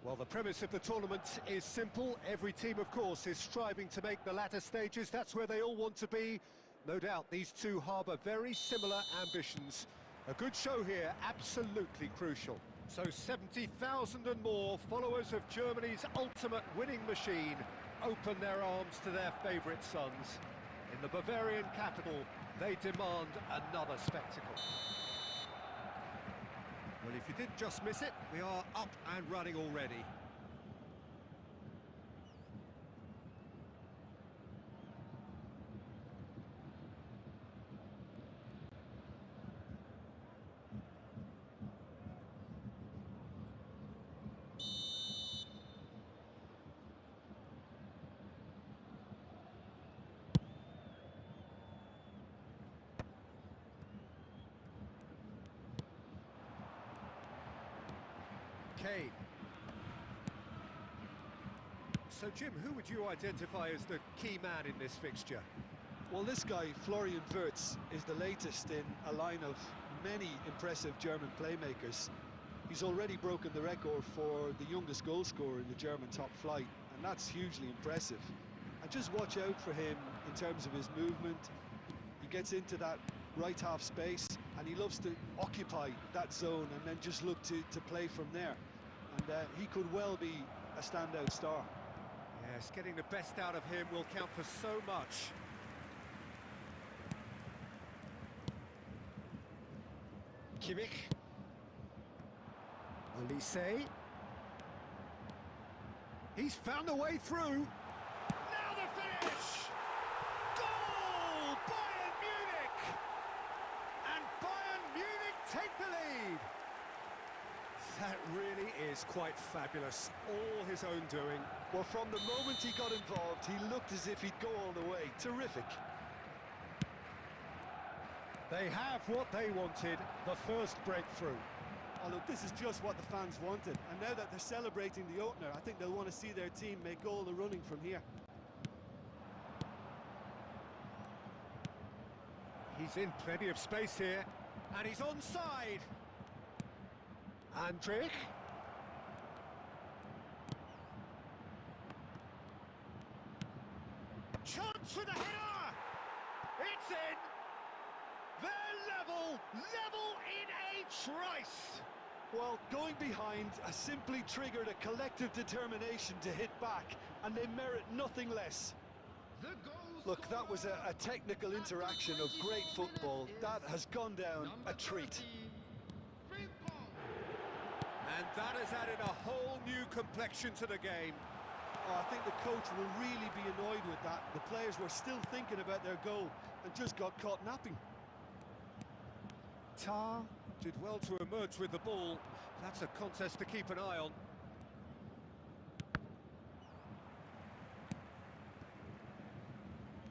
Well, the premise of the tournament is simple. Every team, of course, is striving to make the latter stages. That's where they all want to be. No doubt these two harbour very similar ambitions. A good show here, absolutely crucial. So 70,000 and more followers of Germany's ultimate winning machine open their arms to their favourite sons. In the Bavarian capital, they demand another spectacle. Well, if you did just miss it, we are up and running already. Kane. So, Jim, who would you identify as the key man in this fixture? Well, this guy, Florian Wirtz, is the latest in a line of many impressive German playmakers. He's already broken the record for the youngest goal scorer in the German top flight, and that's hugely impressive. And just watch out for him in terms of his movement. He gets into that right half space, and he loves to occupy that zone and then just look to play from there. And he could well be a standout star. Yes, getting the best out of him will count for so much. Kimmich. Olise. He's found a way through. Now the finish! Goal! Bayern Munich! And Bayern Munich take the lead. That really is quite fabulous. All his own doing. Well, from the moment he got involved, he looked as if he'd go all the way. Terrific. They have what they wanted, the first breakthrough. Oh, look, this is just what the fans wanted. And now that they're celebrating the opener, I think they'll want to see their team make all the running from here. He's in plenty of space here. And he's onside. Andrich. Chance for the header! It's in! They're level in a trice! Well, going behind has simply triggered a collective determination to hit back, and they merit nothing less. Look, that was a technical interaction of great football. That has gone down a treat. And that has added a whole new complexion to the game. Oh, I think the coach will really be annoyed with that. The players were still thinking about their goal and just got caught napping. Tar did well to emerge with the ball. That's a contest to keep an eye on.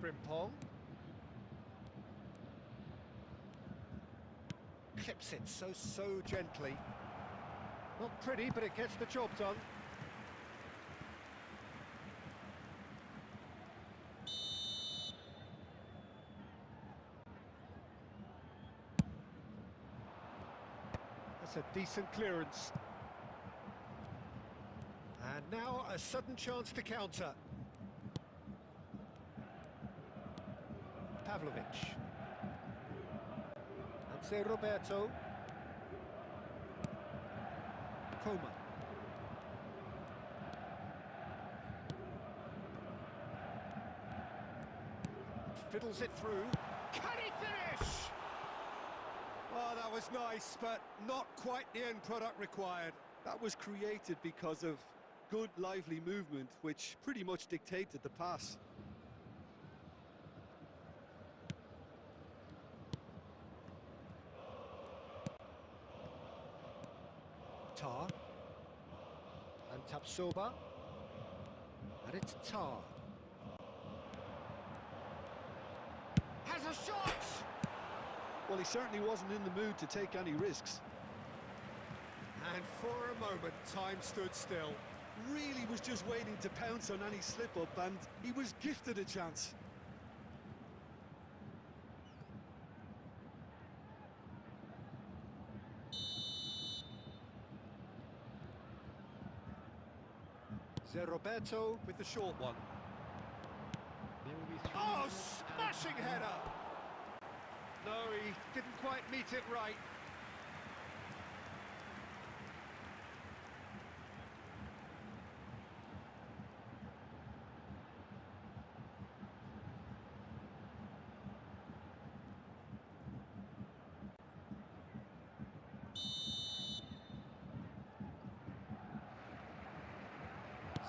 Frimpong. Clips it so gently. Not pretty, but it gets the job done. That's a decent clearance. And now a sudden chance to counter. Pavlovic. That's Roberto. Coman. Fiddles it through. Can he finish? Oh, that was nice, but not quite the end product required. That was created because of good, lively movement, which pretty much dictated the pass. Tar. And Tapsoba. And it's Tar. Has a shot! Well, he certainly wasn't in the mood to take any risks. And for a moment, time stood still. Really was just waiting to pounce on any slip-up, and he was gifted a chance. Roberto with the short one. Oh, smashing header! No, he didn't quite meet it right.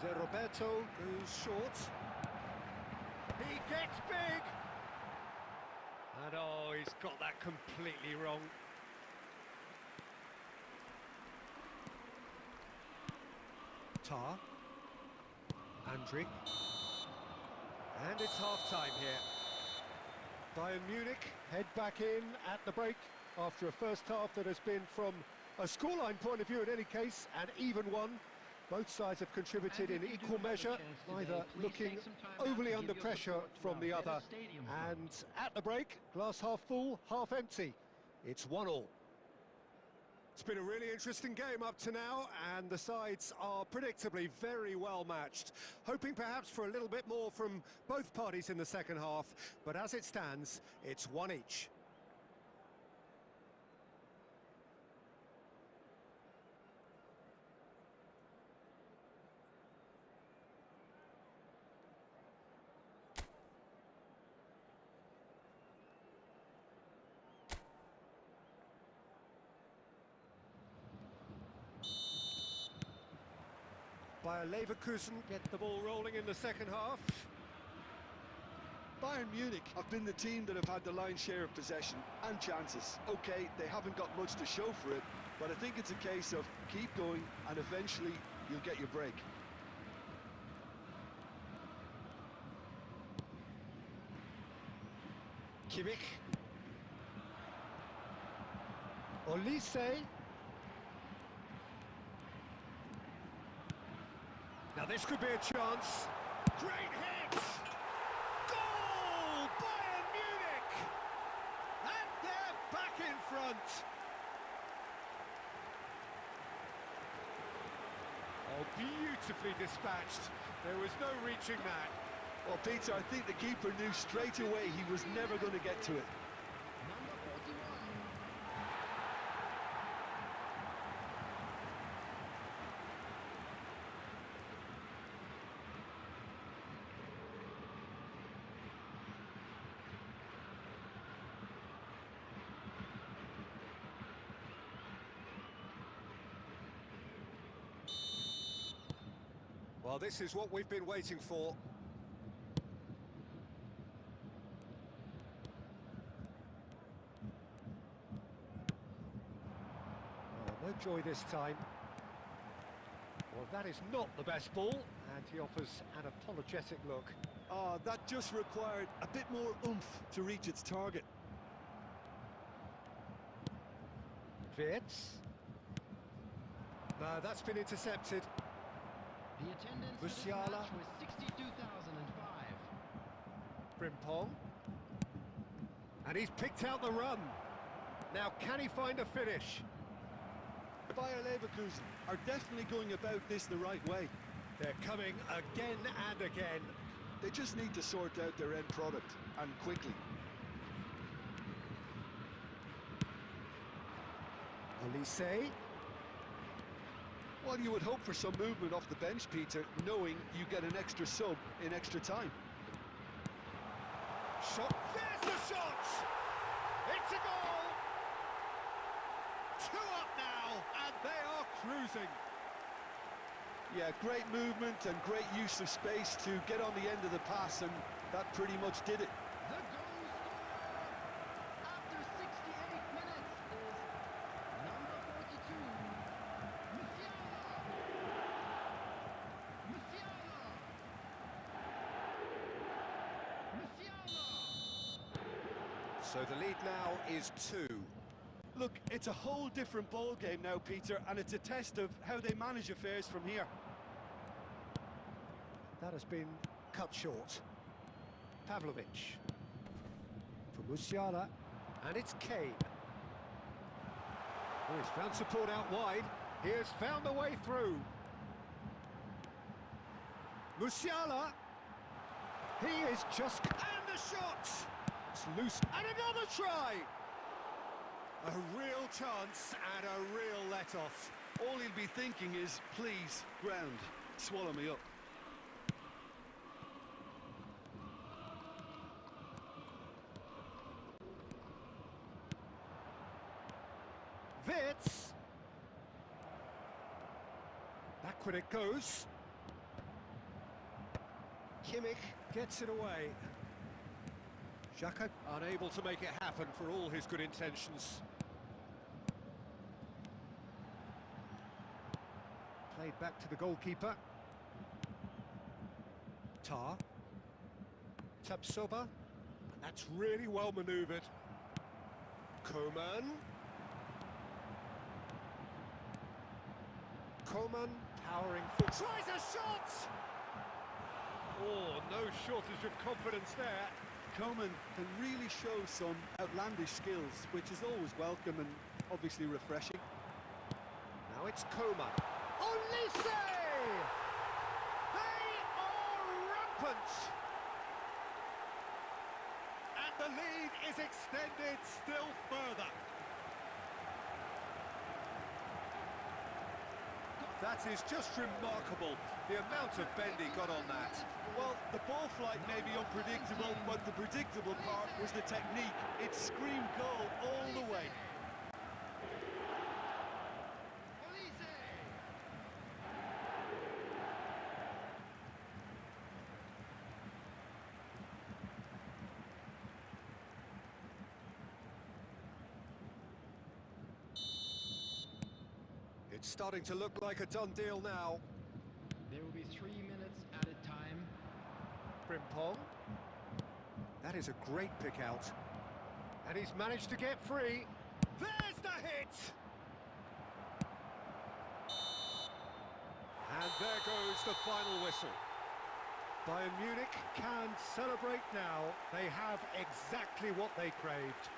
Jose Roberto goes short. He gets big! And oh, he's got that completely wrong. Tar. Andrik. And it's half-time here. Bayern Munich head back in at the break after a first half that has been, from a scoreline point of view in any case, an even one. Both sides have contributed in equal measure, neither looking overly under pressure from the other. And at the break, glass half full, half empty. It's 1-1. It's been a really interesting game up to now, and the sides are predictably very well matched. Hoping perhaps for a little bit more from both parties in the second half, but as it stands, it's one each. Bayer Leverkusen get the ball rolling in the second half. Bayern Munich have been the team that have had the lion's share of possession and chances. Okay, they haven't got much to show for it, but I think it's a case of keep going and eventually you'll get your break. Kimmich. Olise. Now this could be a chance. Great hit! Goal! Bayern Munich! And they're back in front. Oh, beautifully dispatched. There was no reaching that. Well, Peter, I think the keeper knew straight away he was never going to get to it. Number 41. Well, this is what we've been waiting for. Oh, no joy this time. Well, that is not the best ball, and he offers an apologetic look. Oh, that just required a bit more oomph to reach its target. Wirtz. No, that's been intercepted. The attendance for this Musiala. match was 62,005. Frimpong. And he's picked out the run. Now, can he find a finish? Bayer Leverkusen are definitely going about this the right way. They're coming again and again. They just need to sort out their end product, and quickly. Olise. Well, you would hope for some movement off the bench, Peter, knowing you get an extra sub in extra time. Shot. There's the shot! It's a goal! 2 up now, and they are cruising. Yeah, great movement and great use of space to get on the end of the pass, and that pretty much did it. The goal scorer after 68 minutes is number 42, Musiala. So the lead now is 2. Look, it's a whole different ball game now, Peter, and it's a test of how they manage affairs from here. That has been cut short. Pavlovic. For Musiala. And it's Kane. Oh, he's found support out wide. He has found a way through. Musiala. He is just... And the shot! It's loose. And another try! A real chance and a real let-off. All he'll be thinking is, please, ground, swallow me up. Wirtz. Backward it goes. Kimmich gets it away. Xhaka unable to make it happen for all his good intentions. Played back to the goalkeeper. Tar. Tapsoba. That's really well manoeuvred. Coman. Coman powering forward. Tries a shot! Oh, no shortage of confidence there. Coman can really show some outlandish skills, which is always welcome and obviously refreshing. Now it's Coman. Olise! They are rampant! And the lead is extended still further. That is just remarkable, the amount of bend he got on that. Well, the ball flight may be unpredictable, but the predictable part was the technique. It screamed goal all the way. It's starting to look like a done deal now. There will be 3 minutes added time. Frimpong. That is a great pick out. And he's managed to get free. There's the hit! And there goes the final whistle. Bayern Munich can celebrate now. They have exactly what they craved.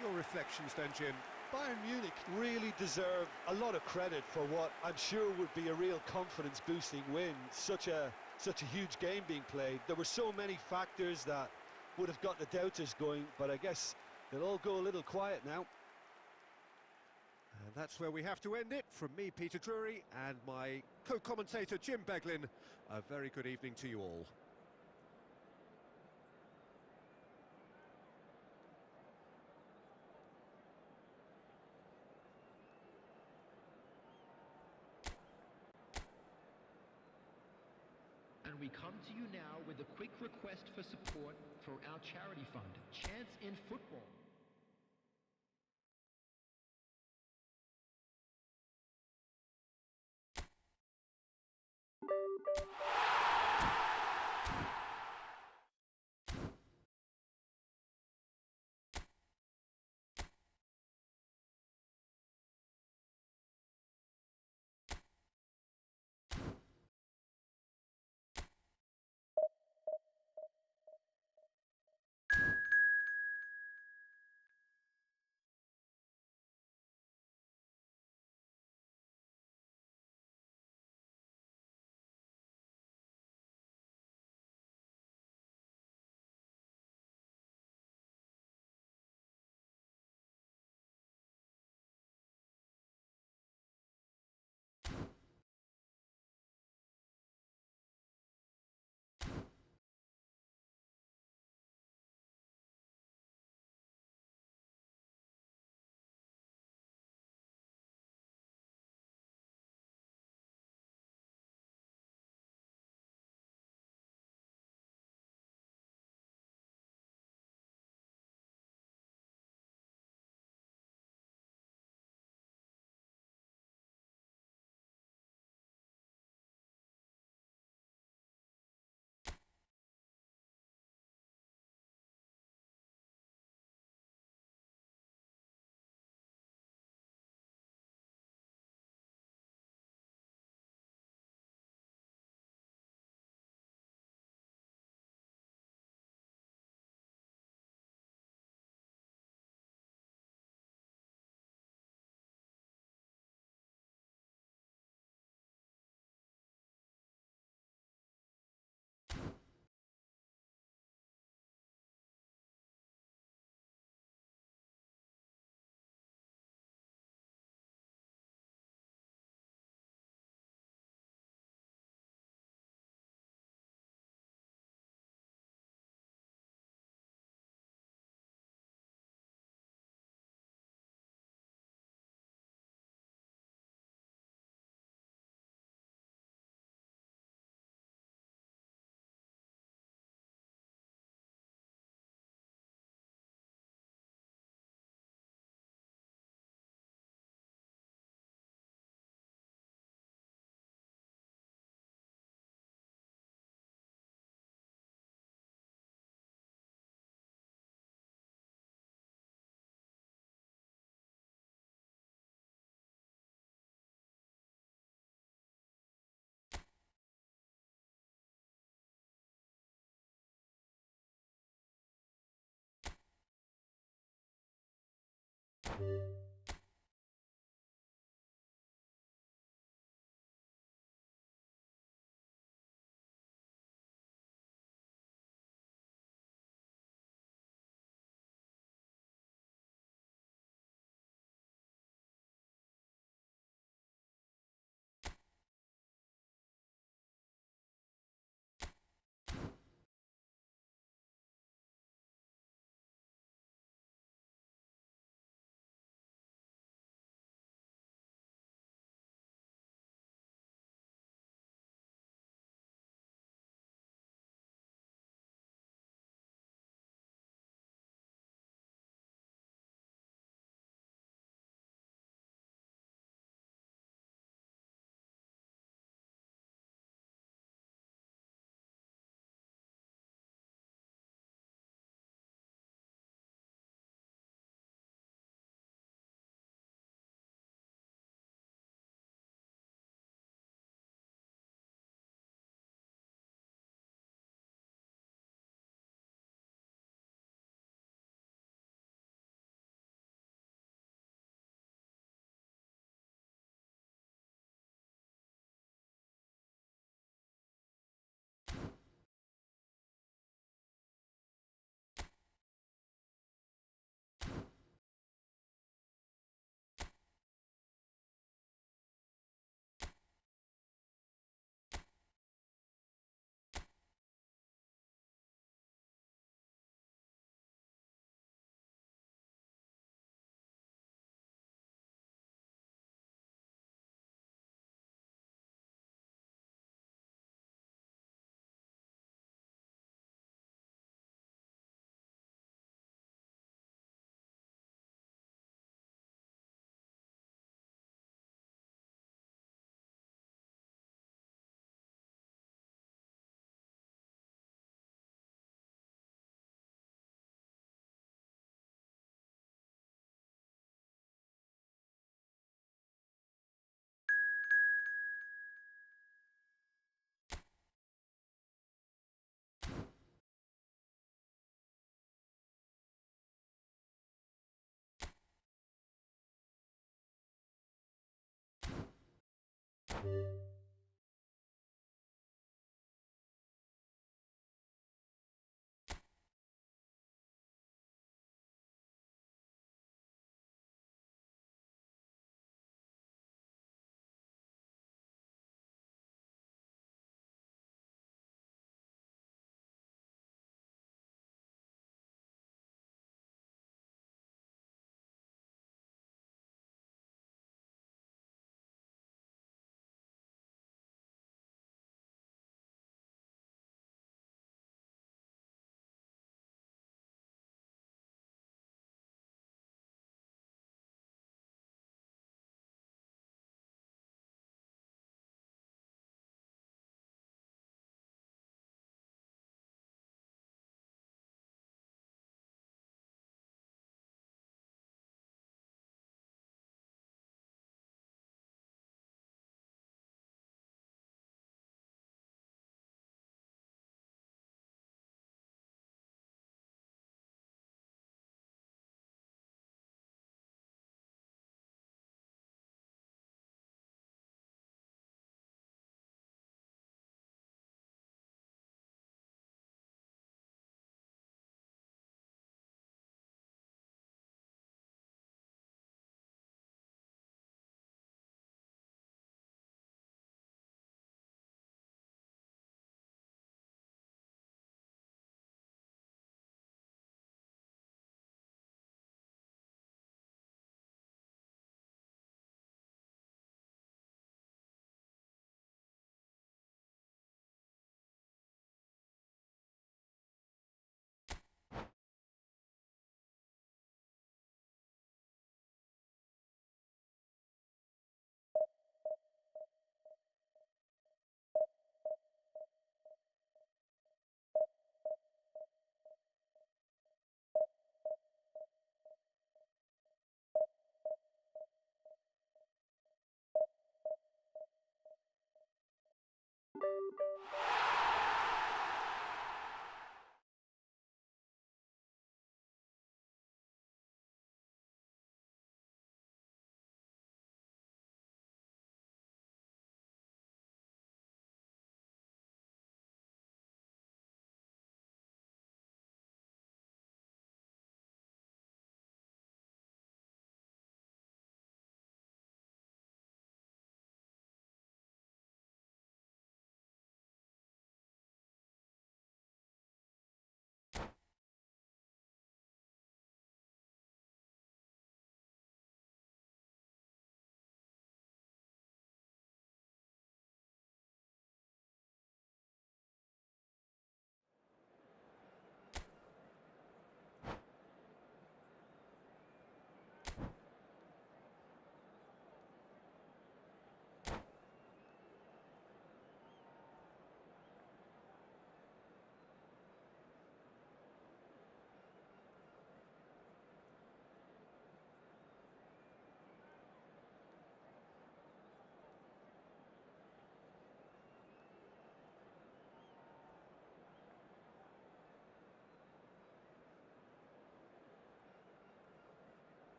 Your reflections then, Jim? Bayern Munich really deserve a lot of credit for what I'm sure would be a real confidence-boosting win. Such a huge game being played. There were so many factors that would have got the doubters going, but I guess they'll all go a little quiet now. And that's where we have to end it. From me, Peter Drury, and my co-commentator, Jim Beglin, a very good evening to you all. And we come to you now with a quick request for support for our charity fund, Chance in Football.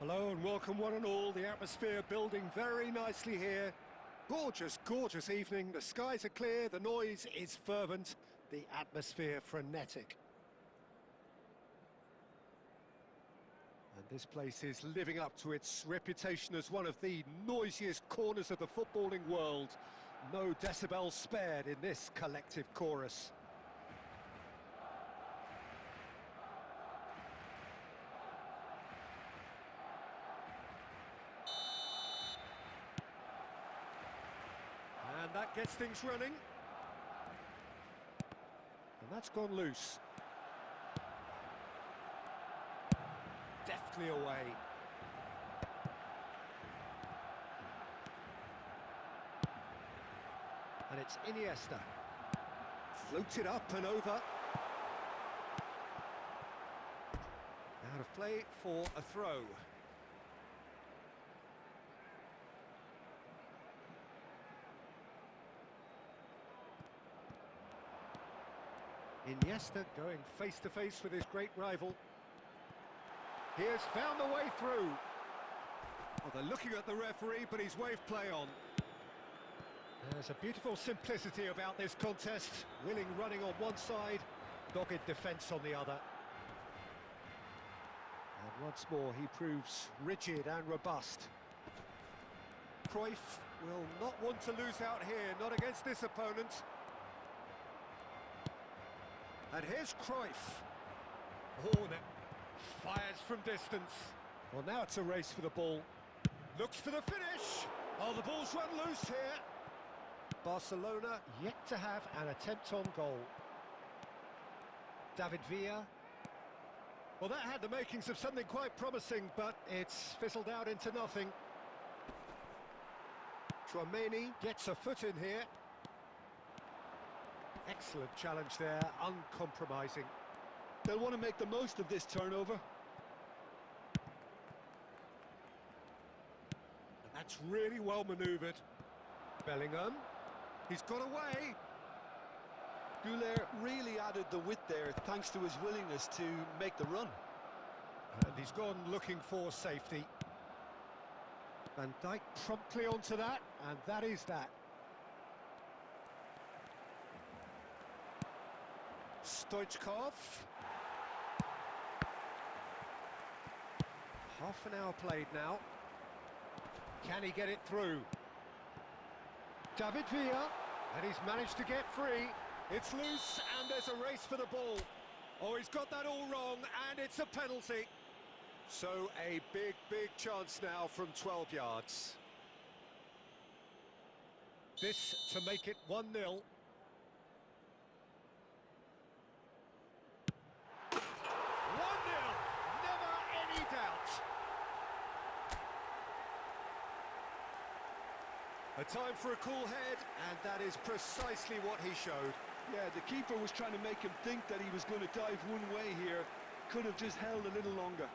Hello and welcome one and all. The atmosphere building very nicely here. Gorgeous, gorgeous evening. The skies are clear, the noise is fervent, the atmosphere frenetic. And this place is living up to its reputation as one of the noisiest corners of the footballing world. No decibels spared in this collective chorus. And that gets things running. And that's gone loose. Deftly away. And it's Iniesta. Floated up and over. Out of play for a throw. Iniesta going face to face with his great rival. He has found the way through. Well, they're looking at the referee, but he's waved play on. There's a beautiful simplicity about this contest. Willing running on one side, dogged defence on the other. And once more, he proves rigid and robust. Cruyff will not want to lose out here, not against this opponent. And here's Cruyff. Oh, that fires from distance. Well, now it's a race for the ball. Looks for the finish. Oh, the ball's run loose here. Barcelona yet to have an attempt on goal. David Villa. Well, that had the makings of something quite promising, but it's fizzled out into nothing. Tchouaméni gets a foot in here. Excellent challenge there, uncompromising. They'll want to make the most of this turnover. And that's really well manoeuvred. Bellingham, he's got away. Goulet really added the width there thanks to his willingness to make the run. And he's gone looking for safety. Van Dijk promptly onto that, and that is that. Stoichkov. Half an hour played now. Can he get it through? David Villa, and he's managed to get free. It's loose, and there's a race for the ball. Oh, he's got that all wrong, and it's a penalty. So a big, big chance now from 12 yards. This to make it 1-0. 1-0, never any doubt. A time for a cool head, and that is precisely what he showed. Yeah, the keeper was trying to make him think that he was going to dive one way here. Could have just held a little longer.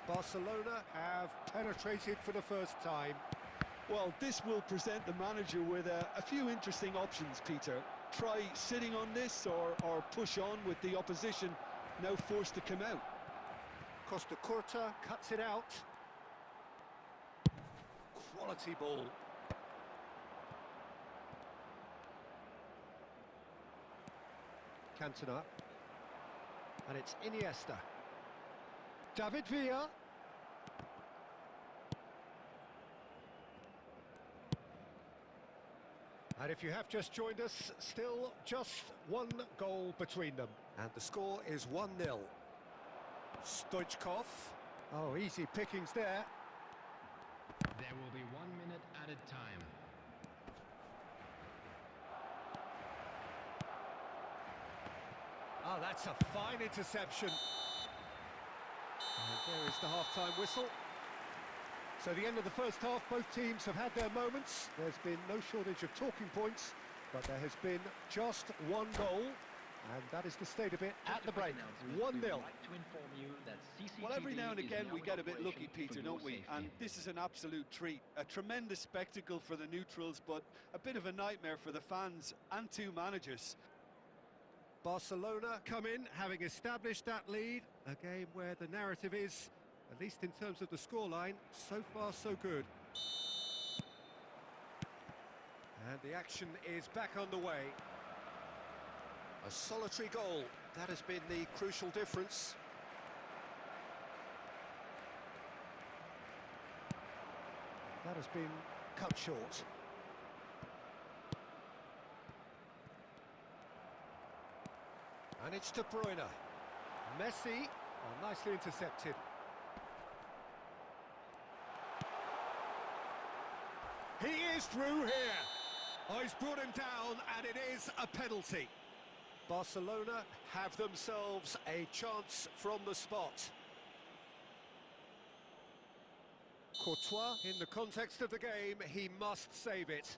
Barcelona have penetrated for the first time. Well, this will present the manager with a few interesting options, Peter. Try sitting on this or push on with the opposition now forced to come out. Costa Curta cuts it out. Quality ball. Cantona. And it's Iniesta. David Villa. And if you have just joined us, still just one goal between them. And the score is 1-0. Stoichkov. Oh, easy pickings there. There will be 1 minute added time. Oh, that's a fine interception. And there is the half-time whistle. So the end of the first half, both teams have had their moments. There's been no shortage of talking points, but there has been just one goal, and that is the state of it at the break. 1-0. Well, every now and again we get a bit lucky, Peter, don't we? And this is an absolute treat. A tremendous spectacle for the neutrals, but a bit of a nightmare for the fans and two managers. Barcelona come in, having established that lead. A game where the narrative is, at least in terms of the scoreline, so far so good. And the action is back underway. A solitary goal, that has been the crucial difference. That has been cut short. And it's De Bruyne. Messi, nicely intercepted. He is through here. Oh, he's brought him down, and it is a penalty. Barcelona have themselves a chance from the spot. Courtois, in the context of the game, he must save it.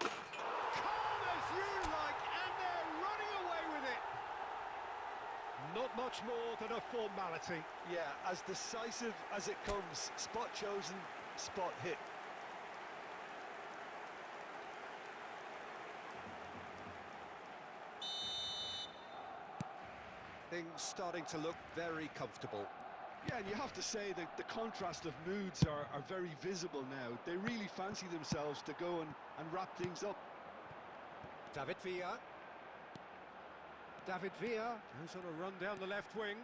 Calm as you like, and they're running away with it. Not much more than a formality. Yeah, as decisive as it comes. Spot chosen, spot hit. Things starting to look very comfortable. Yeah, and you have to say that the contrast of moods are very visible now. They really fancy themselves to go and wrap things up. David Villa. David Villa goes on a run down the left wing.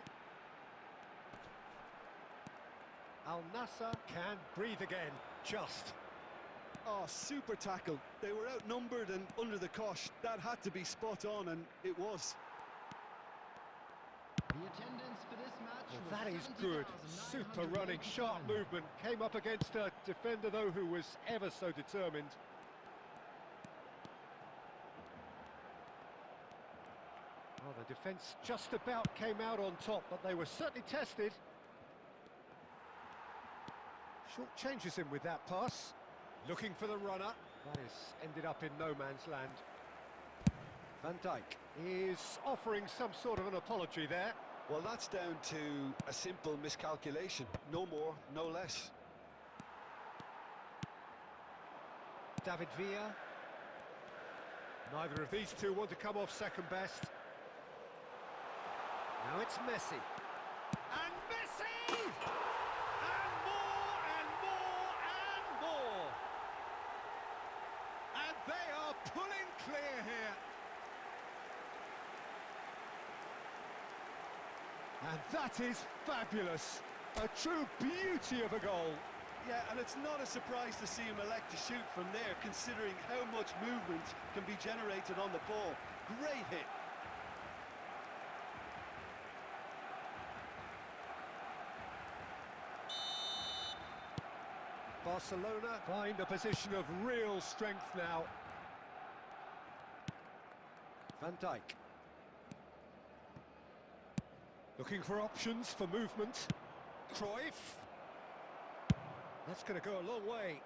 Al Nassr can breathe again, just. Oh, super tackle. They were outnumbered and under the cosh. That had to be spot on, and it was. The attendance for this match Well, that was is good. Super running, sharp 70,987. movement. Came up against a defender, though, who was ever so determined. Well, the defence just about came out on top, but they were certainly tested. Short changes him with that pass. Looking for the runner. That is ended up in no man's land. Van Dijk is offering some sort of an apology there. Well, that's down to a simple miscalculation. No more, no less. David Villa. Neither of these two want to come off second best. Now it's Messi. And Messi! And more, and more, and more. And they are pulling clear here. And that is fabulous. A true beauty of a goal. Yeah, and it's not a surprise to see him elect to shoot from there, considering how much movement can be generated on the ball. Great hit. Barcelona find a position of real strength now. Van Dijk. Looking for options for movement. Cruyff. That's going to go a long way.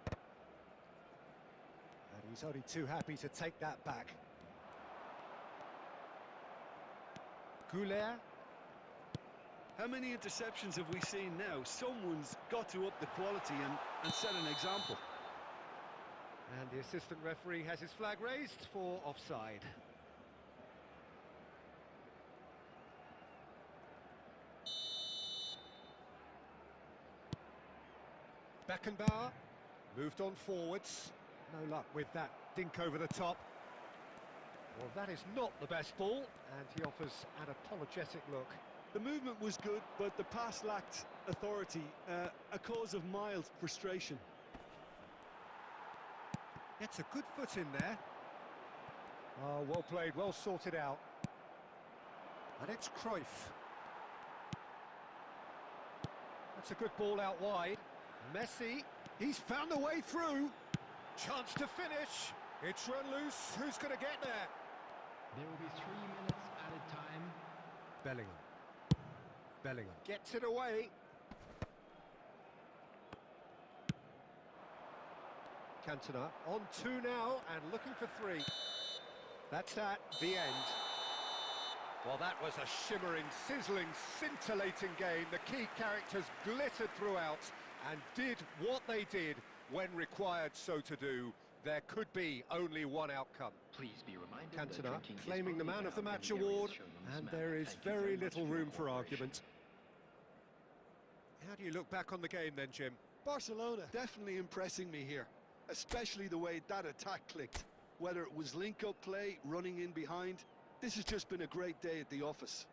And he's only too happy to take that back. Goulet. How many interceptions have we seen now? Someone's got to up the quality and set an example. And the assistant referee has his flag raised for offside. Beckenbauer moved on forwards. No luck with that dink over the top. Well, that is not the best ball, and he offers an apologetic look. The movement was good, but the pass lacked authority, a cause of mild frustration. Gets a good foot in there. Oh, well played, well sorted out. And it's Cruyff. That's a good ball out wide. Messi, he's found a way through. Chance to finish. It's run loose. Who's going to get there? There will be 3 minutes added time. Bellingham. Bellingham gets it away. Cantona on 2 now and looking for 3. That's that, the end. Well, that was a shimmering, sizzling, scintillating game. The key characters glittered throughout and did what they did. when required so to do, there could be only one outcome. Please be reminded that Cantona drinking is claiming the only man of the allowed in match the areas award, shown on this and map. there is Thank you very much little for your room for cooperation. argument. How do you look back on the game then, Jim? Barcelona definitely impressing me here, especially the way that attack clicked. Whether it was link-up play, running in behind, this has just been a great day at the office.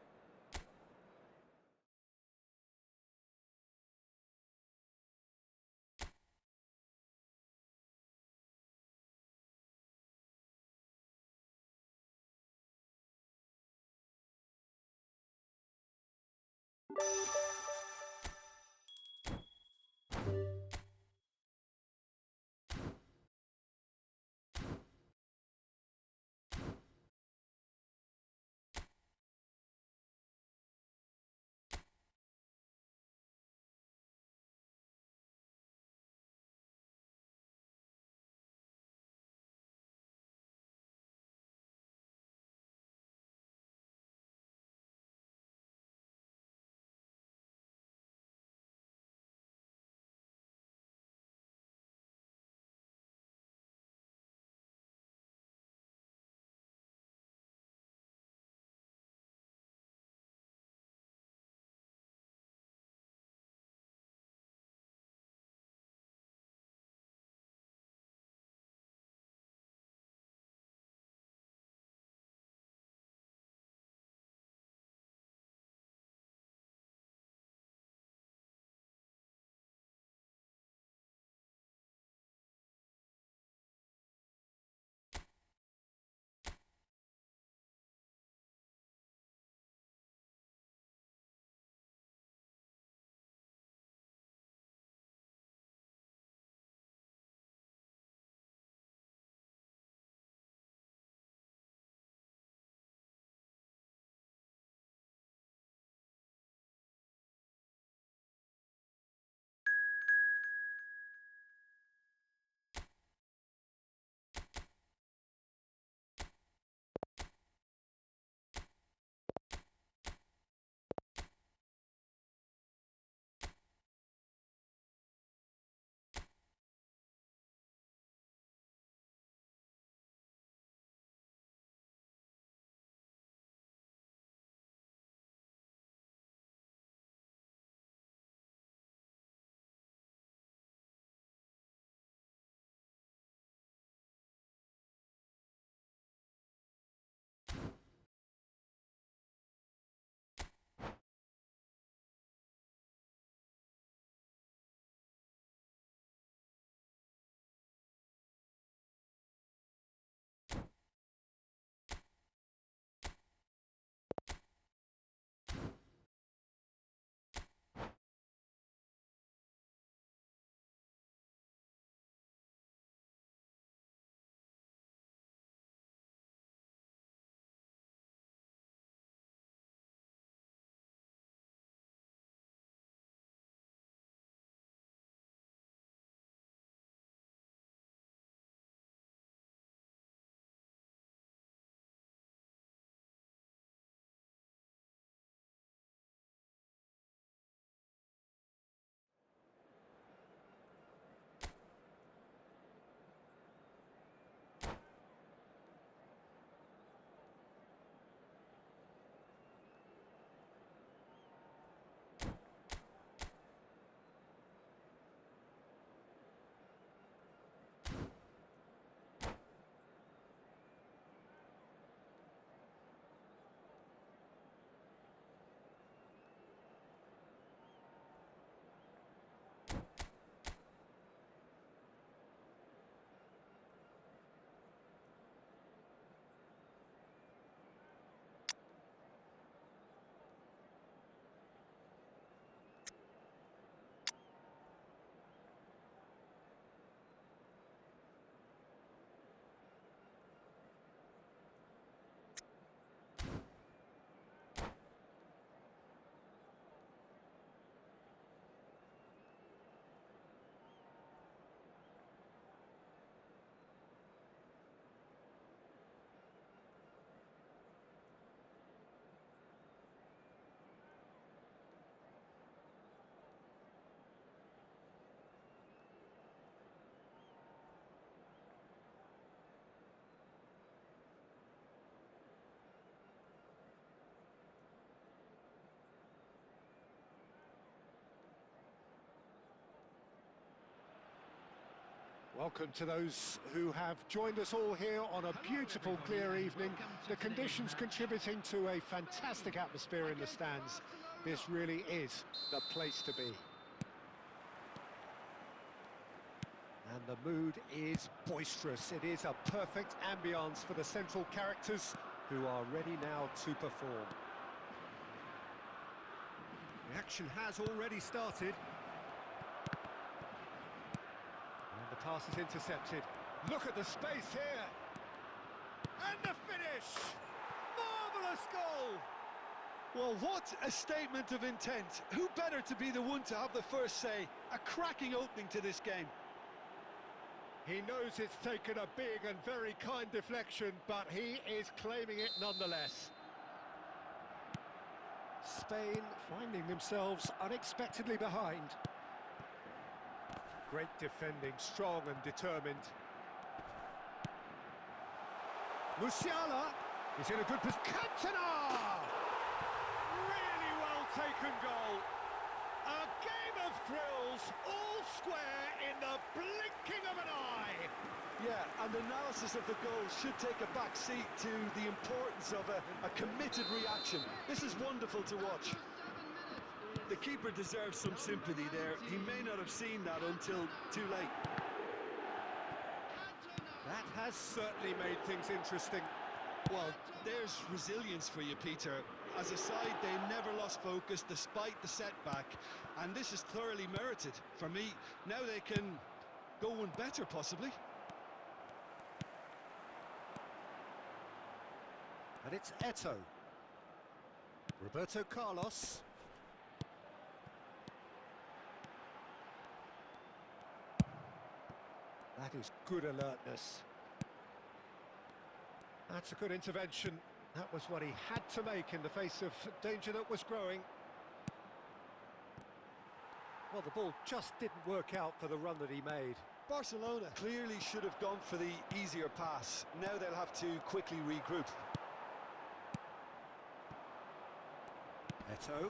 Welcome to those who have joined us all here on a beautiful, clear evening. The conditions contributing to a fantastic atmosphere in the stands. This really is the place to be. And the mood is boisterous. It is a perfect ambience for the central characters who are ready now to perform. The action has already started. And the pass is intercepted. Look at the space here. And the finish! Marvellous goal! Well, what a statement of intent. Who better to be the one to have the first say? A cracking opening to this game. He knows it's taken a big and very kind deflection, but he is claiming it nonetheless. Spain finding themselves unexpectedly behind. Great defending, strong and determined. Musiala is in a good position. Cantona! Really well taken goal. A game of thrills, all square in the blinking of an eye. Yeah, and analysis of the goal should take a back seat to the importance of a committed reaction. This is wonderful to watch. The keeper deserves some sympathy there. He may not have seen that until too late. That has certainly made things interesting. Well, there's resilience for you, Peter. As a side, they never lost focus despite the setback, and this is thoroughly merited. For me, now they can go one better, possibly. And it's Eto. Roberto Carlos. That is good alertness. That's a good intervention. That was what he had to make in the face of danger that was growing. Well, the ball just didn't work out for the run that he made. Barcelona clearly should have gone for the easier pass. Now they'll have to quickly regroup. Eto.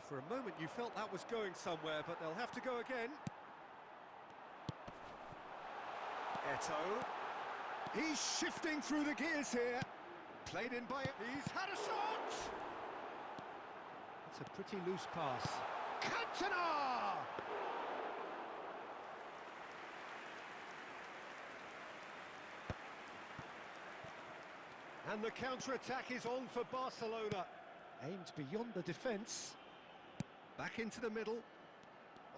For a moment you felt that was going somewhere, but they'll have to go again. Eto. He's shifting through the gears here. Played in by... He's had a shot! It's a pretty loose pass. Cantona! And the counter-attack is on for Barcelona. Aimed beyond the defence. Back into the middle.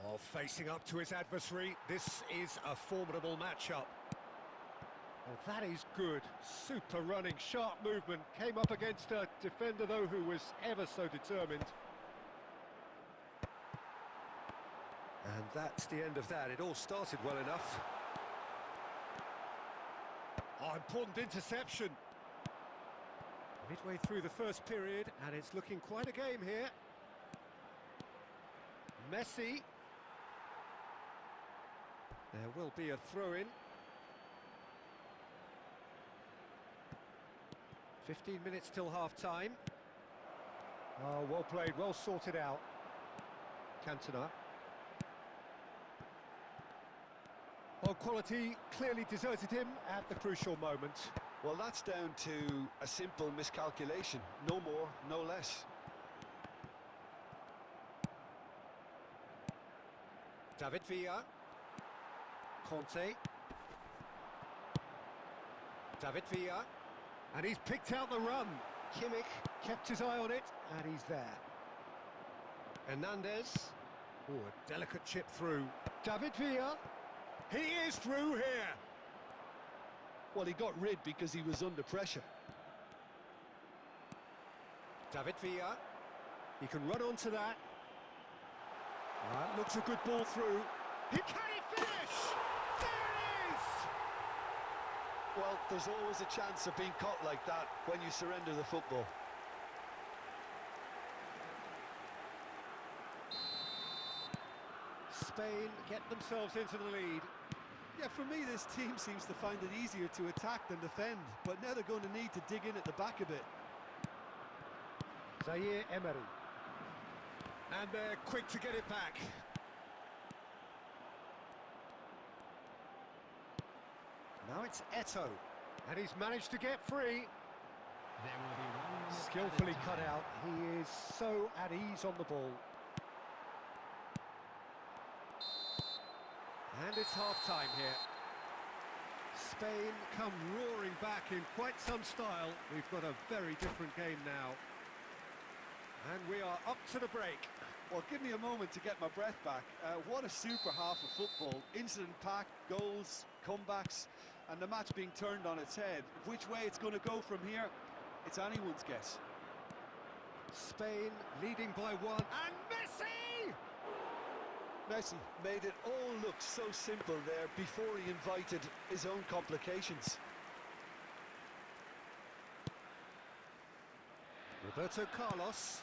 Oh, facing up to his adversary. This is a formidable matchup. Oh, that is good. Super running, sharp movement. Came up against a defender, though, who was ever so determined. And that's the end of that. It all started well enough. Oh, important interception. Midway through the first period, and it's looking quite a game here. Messi. There will be a throw-in. 15 minutes till half-time. Oh, well played, well sorted out. Cantona. Well, quality clearly deserted him at the crucial moment. Well, that's down to a simple miscalculation. No more, no less. David Villa. Conte. David Villa. And he's picked out the run. Kimmich kept his eye on it, and he's there. Hernandez. Oh, a delicate chip through. David Villa. He is through here. Well, he got rid because he was under pressure. David Villa. He can run onto that. That looks a good ball through. Can he finish? There it is! Well, there's always a chance of being caught like that when you surrender the football. Spain get themselves into the lead. Yeah, for me, this team seems to find it easier to attack than defend, but now they're going to need to dig in at the back a bit. Zaire Emery. And they're quick to get it back. Now it's Eto, and he's managed to get free. There will be 1 minute Skillfully added cut time. out. He is so at ease on the ball. And it's half-time here. Spain come roaring back in quite some style. We've got a very different game now. And we are up to the break. Well, give me a moment to get my breath back. What a super half of football. Incident-packed, goals, comebacks, and the match being turned on its head. Which way it's going to go from here, it's anyone's guess. Spain leading by 1. And Messi! Messi made it all look so simple there before he invited his own complications. Roberto Carlos.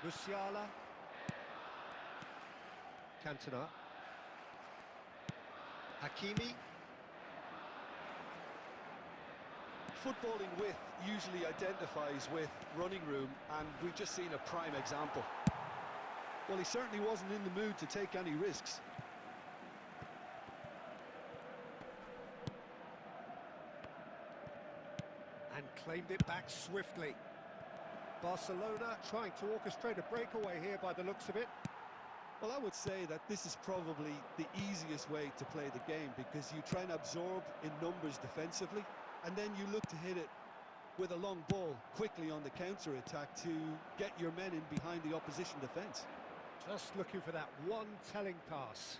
Musiala. Cantona. Hakimi. Footballing width usually identifies with running room, and we've just seen a prime example. Well, he certainly wasn't in the mood to take any risks. And claimed it back swiftly. Barcelona trying to orchestrate a breakaway here by the looks of it. Well, I would say that this is probably the easiest way to play the game, because you try and absorb in numbers defensively, and then you look to hit it with a long ball quickly on the counter-attack to get your men in behind the opposition defence. Just looking for that one telling pass.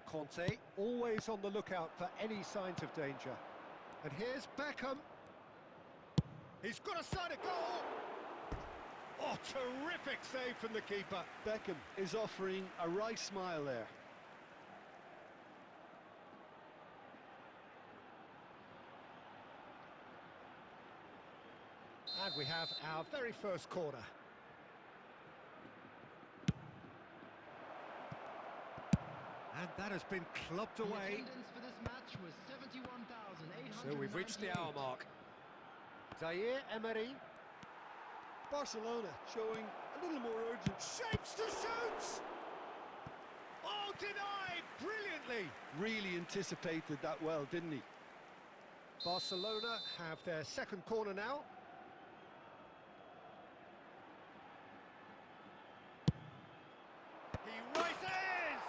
Conte, always on the lookout for any signs of danger. And here's Beckham. He's got a side of goal. Oh, terrific save from the keeper. Beckham is offering a wry smile there. And we have our very first corner. And that has been clubbed The away. attendance for this match was 71,898. So we've reached the hour mark. Zaire Emery. Barcelona showing a little more urgency. Shapes to shoot! Oh, denied brilliantly. Really anticipated that well, didn't he? Barcelona have their second corner now. He rises!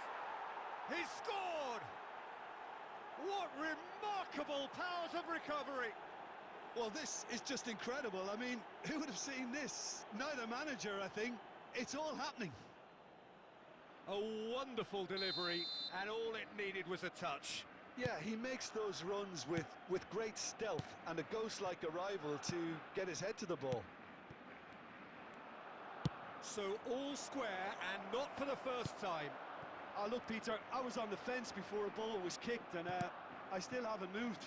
He's scored! What remarkable powers of recovery! Well, this is just incredible. I mean, who would have seen this? Neither manager, I think. It's all happening. A wonderful delivery, and all it needed was a touch. Yeah, he makes those runs with great stealth and a ghost-like arrival to get his head to the ball. So all square, and not for the first time. Oh, look, Peter, I was on the fence before a ball was kicked, and I still haven't moved.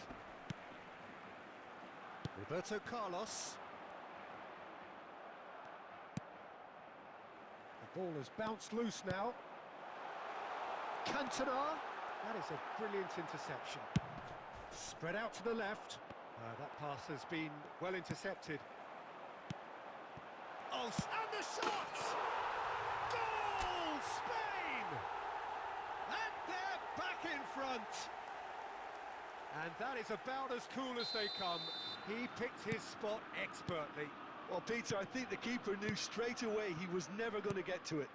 Roberto Carlos. The ball has bounced loose now. Cantona. That is a brilliant interception. Spread out to the left. That pass has been well intercepted. Oh, and the shot! Goal, Spain! And they're back in front. And that is about as cool as they come. He picked his spot expertly. Well, Peter, I think the keeper knew straight away he was never going to get to it.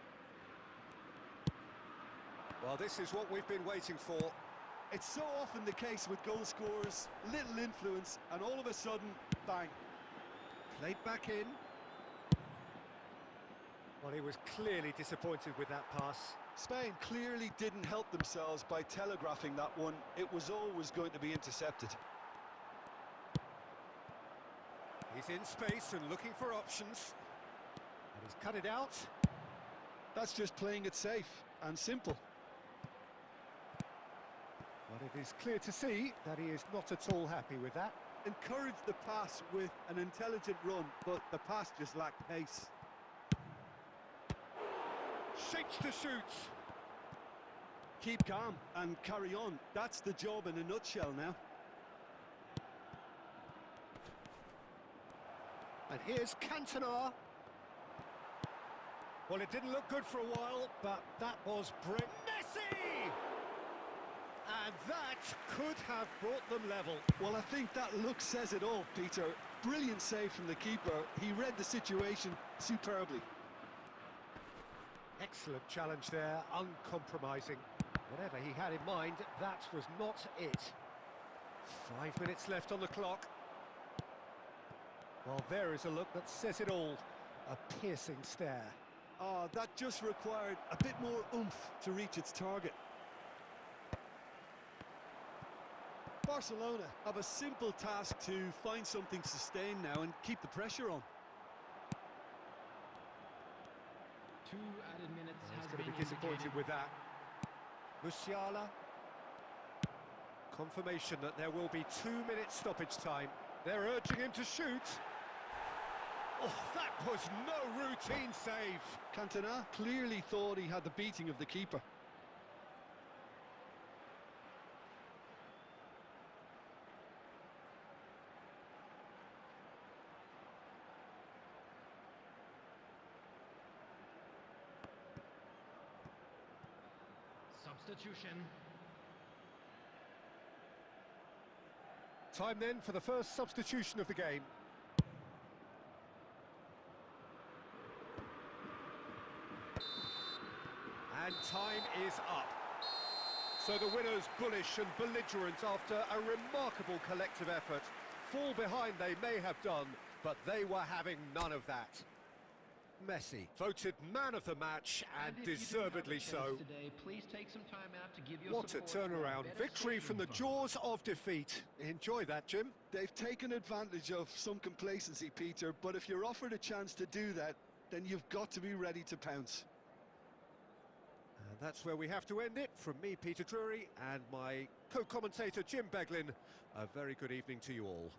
Well, this is what we've been waiting for. It's so often the case with goal scorers, little influence, and all of a sudden, bang. Played back in. Well, he was clearly disappointed with that pass. Spain clearly didn't help themselves by telegraphing that one. It was always going to be intercepted. He's in space and looking for options. And he's cut it out. That's just playing it safe and simple. But it is clear to see that he is not at all happy with that. Encouraged the pass with an intelligent run, but the pass just lacked pace. Shapes to shoot. Keep calm and carry on. That's the job in a nutshell now. And here's Cantona. Well, it didn't look good for a while, but that was brilliant. Messi! And that could have brought them level. Well, I think that look says it all, Peter. Brilliant save from the keeper. He read the situation superbly. Excellent challenge there, uncompromising. Whatever he had in mind, that was not it. 5 minutes left on the clock. Well, there is a look that says it all. A piercing stare. Oh, that just required a bit more oomph to reach its target. Barcelona have a simple task to find something sustained now and keep the pressure on. 2 added minutes He's has going to been be disappointed indicated. with that. Musiala. Confirmation that there will be 2 minutes stoppage time. They're urging him to shoot. Oh, that was no routine save. Cantona clearly thought he had the beating of the keeper. Substitution. Time then for the first substitution of the game. And time is up. So the winners, bullish and belligerent after a remarkable collective effort. Fall behind they may have done, but they were having none of that. Messi, voted man of the match, and if you do have a deservedly chance so. Today, please take some time out to give your What a support to our turnaround. better Victory from the stadium fund. jaws of defeat. Enjoy that, Jim. They've taken advantage of some complacency, Peter, but if you're offered a chance to do that, then you've got to be ready to pounce. And that's where we have to end it. From me, Peter Drury, and my co-commentator, Jim Beglin. A very good evening to you all.